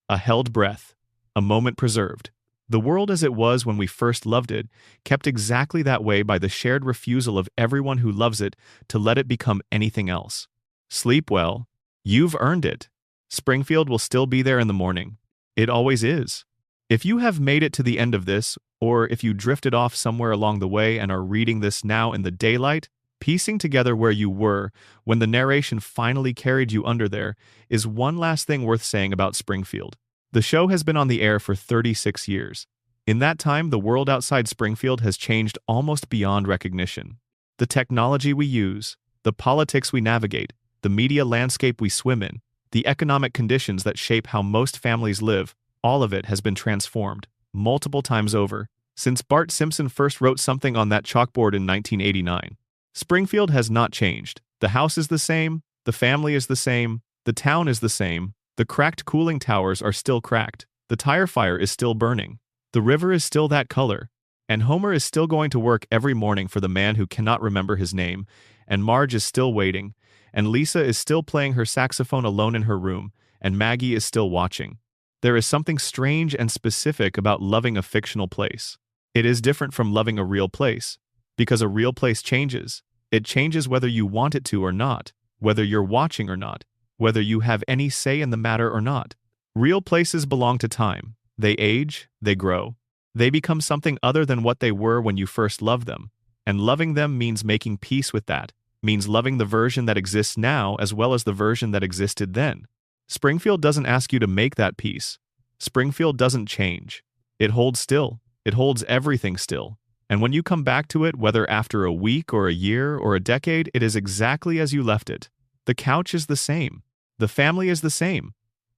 A held breath, a moment preserved. The world as it was when we first loved it, kept exactly that way by the shared refusal of everyone who loves it to let it become anything else. Sleep well. You've earned it. Springfield will still be there in the morning. It always is. If you have made it to the end of this, or if you drifted off somewhere along the way and are reading this now in the daylight, piecing together where you were when the narration finally carried you under there is one last thing worth saying about Springfield. The show has been on the air for 36 years. In that time, the world outside Springfield has changed almost beyond recognition. The technology we use, the politics we navigate, the media landscape we swim in, the economic conditions that shape how most families live, all of it has been transformed, multiple times over, since Bart Simpson first wrote something on that chalkboard in 1989. Springfield has not changed. The house is the same, the family is the same, the town is the same, the cracked cooling towers are still cracked, the tire fire is still burning, the river is still that color, and Homer is still going to work every morning for the man who cannot remember his name, and Marge is still waiting, and Lisa is still playing her saxophone alone in her room, and Maggie is still watching. There is something strange and specific about loving a fictional place. It is different from loving a real place, because a real place changes. It changes whether you want it to or not, whether you're watching or not, whether you have any say in the matter or not. Real places belong to time. They age, they grow. They become something other than what they were when you first loved them. And loving them means making peace with that, means loving the version that exists now as well as the version that existed then. Springfield doesn't ask you to make that peace. Springfield doesn't change. It holds still. It holds everything still. And when you come back to it, whether after a week or a year or a decade, it is exactly as you left it. The couch is the same. The family is the same.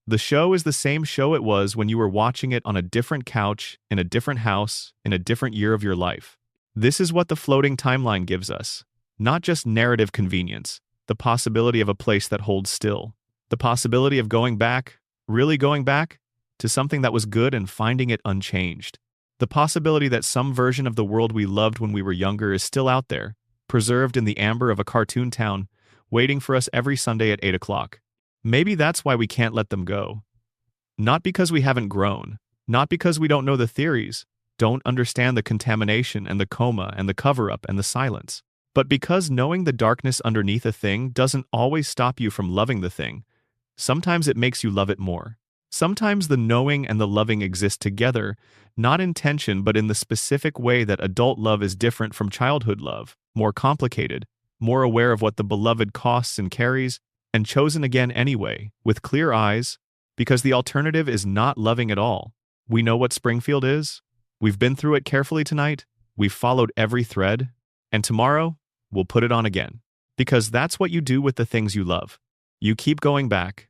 The show is the same show it was when you were watching it on a different couch, in a different house, in a different year of your life. This is what the floating timeline gives us. Not just narrative convenience, the possibility of a place that holds still. The possibility of going back, really going back, to something that was good and finding it unchanged. The possibility that some version of the world we loved when we were younger is still out there, preserved in the amber of a cartoon town, waiting for us every Sunday at 8 o'clock. Maybe that's why we can't let them go. Not because we haven't grown, not because we don't know the theories, don't understand the contamination and the coma and the cover-up and the silence, but because knowing the darkness underneath a thing doesn't always stop you from loving the thing. Sometimes it makes you love it more. Sometimes the knowing and the loving exist together, not in tension but in the specific way that adult love is different from childhood love, more complicated, more aware of what the beloved costs and carries, and chosen again anyway, with clear eyes, because the alternative is not loving at all. We know what Springfield is. We've been through it carefully tonight. We've followed every thread. And tomorrow, we'll put it on again. Because that's what you do with the things you love. You keep going back.